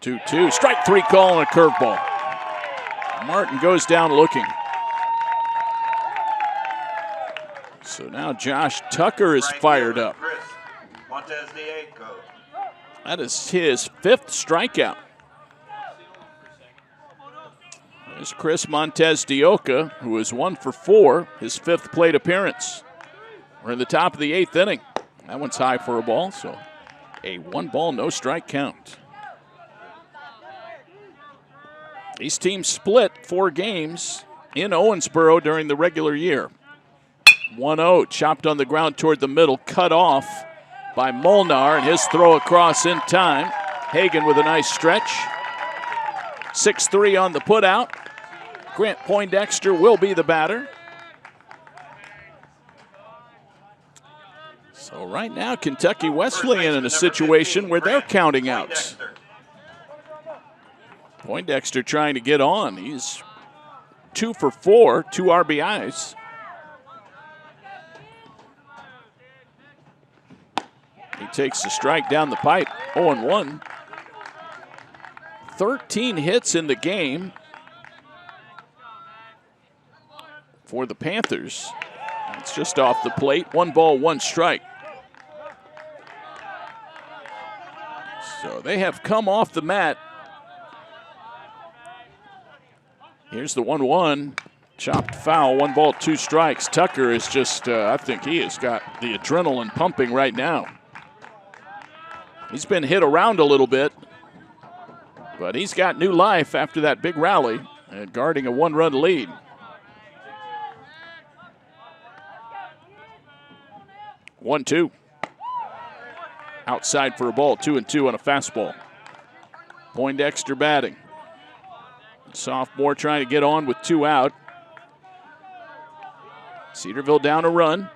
2-2. Strike 3 call and a curveball. Martin goes down looking. So now Josh Tucker is fired up. That is his 5th strikeout. There's Chris Montez Dioka, who is 1 for 4, his 5th plate appearance. We're in the top of the 8th inning. That one's high for a ball, so a 1 ball, no strike count. These teams split 4 games in Owensboro during the regular year. 1-0, chopped on the ground toward the middle, cut off by Molnar, and his throw across in time. Hagan with a nice stretch. 6-3 on the putout. Grant Poindexter will be the batter. So right now, Kentucky Wesleyan in a situation where they're counting outs. Poindexter trying to get on. He's 2 for 4, 2 RBIs. He takes the strike down the pipe, 0-1. 13 hits in the game for the Panthers. It's just off the plate, 1 ball, 1 strike. So they have come off the mat. Here's the 1-1, chopped foul, 1 ball, 2 strikes. Tucker is just, I think he has got the adrenaline pumping right now. He's been hit around a little bit, but he's got new life after that big rally and guarding a 1-run lead. One, 2. Outside for a ball, 2-2 on a fastball. Poindexter batting. Sophomore trying to get on with 2 out. Cedarville down a run.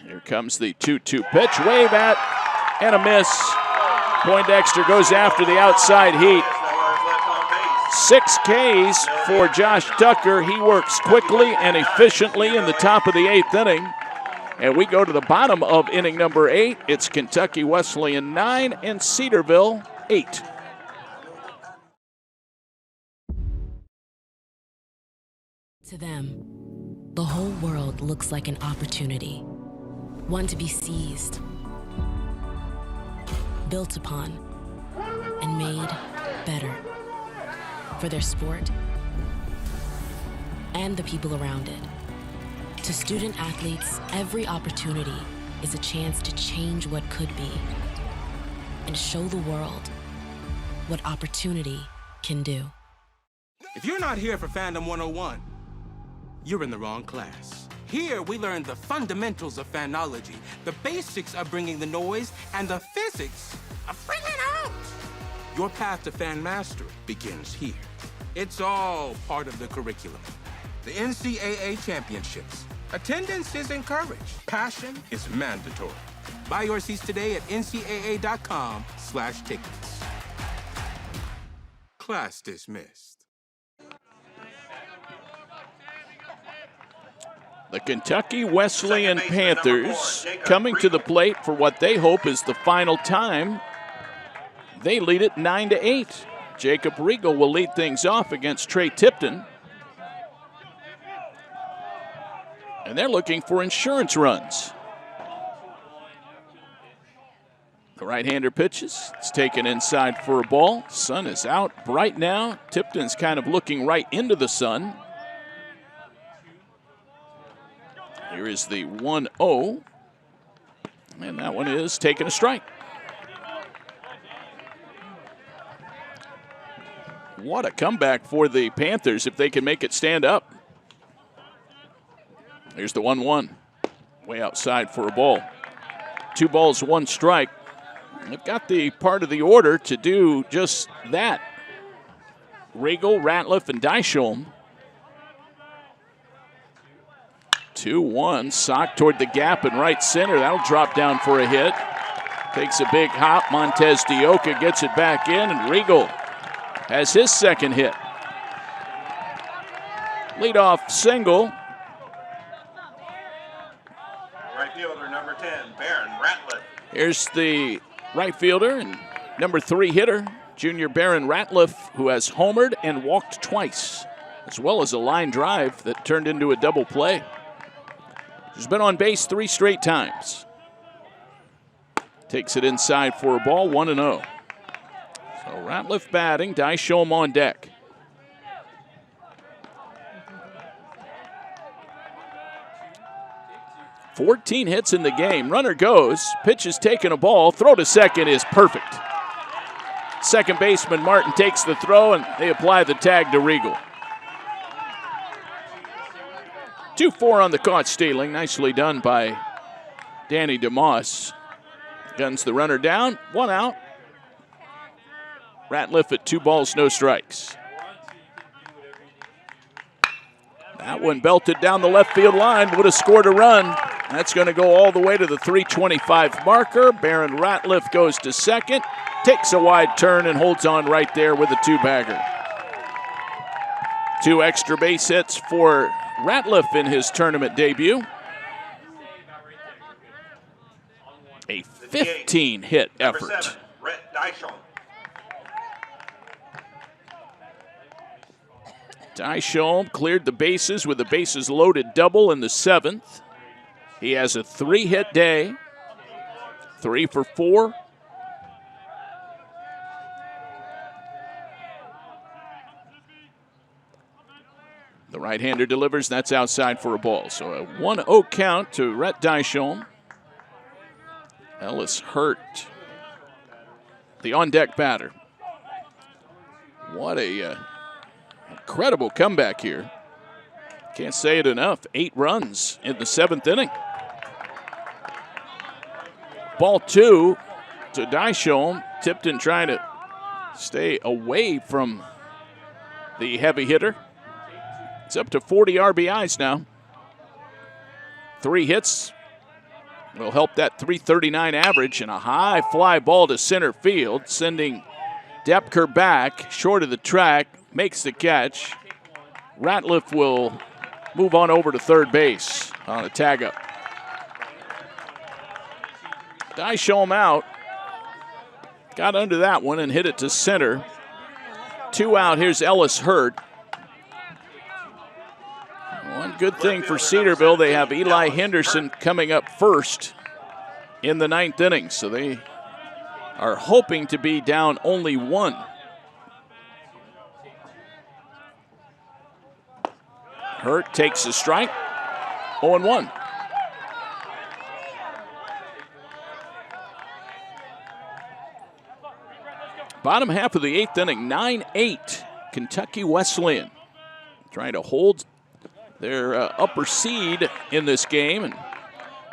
Here comes the 2-2 pitch. Wave at and a miss. Poindexter goes after the outside heat. 6 Ks for Josh Tucker. He works quickly and efficiently in the top of the 8th inning. And we go to the bottom of inning number 8. It's Kentucky Wesleyan 9 and Cedarville 8. To them, the whole world looks like an opportunity, one to be seized, built upon, and made better for their sport and the people around it. To student athletes, every opportunity is a chance to change what could be and show the world what opportunity can do. If you're not here for Fandom 101, you're in the wrong class. Here, we learn the fundamentals of fanology, the basics of bringing the noise, and the physics of bringing out. Your path to fan mastery begins here. It's all part of the curriculum. The NCAA championships. Attendance is encouraged. Passion is mandatory. Buy your seats today at ncaa.com/tickets. Class dismissed. The Kentucky Wesleyan Panthers coming to the plate for what they hope is the final time. They lead it 9-8. Jacob Riegel will lead things off against Trey Tipton. And they're looking for insurance runs. The right-hander pitches. It's taken inside for a ball. Sun is out bright now. Tipton's kind of looking right into the sun. Here is the 1-0. And that one is taking a strike. What a comeback for the Panthers if they can make it stand up. Here's the 1-1. Way outside for a ball. 2 balls, 1 strike. They've got the part of the order to do just that. Regal, Ratliff, and Dysholm. 2-1. Sock toward the gap in right center. That'll drop down for a hit. Takes a big hop. Montez Dioka gets it back in, and Regal has his second hit. Leadoff single. Right fielder number 10, Baron Ratliff. Here's the right fielder and number 3 hitter, junior Baron Ratliff, who has homered and walked twice, as well as a line drive that turned into a double play. He's been on base 3 straight times. Takes it inside for a ball, 1-0. So Ratliff batting, Dysholm on deck. "14 hits in the game. Runner goes. Pitch is taking a ball. Throw to second is perfect. Second baseman Martin takes the throw, and they apply the tag to Regal. 2-4 on the caught stealing. Nicely done by Danny DeMoss. Guns the runner down. 1 out. Ratliff at 2 balls, no strikes. That one belted down the left field line. Would have scored a run. That's going to go all the way to the 325 marker. Baron Ratliff goes to second. Takes a wide turn and holds on right there with a 2-bagger. 2 extra base hits for Ratliff in his tournament debut. A 15-hit effort. Number 7, Rhett Dysholm. Dysholm cleared the bases with a bases loaded double in the 7th. He has a 3-hit day, 3 for 4. The right-hander delivers, that's outside for a ball. So a 1-0 count to Rhett Dysholm. Ellis Hurt, the on-deck batter. What a incredible comeback here. Can't say it enough. 8 runs in the 7th inning. Ball 2 to Dysholm. Tipton trying to stay away from the heavy hitter. It's up to 40 RBIs now. 3 hits will help that 339 average, and a high fly ball to center field, sending Depker back short of the track, makes the catch. Ratliff will move on over to third base on a tag up. Dysholm out. Got under that one and hit it to center. 2 out. Here's Ellis Hurt. One good thing for Cedarville, they have Eli Henderson coming up first in the 9th inning, so they are hoping to be down only 1. Hurt takes a strike. 0-1. Bottom half of the 8th inning, 9-8. Kentucky Wesleyan trying to hold their upper seed in this game and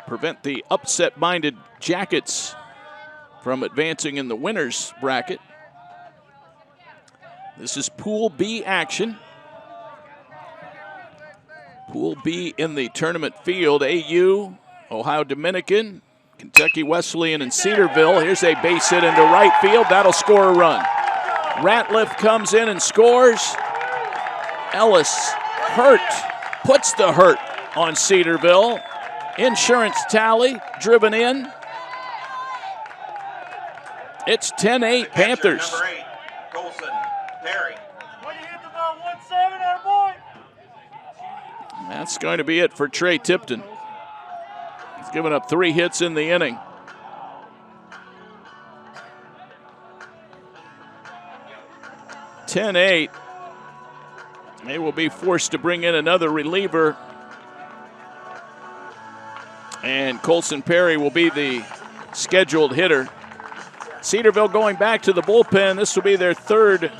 prevent the upset-minded Jackets from advancing in the winners bracket. This is Pool B action. Pool B in the tournament field, AU, Ohio Dominican, Kentucky Wesleyan, and Cedarville. Here's a base hit into right field. That'll score a run. Ratliff comes in and scores. Ellis Hurt puts the hurt on Cedarville. Insurance tally driven in. It's 10-8 Panthers. Number 8, Colson Perry. That's going to be it for Trey Tipton. He's given up 3 hits in the inning. 10-8. They will be forced to bring in another reliever. And Colson Perry will be the scheduled hitter. Cedarville going back to the bullpen. This will be their third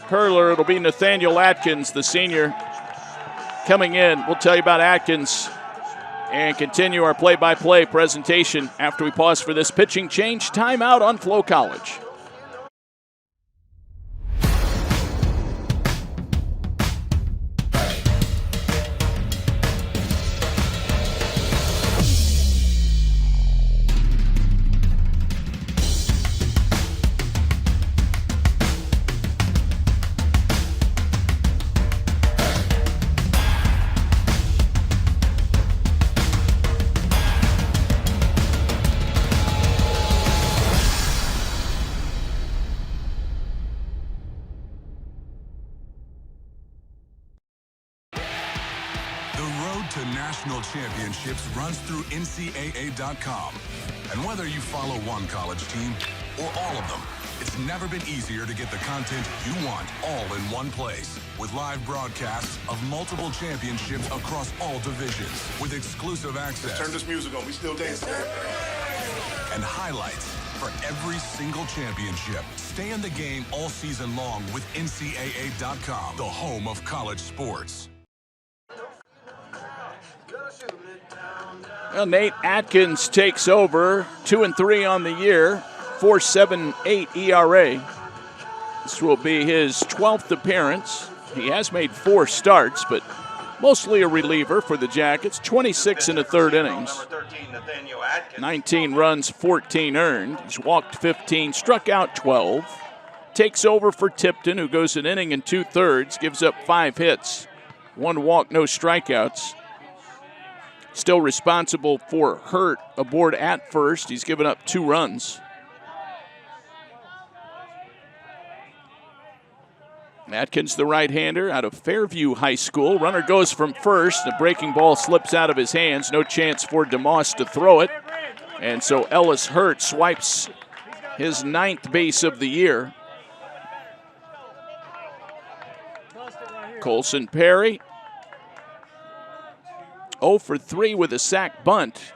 hurler. It'll be Nathaniel Atkins, the senior, coming in. We'll tell you about Atkins and continue our play-by-play presentation after we pause for this pitching change timeout on Flow College. Championships runs through NCAA.com. And whether you follow one college team or all of them, it's never been easier to get the content you want all in one place. With live broadcasts of multiple championships across all divisions, with exclusive access. Turn this music on, we still dancing. And highlights for every single championship. Stay in the game all season long with NCAA.com, the home of college sports. Well, Nate Atkins takes over, 2-3 on the year, 4.78 ERA. This will be his 12th appearance. He has made 4 starts, but mostly a reliever for the Jackets. 26 in the third innings. 19 runs, 14 earned. He's walked 15, struck out 12. Takes over for Tipton, who goes an inning and 2/3, gives up 5 hits, 1 walk, no strikeouts. Still responsible for Hurt aboard at first. He's given up 2 runs. Atkins, the right-hander, out of Fairview High School. Runner goes from first. The breaking ball slips out of his hands. No chance for DeMoss to throw it. And so Ellis Hurt swipes his 9th base of the year. Colson Perry, 0 for 3 with a sac bunt.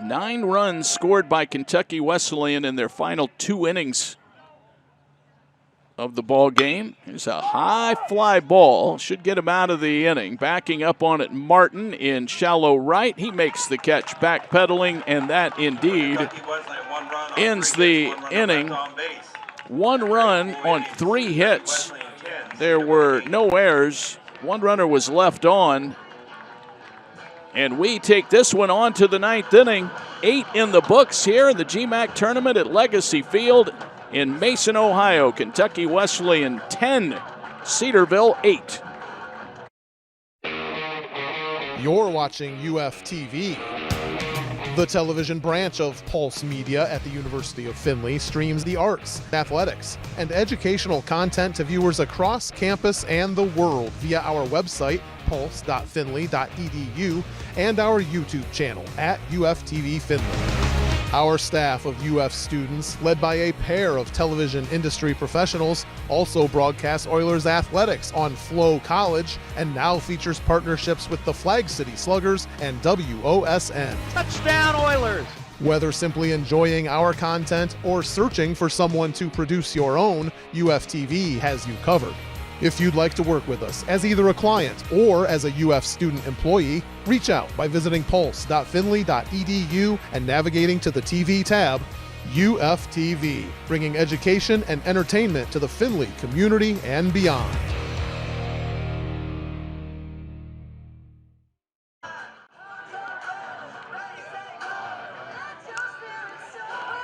9 runs scored by Kentucky Wesleyan in their final 2 innings of the ball game. Here's a high fly ball. Should get him out of the inning. Backing up on it, Martin in shallow right. He makes the catch, backpedaling, and that indeed ends the inning. 1 run on 3 hits. There were no errors. 1 runner was left on. And we take this one on to the 9th inning. 8 in the books here in the GMAC tournament at Legacy Field in Mason, Ohio. Kentucky Wesleyan 10, Cedarville 8. You're watching UFTV. The television branch of Pulse Media at the University of Findlay streams the arts, athletics, and educational content to viewers across campus and the world via our website, pulse.findlay.edu, and our YouTube channel at UFTV Findlay. Our staff of UF students, led by a pair of television industry professionals, also broadcasts Oilers athletics on Flow College and now features partnerships with the Flag City Sluggers and WOSN. Touchdown Oilers! Whether simply enjoying our content or searching for someone to produce your own, UFTV has you covered. If you'd like to work with us as either a client or as a UF student employee, reach out by visiting pulse.findlay.edu and navigating to the TV tab. UFTV, bringing education and entertainment to the Findlay community and beyond.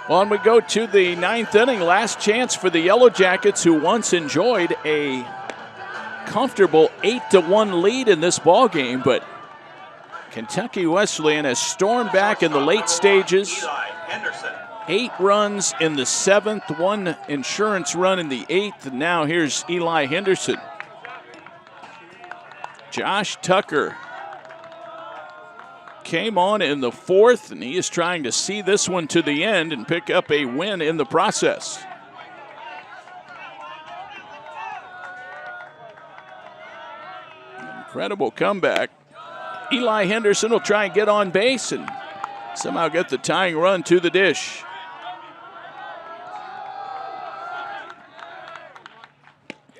On we go to the 9th inning. Last chance for the Yellow Jackets, who once enjoyed a comfortable 8-1 lead in this ball game, but Kentucky Wesleyan has stormed back in the late stages. 8 runs in the 7th, 1 insurance run in the 8th, and now here's Eli Henderson. Josh Tucker came on in the 4th, and he is trying to see this one to the end and pick up a win in the process. Incredible comeback. Eli Henderson will try and get on base and somehow get the tying run to the dish.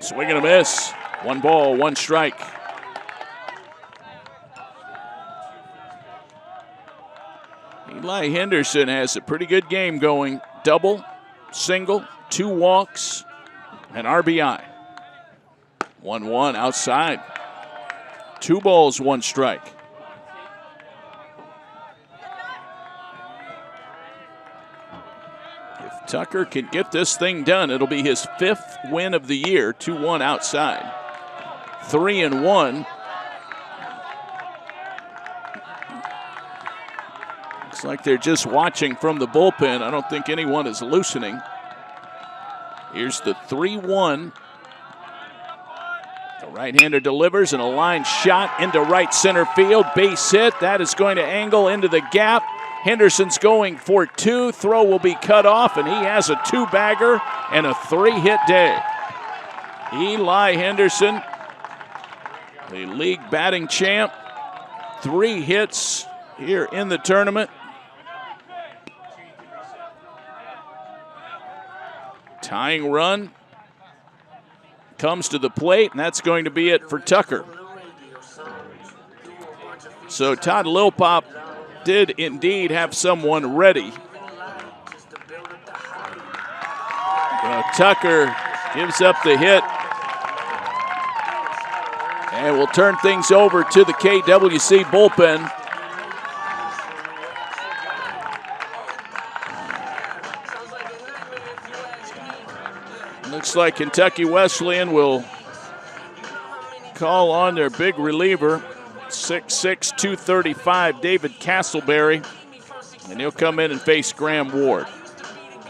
Swing and a miss. 1 ball, 1 strike. Eli Henderson has a pretty good game going. Double, single, 2 walks, and RBI. 1-1 outside. 2 balls, 1 strike. If Tucker can get this thing done, it'll be his 5th win of the year. 2-1 outside. 3-1. Looks like they're just watching from the bullpen. I don't think anyone is loosening. Here's the 3-1. The right-hander delivers and a line shot into right center field. Base hit. That is going to angle into the gap. Henderson's going for 2. Throw will be cut off, and he has a 2-bagger and a 3-hit day. Eli Henderson, the league batting champ, 3 hits here in the tournament. Tying run comes to the plate, and that's going to be it for Tucker. So Todd Lilpop did indeed have someone ready. Tucker gives up the hit. And we'll turn things over to the KWC bullpen. Looks like Kentucky Wesleyan will call on their big reliever, 6'6", 235, David Castleberry, and he'll come in and face Graham Ward.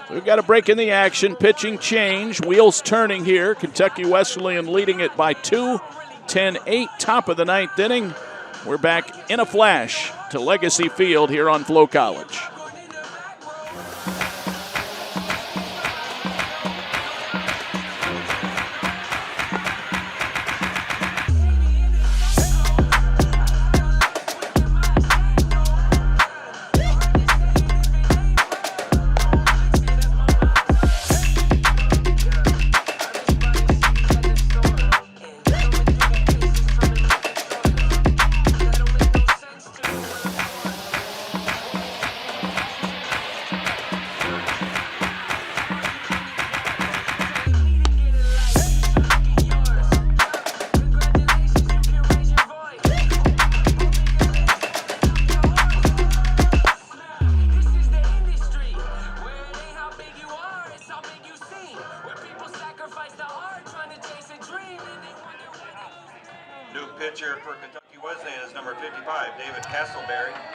So we've got a break in the action, pitching change, wheels turning here. Kentucky Wesleyan leading it by 2, 10-8, top of the 9th inning. We're back in a flash to Legacy Field here on Flow College.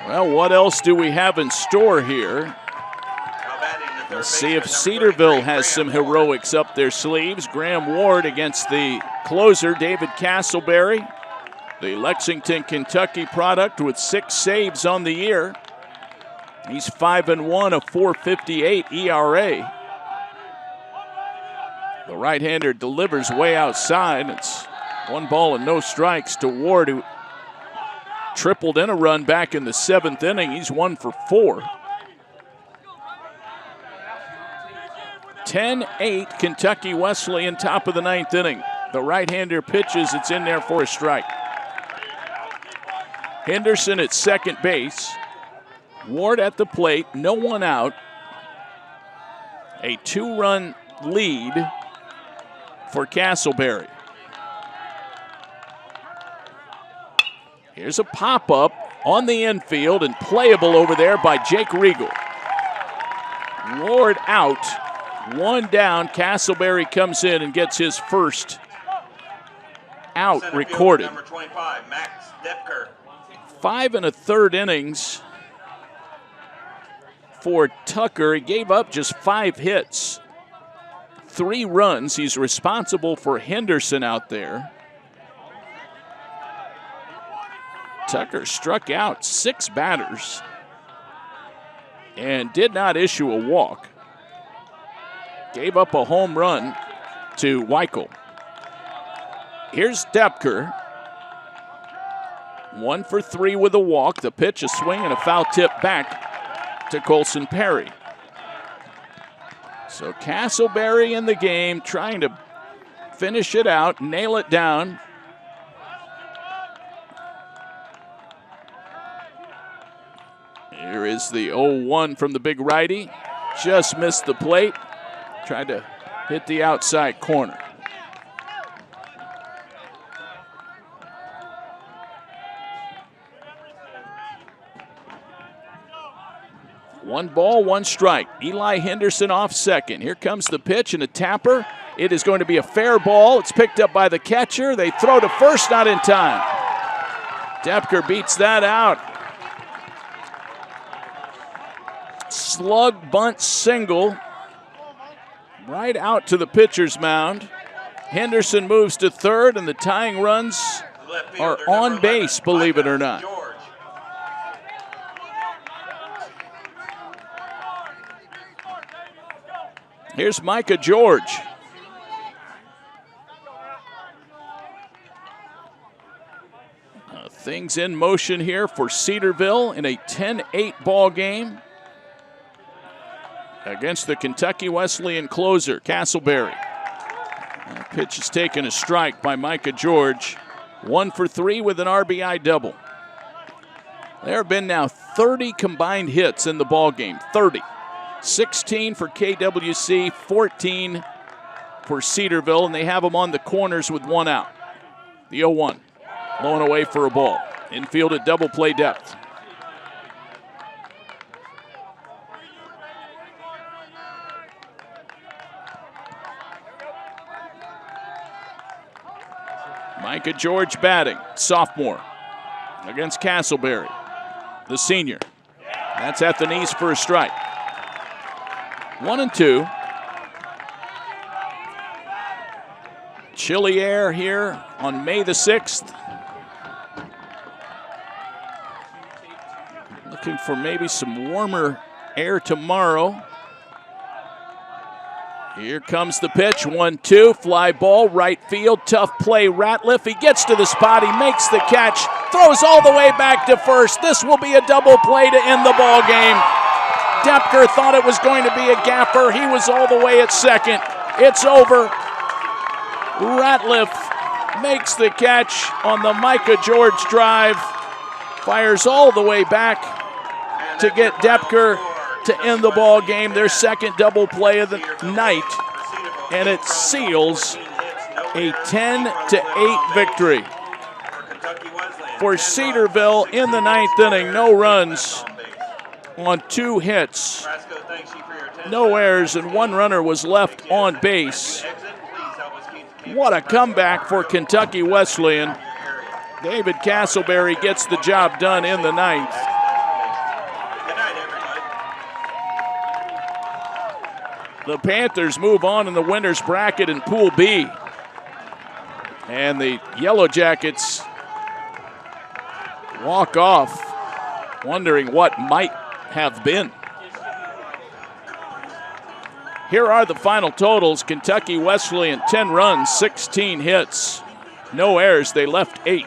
Well, what else do we have in store here? Let's see if Cedarville has some heroics up their sleeves. Graham Ward against the closer, David Castleberry, the Lexington, Kentucky product with 6 saves on the year. He's 5-1, a 4.58 ERA. The right-hander delivers way outside. It's 1 ball and no strikes to Ward, who tripled in a run back in the 7th inning. He's 1 for 4. 10-8, Kentucky Wesleyan, top of the 9th inning. The right-hander pitches, it's in there for a strike. Henderson at second base. Ward at the plate, no one out. A 2-run lead for Castleberry. Here's a pop-up on the infield and playable over there by Jake Regal. Ward out, 1 down. Castleberry comes in and gets his first out recorded. Number 25, Max Depker. 5 1/3 innings for Tucker. He gave up just 5 hits, 3 runs. He's responsible for Henderson out there. Tucker struck out 6 batters and did not issue a walk. Gave up a home run to Weichel. Here's Depker. 1 for 3 with a walk. The pitch, a swing, and a foul tip back to Colson Perry. So Castleberry in the game, trying to finish it out, nail it down. Here is the 0-1 from the big righty. Just missed the plate. Tried to hit the outside corner. One ball, one strike. Eli Henderson off second. Here comes the pitch and a tapper. It is going to be a fair ball. It's picked up by the catcher. They throw to first, not in time. Depker beats that out. Slug bunt single right out to the pitcher's mound. Henderson moves to third, and the tying runs are on base, believe it or not. Here's Micah George. Things in motion here for Cedarville in a 10-8 ball game against the Kentucky Wesleyan closer, Castleberry. That pitch is taken a strike by Micah George. 1 for 3 with an RBI double. There have been now 30 combined hits in the ball game. 30. 16 for KWC, 14 for Cedarville, and they have them on the corners with 1 out. The 0-1, blown away for a ball. Infield at double play depth. Micah George batting, sophomore, against Castleberry, the senior. That's at the knees for a strike. 1-2. Chilly air here on May the 6th. Looking for maybe some warmer air tomorrow. Here comes the pitch, 1-2, fly ball, right field, tough play, Ratliff. He gets to the spot, he makes the catch, throws all the way back to first. This will be a double play to end the ball game. Depker thought it was going to be a gapper. He was all the way at second. It's over. Ratliff makes the catch on the Micah George drive. Fires all the way back to get Depker to end the ball game. Their second double play of the night. And it seals a 10-8 victory for Cedarville in the 9th inning. No runs on 2 hits, no errors, and 1 runner was left on base. What a comeback for Kentucky Wesleyan. David Castleberry gets the job done in the 9th. The Panthers move on in the winner's bracket in Pool B. And the Yellow Jackets walk off, wondering what might have been. Here are the final totals. Kentucky Wesleyan, 10 runs, 16 hits, no errors, they left 8.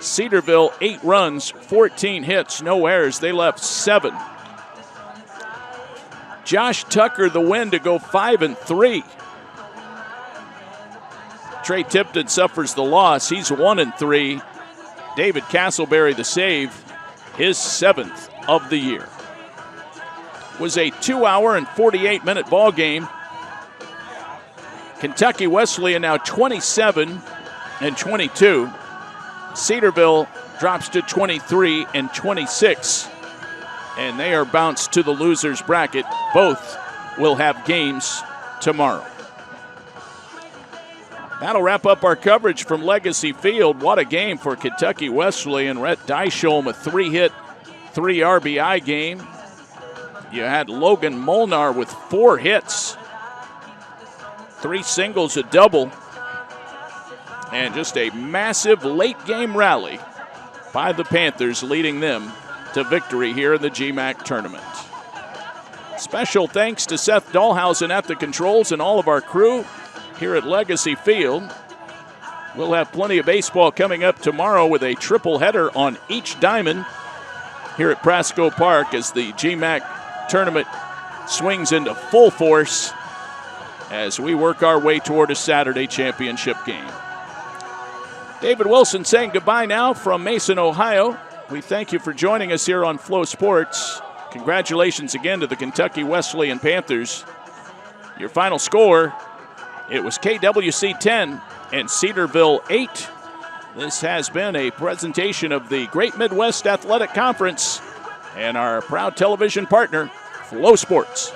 Cedarville, 8 runs, 14 hits, no errors, they left 7. Josh Tucker the win to go 5-3. Trey Tipton suffers the loss, he's 1-3. David Castleberry the save, his 7th of the year. Was a 2-hour and 48-minute ball game. Kentucky Wesleyan now 27-22. Cedarville drops to 23-26. And they are bounced to the losers bracket. Both will have games tomorrow. That'll wrap up our coverage from Legacy Field. What a game for Kentucky Wesleyan. Rhett Dysholm, a 3-hit, 3 RBI game. You had Logan Molnar with 4 hits, 3 singles, a double, and just a massive late game rally by the Panthers, leading them to victory here in the GMAC tournament. Special thanks to Seth Dahlhausen at the controls and all of our crew here at Legacy Field. We'll have plenty of baseball coming up tomorrow with a triple header on each diamond here at Prasco Park as the GMAC tournament swings into full force as we work our way toward a Saturday championship game. David Wilson saying goodbye now from Mason, Ohio. We thank you for joining us here on Flow Sports. Congratulations again to the Kentucky Wesleyan Panthers. Your final score, it was KWC 10 and Cedarville 8. This has been a presentation of the Great Midwest Athletic Conference and our proud television partner, Flow Sports.